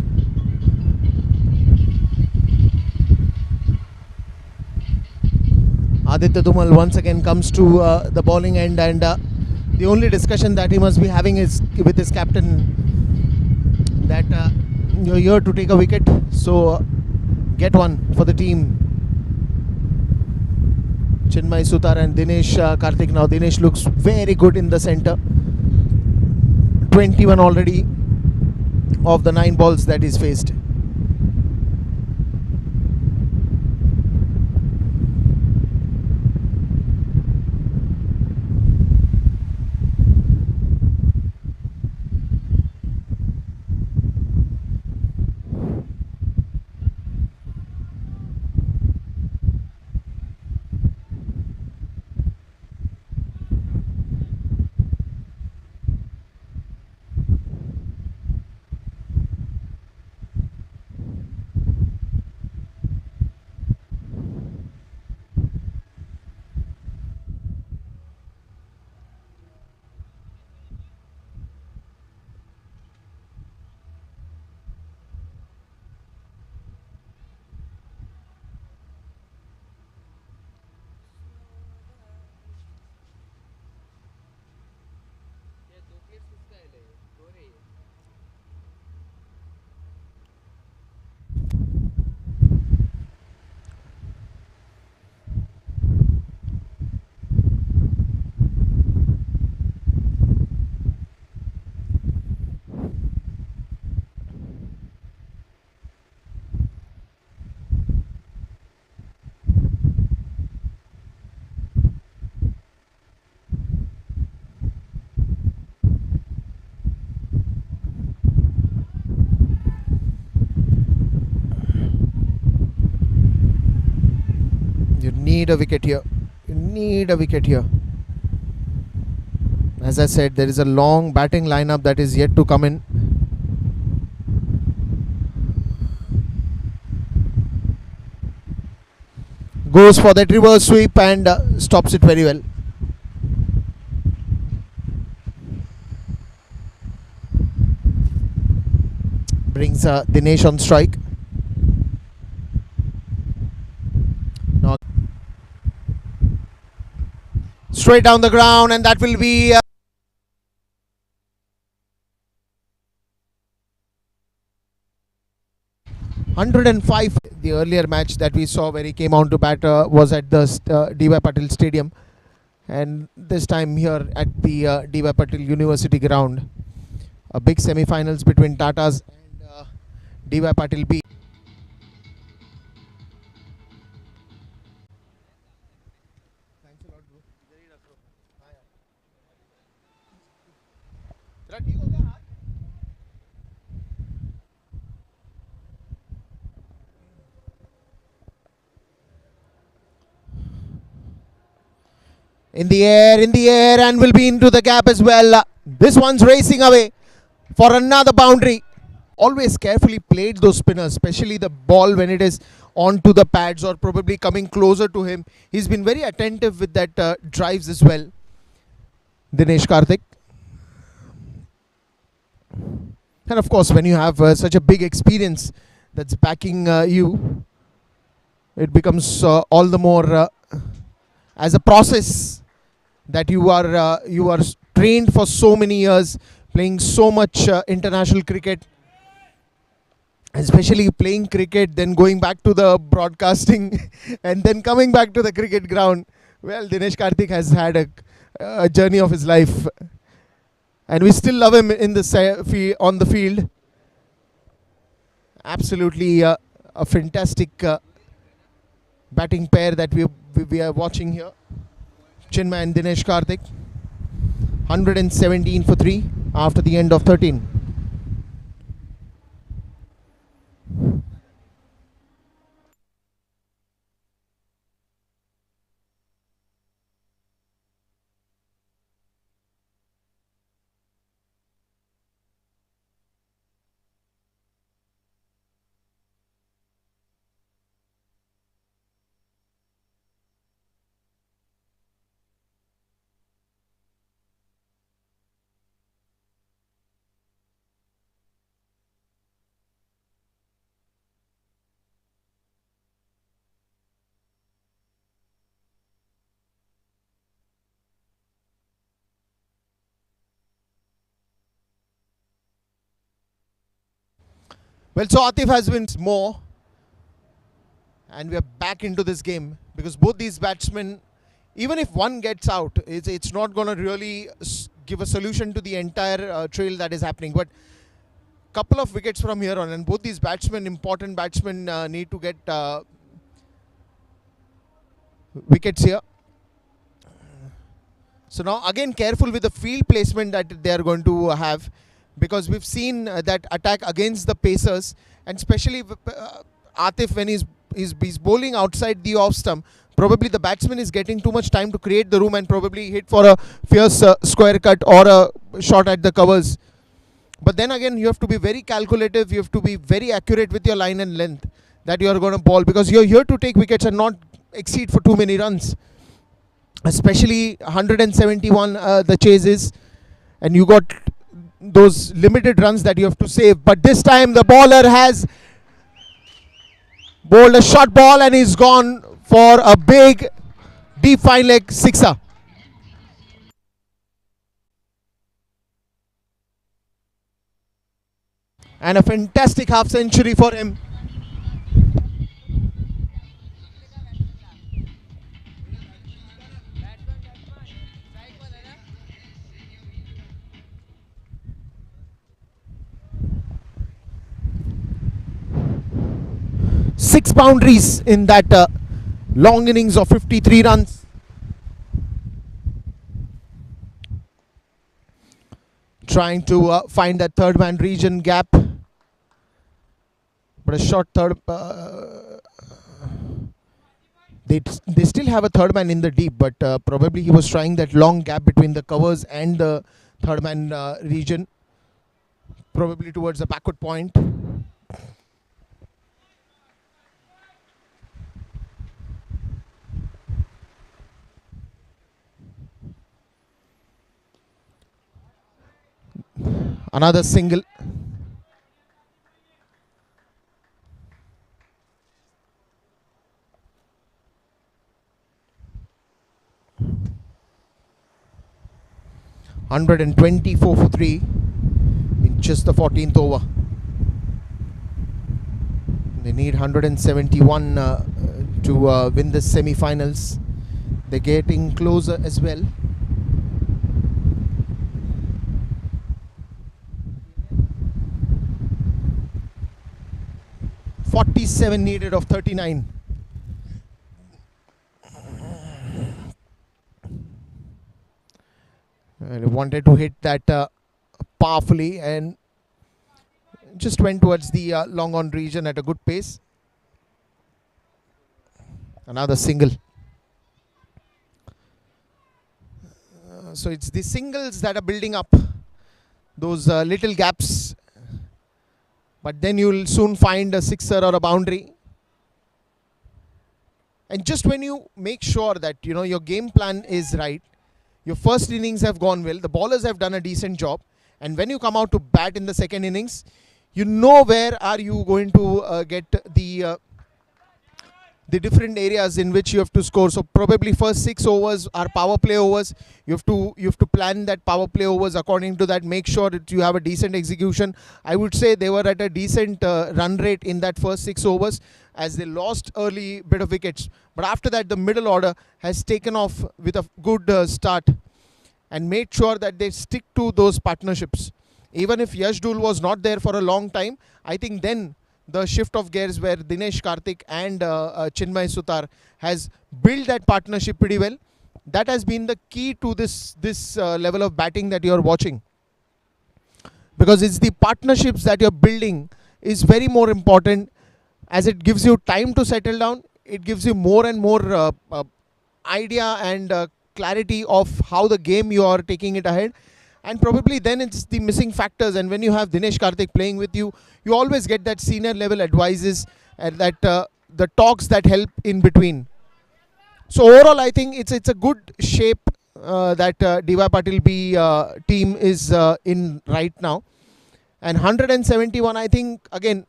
A: Aditya Dhumal once again comes to the bowling end, and the only discussion that he must be having is with his captain that you're here to take a wicket, so get one for the team. Chinmay Sutar and Dinesh Karthik. Now Dinesh looks very good in the centre. 21 already of the 9 balls that he's faced.
D: ये दो plates किसका है ले हो रही है
A: You need a wicket here. You need a wicket here. As I said, there is a long batting lineup that is yet to come in. Goes for that reverse sweep and stops it very well. Brings Dinesh on strike. Now straight down the ground, and that will be 105. The earlier match that we saw where he came on to bat was at the D.Y. Patil Stadium, and this time here at the D.Y. Patil University ground. A big semi-finals between Tatas and D.Y. Patil B. Thanks a lot, bro. तेरा ठीक हो गया हाथ? In the air, and will be into the gap as well. This one's racing away for another boundary. Always carefully played those spinners, especially the ball when it is onto the pads or probably coming closer to him. He's been very attentive with that drives as well. Dinesh Karthik. And of course, when you have such a big experience that's backing you, it becomes all the more as a process that you are trained for so many years, playing so much international cricket. especially playing cricket, then going back to the broadcasting, and then coming back to the cricket ground. Well, Dinesh Karthik has had a journey of his life, and we still love him in the on the field. Absolutely a fantastic batting pair that we are watching here. Chinmay and Dinesh Karthik. 117 for 3 after the end of 13. Well, so Atif has been more, and we are back into this game because both these batsmen, even if one gets out, it's not going to really give a solution to the entire trail that is happening. But couple of wickets from here on, and both these batsmen, important batsmen, need to get wickets here. So now again, careful with the field placement that they are going to have, because we've seen that attack against the pacers, and especially Atif when he's bowling outside the off stump. Probably the batsman is getting too much time to create the room and probably hit for a fierce square cut or a shot at the covers. But then again, you have to be very calculative. You have to be very accurate with your line and length that you are going to ball, because you're here to take wickets and not exceed for too many runs. Especially 171 the chase is, and you got those limited runs that you have to save. But this time the bowler has bowled a short ball and he's gone for a big deep fine leg sixer. And a fantastic half century for him. Six boundaries in that long innings of 53 runs. Trying to find that third man region gap, but a short third. They still have a third man in the deep, but probably he was trying that long gap between the covers and the third man region, probably towards the backward point. Another single. $124 for 3 in just the 14th over. They need 171 to win the semi-finals. They're getting closer as well. .47 needed of 39. And wanted to hit that powerfully and just went towards the long on region at a good pace. Another single. So it's the singles that are building up those little gaps, but then you'll soon find a sixer or a boundary. And just when you make sure that your game plan is right, your first innings have gone well, the bowlers have done a decent job, and when you come out to bat in the second innings, where are you going to get the the different areas in which you have to score. So probably first 6 overs are power play overs. You have to plan that power play overs according to that. Make sure that you have a decent execution. I would say they were at a decent run rate in that first 6 overs, as they lost early bit of wickets. But after that, the middle order has taken off with a good start and made sure that they stick to those partnerships. Even if Yashdul was not there for a long time, I think then the shift of gears where Dinesh Karthik and Chinmay Sutar has built that partnership pretty well. That has been the key to this level of batting that you are watching, because it's the partnerships that you're building is very more important, as it gives you time to settle down. It gives you more and more idea and clarity of how the game you are taking it ahead. And probably then it's the missing factors. And when you have Dinesh Karthik playing with you, you always get that senior level advices and that the talks that help in between. So overall, I think it's a good shape that DY Patil B team is in right now. And 171, I think, again,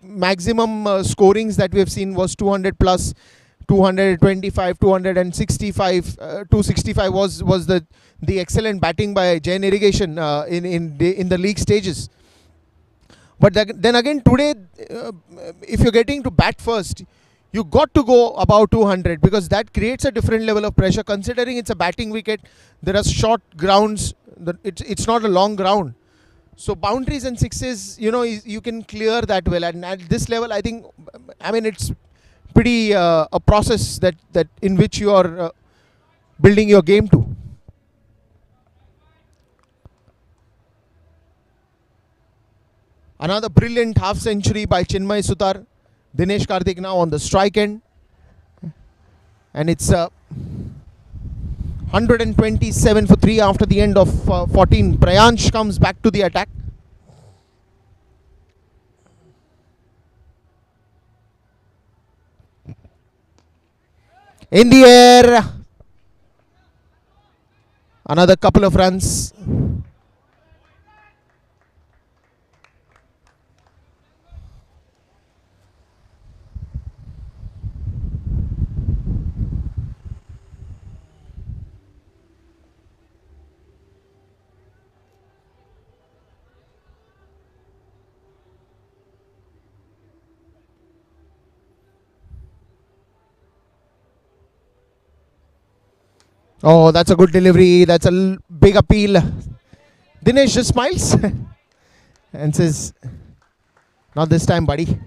A: maximum scorings that we have seen was 200 plus, 225, 265, 265 was the excellent batting by Jain Irrigation in the league stages. But then again, today, if you're getting to bat first, you got to go above 200, because that creates a different level of pressure. Considering it's a batting wicket, there are short grounds. It's not a long ground. So boundaries and sixes, you can clear that well. And at this level, I think, it's pretty a process that in which you are building your game to. Another brilliant half century by Chinmay Sutar. Dinesh Karthik now on the strike end. And it's 127 for 3 after the end of 14. Prayansh comes back to the attack. In the air. Another couple of runs. Oh, that's a good delivery. That's a big appeal. Dinesh just smiles and says, "Not this time, buddy."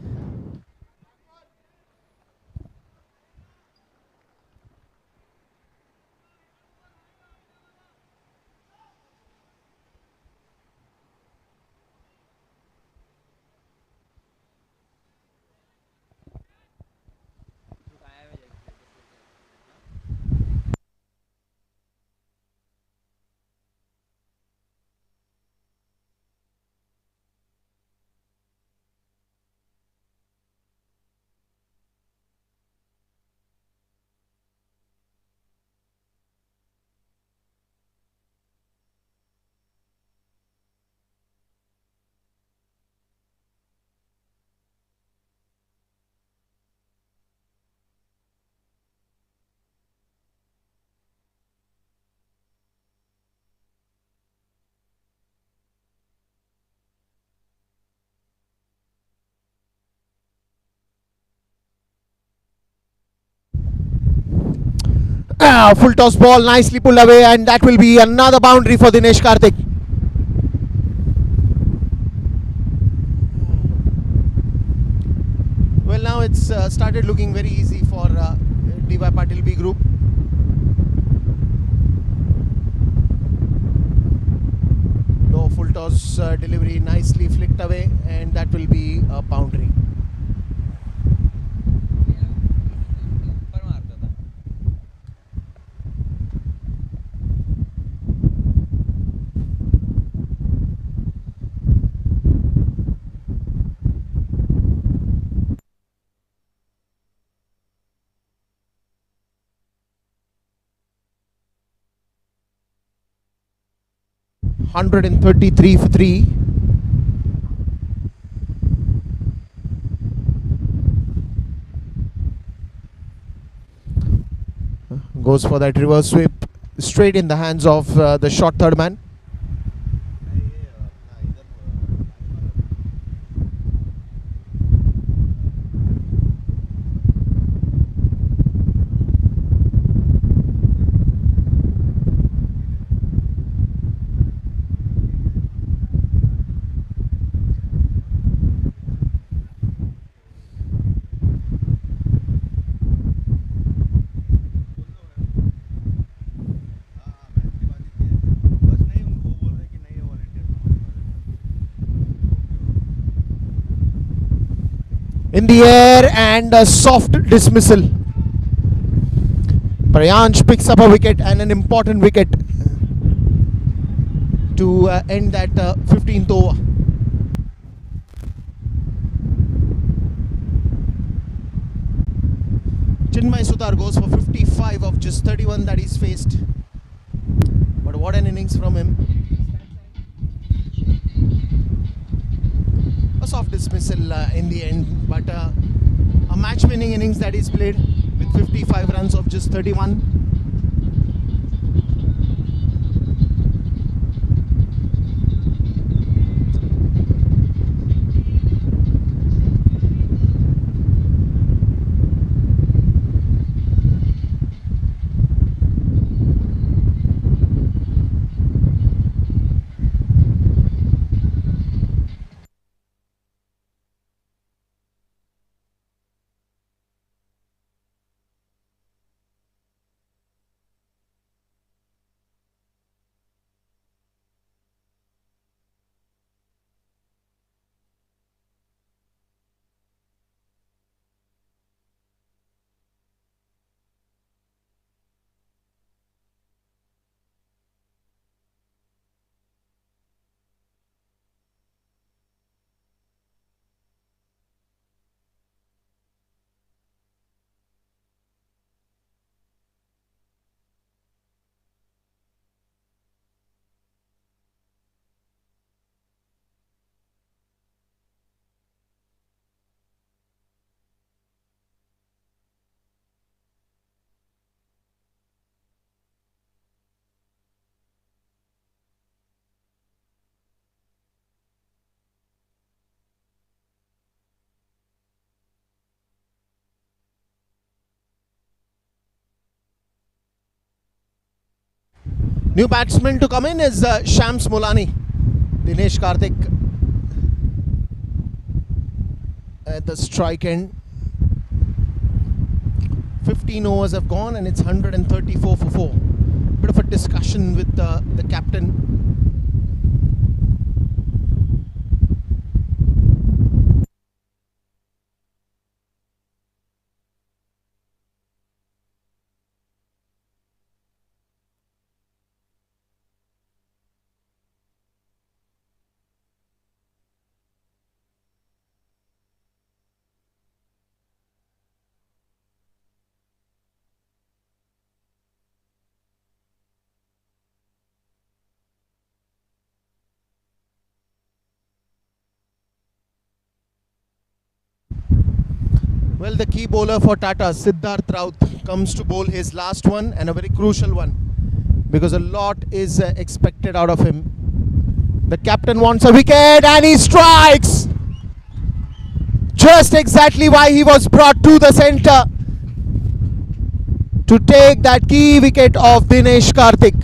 A: Full toss ball, nicely pulled away, and that will be another boundary for Dinesh Karthik. Well, now it's started looking very easy for DY Patil B group. Low full toss delivery, nicely flicked away, and that will be a boundary.
D: ऊपर मारता था.
A: 133 for 3. Goes for that reverse sweep straight in the hands of the short third man. In the air and a soft dismissal. Prayansh picks up a wicket and an important wicket to end that 15th over. Chinmay Sutar goes for 55 of just 31 that he's faced. But what an innings from him. A soft dismissal in the end, but a match winning innings that he's played with 55 runs of just 31. New batsman to come in is Shams Mulani. Dinesh Karthik at the strike end. 15 overs have gone and it's 134 for 4. Bit of a discussion with the captain. Well, the key bowler for Tata, Siddharth Raut, comes to bowl his last one and a very crucial one because a lot is expected out of him. The captain wants a wicket and he strikes! Just exactly why he was brought to the centre, to take that key wicket of Dinesh Karthik.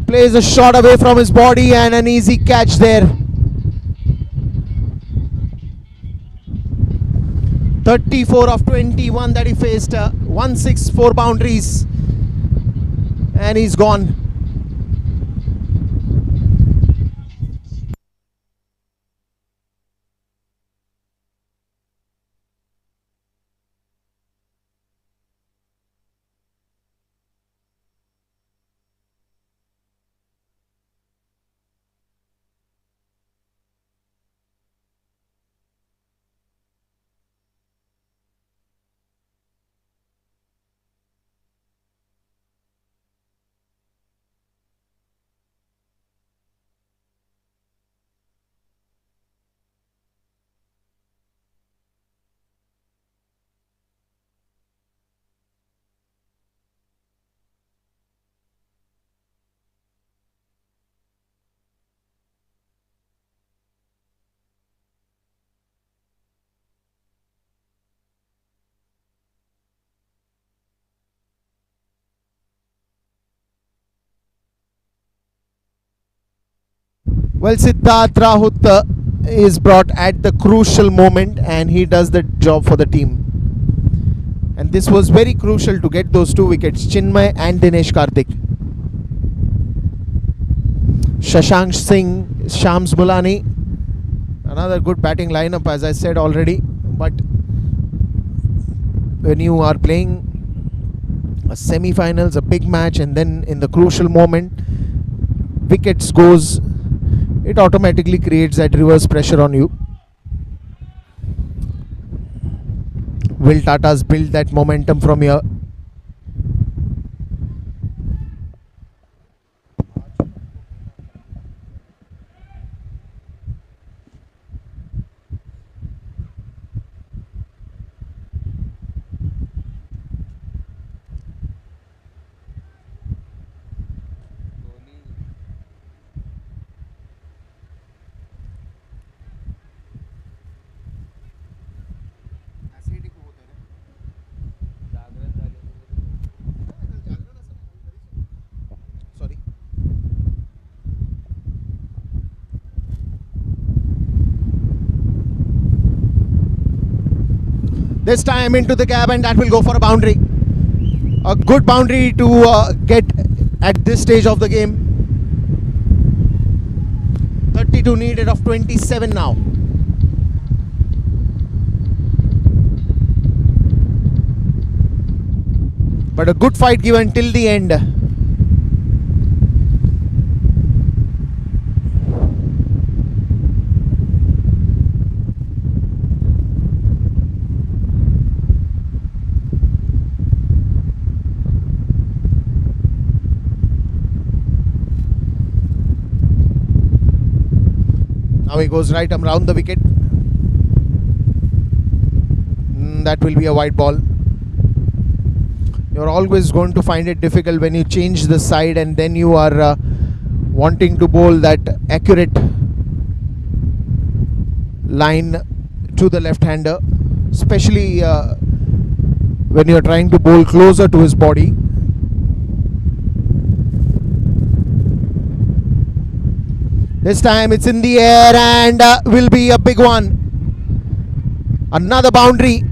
A: Plays a shot away from his body and an easy catch there. 34 of 21 that he faced, 164 boundaries, and he's gone. Well, Siddharth Raut is brought at the crucial moment and he does the job for the team. And this was very crucial to get those 2 wickets, Chinmay and Dinesh Karthik. Shashank Singh, Shams Mulani, another good batting lineup as I said already. But when you are playing a semi-finals, a big match, and then in the crucial moment wickets goes, it automatically creates that reverse pressure on you. Will Tata's build that momentum from here?
D: Dhoni जागरण झालेलं वगैरे.
A: Sorry. This time into the gap and that will go for a boundary. A good boundary to get at this stage of the game. 32 needed of 27 now. But a good fight given till the end. Now he goes right around the wicket. That will be a wide ball. You're always going to find it difficult when you change the side and then you are wanting to bowl that accurate line to the left-hander, especially when you're trying to bowl closer to his body. This time it's in the air and will be a big one. Another boundary.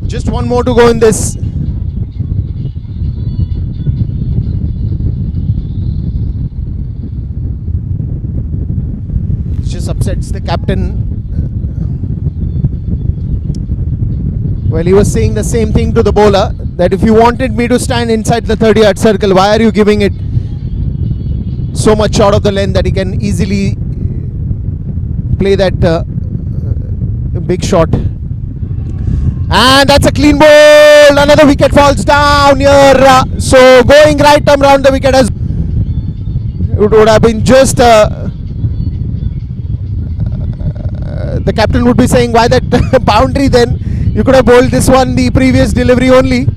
A: Just one more to go in this. It just upsets the captain. Well, he was saying the same thing to the bowler, that if you wanted me to stand inside the 30-yard circle, why are you giving it so much short of the length that he can easily play that big shot. And that's a clean ball. Another wicket falls down here. So going right around the wicket, as it would have been just the captain would be saying, why that boundary then? You could have bowled this one the previous delivery only.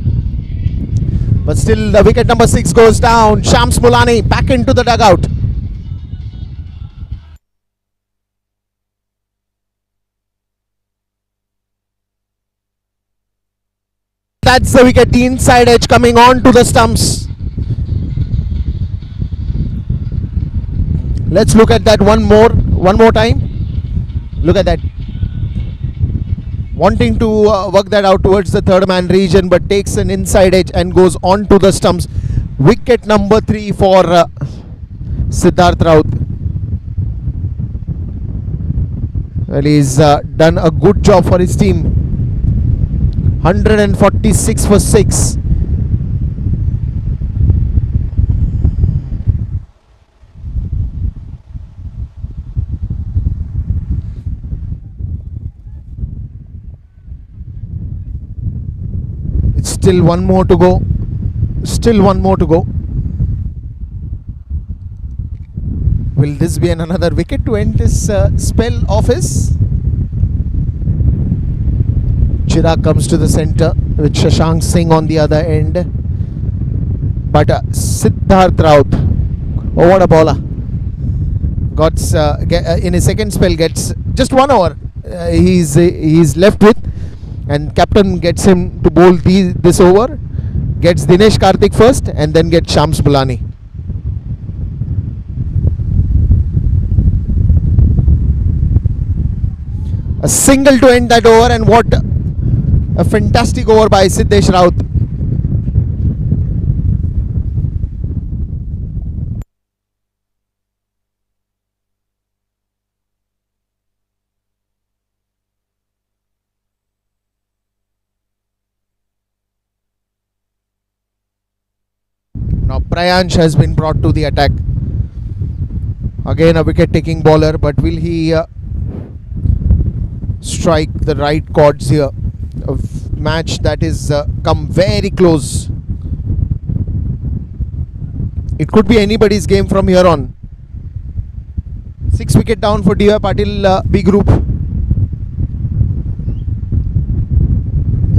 A: But still the wicket number 6 goes down. Shams Mulani back into the dugout. That's the wicket, the inside edge coming on to the stumps. Let's look at that one more time. Look at that. Wanting to work that out towards the third man region, but takes an inside edge and goes on to the stumps. Wicket number 3 for Siddharth Raut. Well, he's done a good job for his team. 146 for 6. It's still one more to go. Still one more to go. Will this be another wicket to end this spell of his? Chirag comes to the centre with Shashank Singh on the other end. But Siddharth Raut, oh what a bowler. Got in his second spell gets just 1 over. He's left with, and captain gets him to bowl this over. Gets Dinesh Karthik first and then gets Shams Bulani. A single to end that over, and what a fantastic over by Siddesh Raut. Now Prayansh has been brought to the attack. Again a wicket taking bowler, but will he strike the right chords here? A match that is come very close. It could be anybody's game from here on. 6 wicket down for Dyp Patil B group.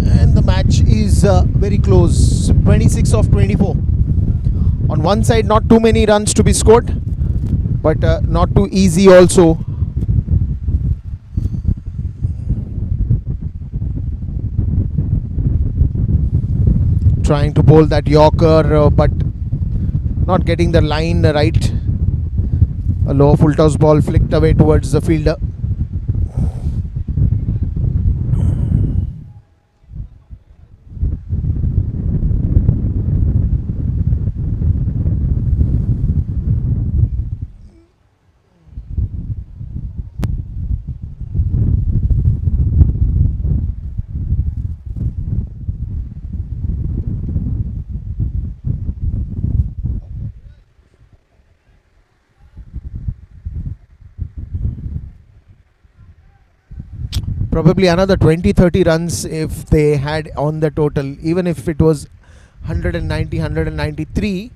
A: And the match is very close. 26 of 24. On one side, not too many runs to be scored, but not too easy also. Trying to bowl that Yorker, but not getting the line right. A low full toss ball flicked away towards the fielder. Probably another 20-30 runs if they had on the total. Even if it was 190, 193,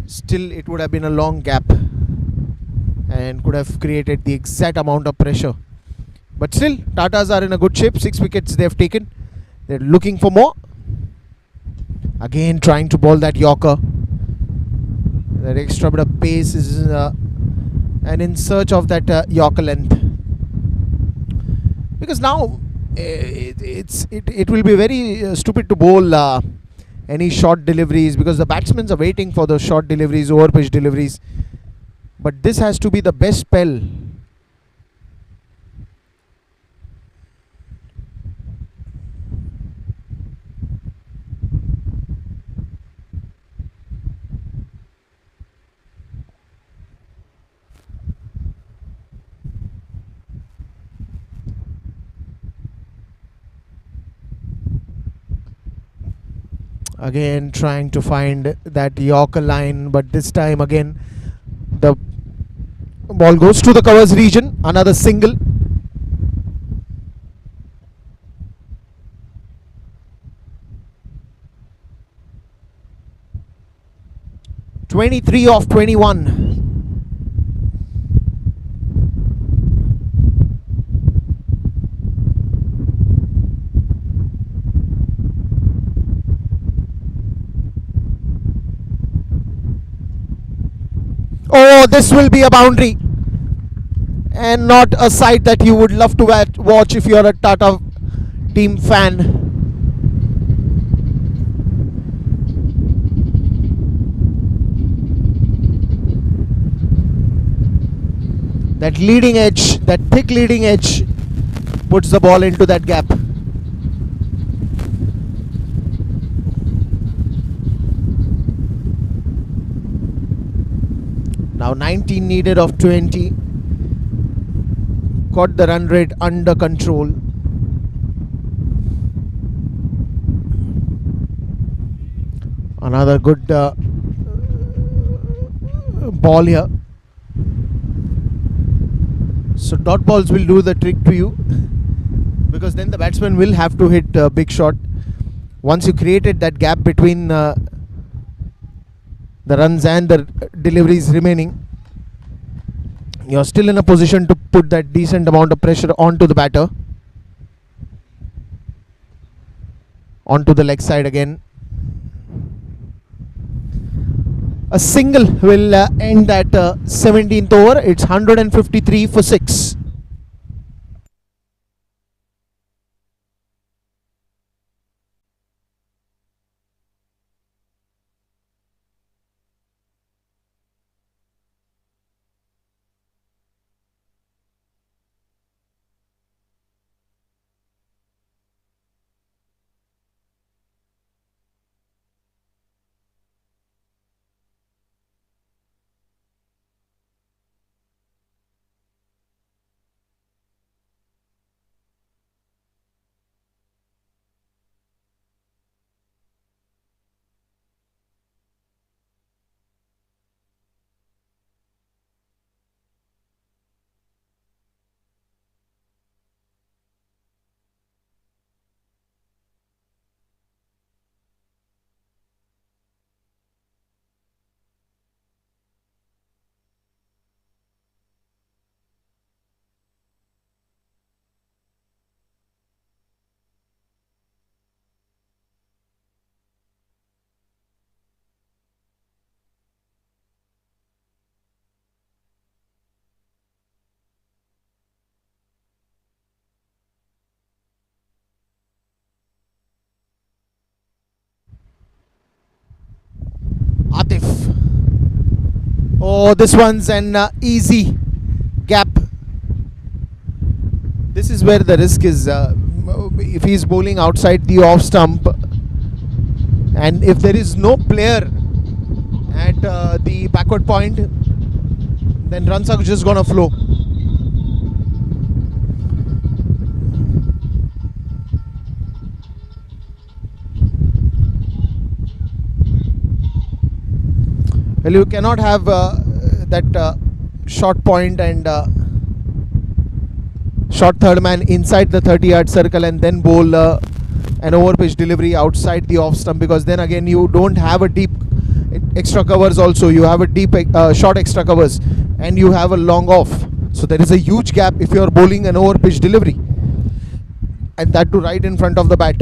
A: still it would have been a long gap and could have created the exact amount of pressure. But still, Tatas are in a good shape. 6 wickets they have taken. They're looking for more. Again trying to bowl that Yorker. That extra bit of pace is and in search of that Yorker length. Because now it will be very stupid to bowl any short deliveries, because the batsmen are waiting for the short deliveries, over pitch deliveries. But this has to be the best spell. Again trying to find that Yorker line, but this time again the ball goes to the covers region. Another single. (23 of 21). Oh, this will be a boundary, and not a sight that you would love to watch if you're a Tata team fan. That leading edge, that thick leading edge, puts the ball into that gap. Now 19 needed of 20. Got the run rate under control. Another good ball here. So dot balls will do the trick to you, because then the batsman will have to hit a big shot. Once you created that gap between the runs and the deliveries remaining, you're still in a position to put that decent amount of pressure onto the batter. Onto the leg side again. A single will end that 17th over. It's 153 for 6. Oh, this one's an easy gap. This is where the risk is. If he's bowling outside the off stump, and if there is no player at the backward point, then runs are just gonna flow. Well, you cannot have that short point and short third man inside the 30-yard circle and then bowl an over pitch delivery outside the off stump, because then again you don't have a deep extra covers. Also, you have a deep short extra covers and you have a long off, so there is a huge gap if you are bowling an over pitch delivery, and that to right in front of the bat.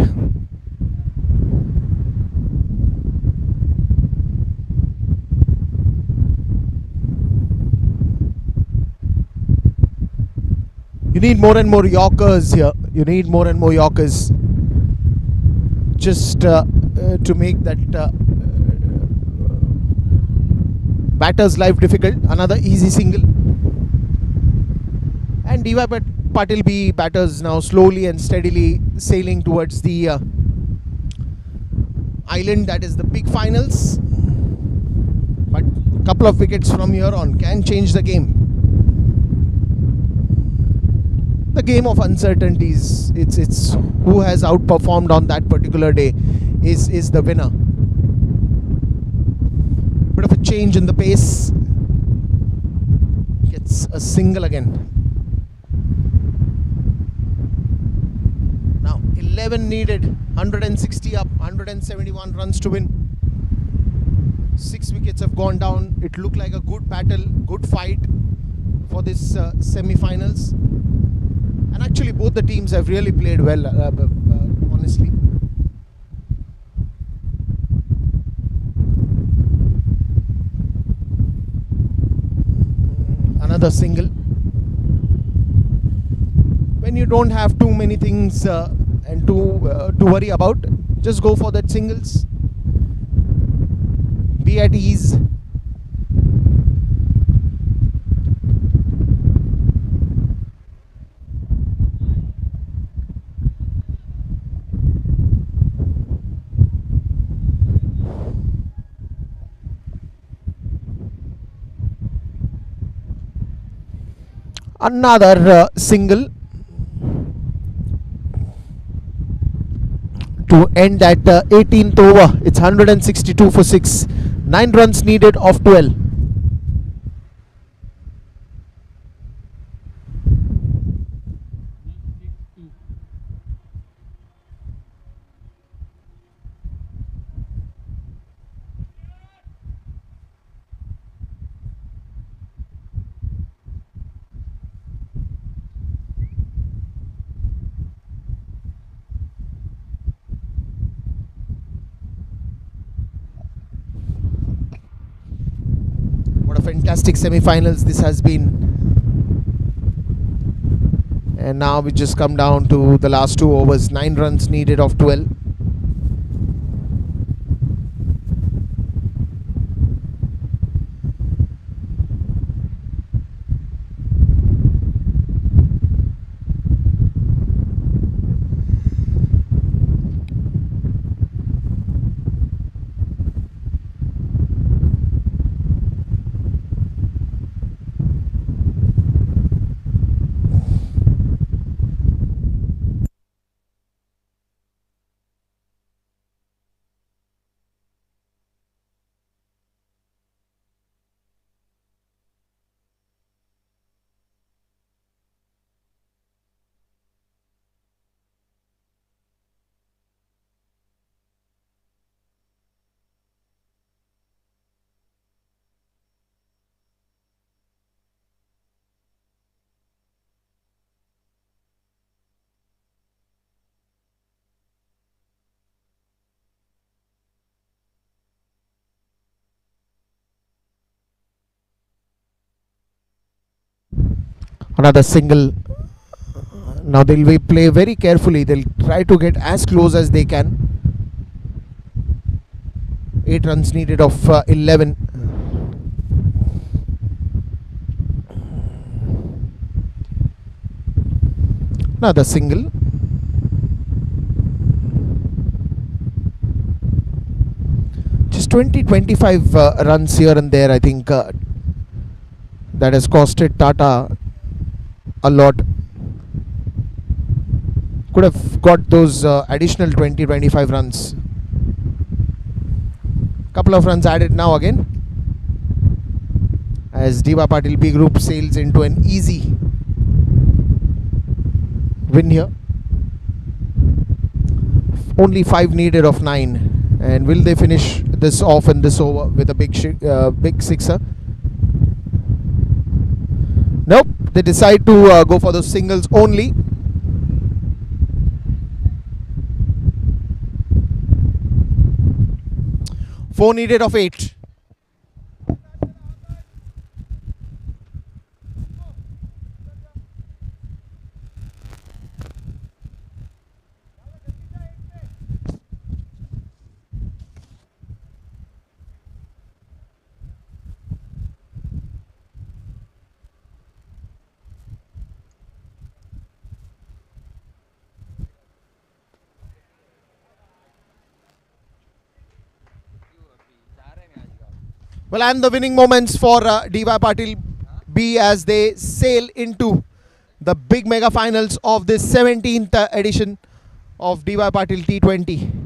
A: You need more and more Yorkers here. You need more and more Yorkers just to make that batter's life difficult. Another easy single. And Dyp Patil B batters now slowly and steadily sailing towards the island that is the big finals. But a couple of wickets from here on can change the game. The game of uncertainties. It's who has outperformed on that particular day is the winner. Bit of a change in the pace. Gets a single again. Now 11 needed, 160 up, 171 runs to win. 6 wickets have gone down. It looked like a good battle, good fight for this semi-finals. And actually both the teams have really played well, honestly. Another single. When you don't have too many things and to worry about, just go for that singles. Be at ease. Another single to end at 18th over. It's 162 for 6. 9 runs needed of 12. Fantastic semi-finals this has been, and now we just come down to the last 2 overs. 9 runs needed of 12. Another single. Now they'll play very carefully. They'll try to get as close as they can. 8 runs needed of 11. Another single. Just 20-25 runs here and there, I think that has costed Tata a lot. Could have got those additional 20-25 runs. Couple of runs added now again, as Dyp Patil B Group sails into an easy win here. Only 5 needed of 9, and will they finish this off in this over with a big sixer? Nope, they decide to go for those singles only. Four needed of 8. Well, and the winning moments for Dyp Patil B as they sail into the big mega finals of this 17th edition of Dyp Patil T20.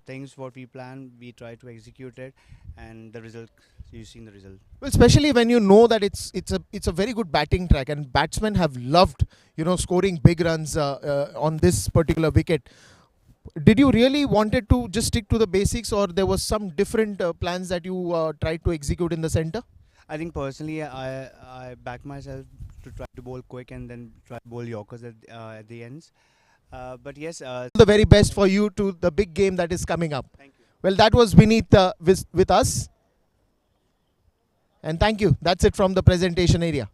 E: things what we plan, we try to execute it, and the result, you've seen the result.
A: Well, especially when you know that it's a very good batting track, and batsmen have loved scoring big runs on this particular wicket. Did you really wanted to just stick to the basics, or there was some different plans that you tried to execute in the center?
E: I think personally, I back myself to try to bowl quick and then try to bowl Yorkers at the ends. But yes,
A: The very best for you to the big game that is coming up.
E: thank you.
A: Well, that was Vineet with us, and thank you. That's it from the presentation area.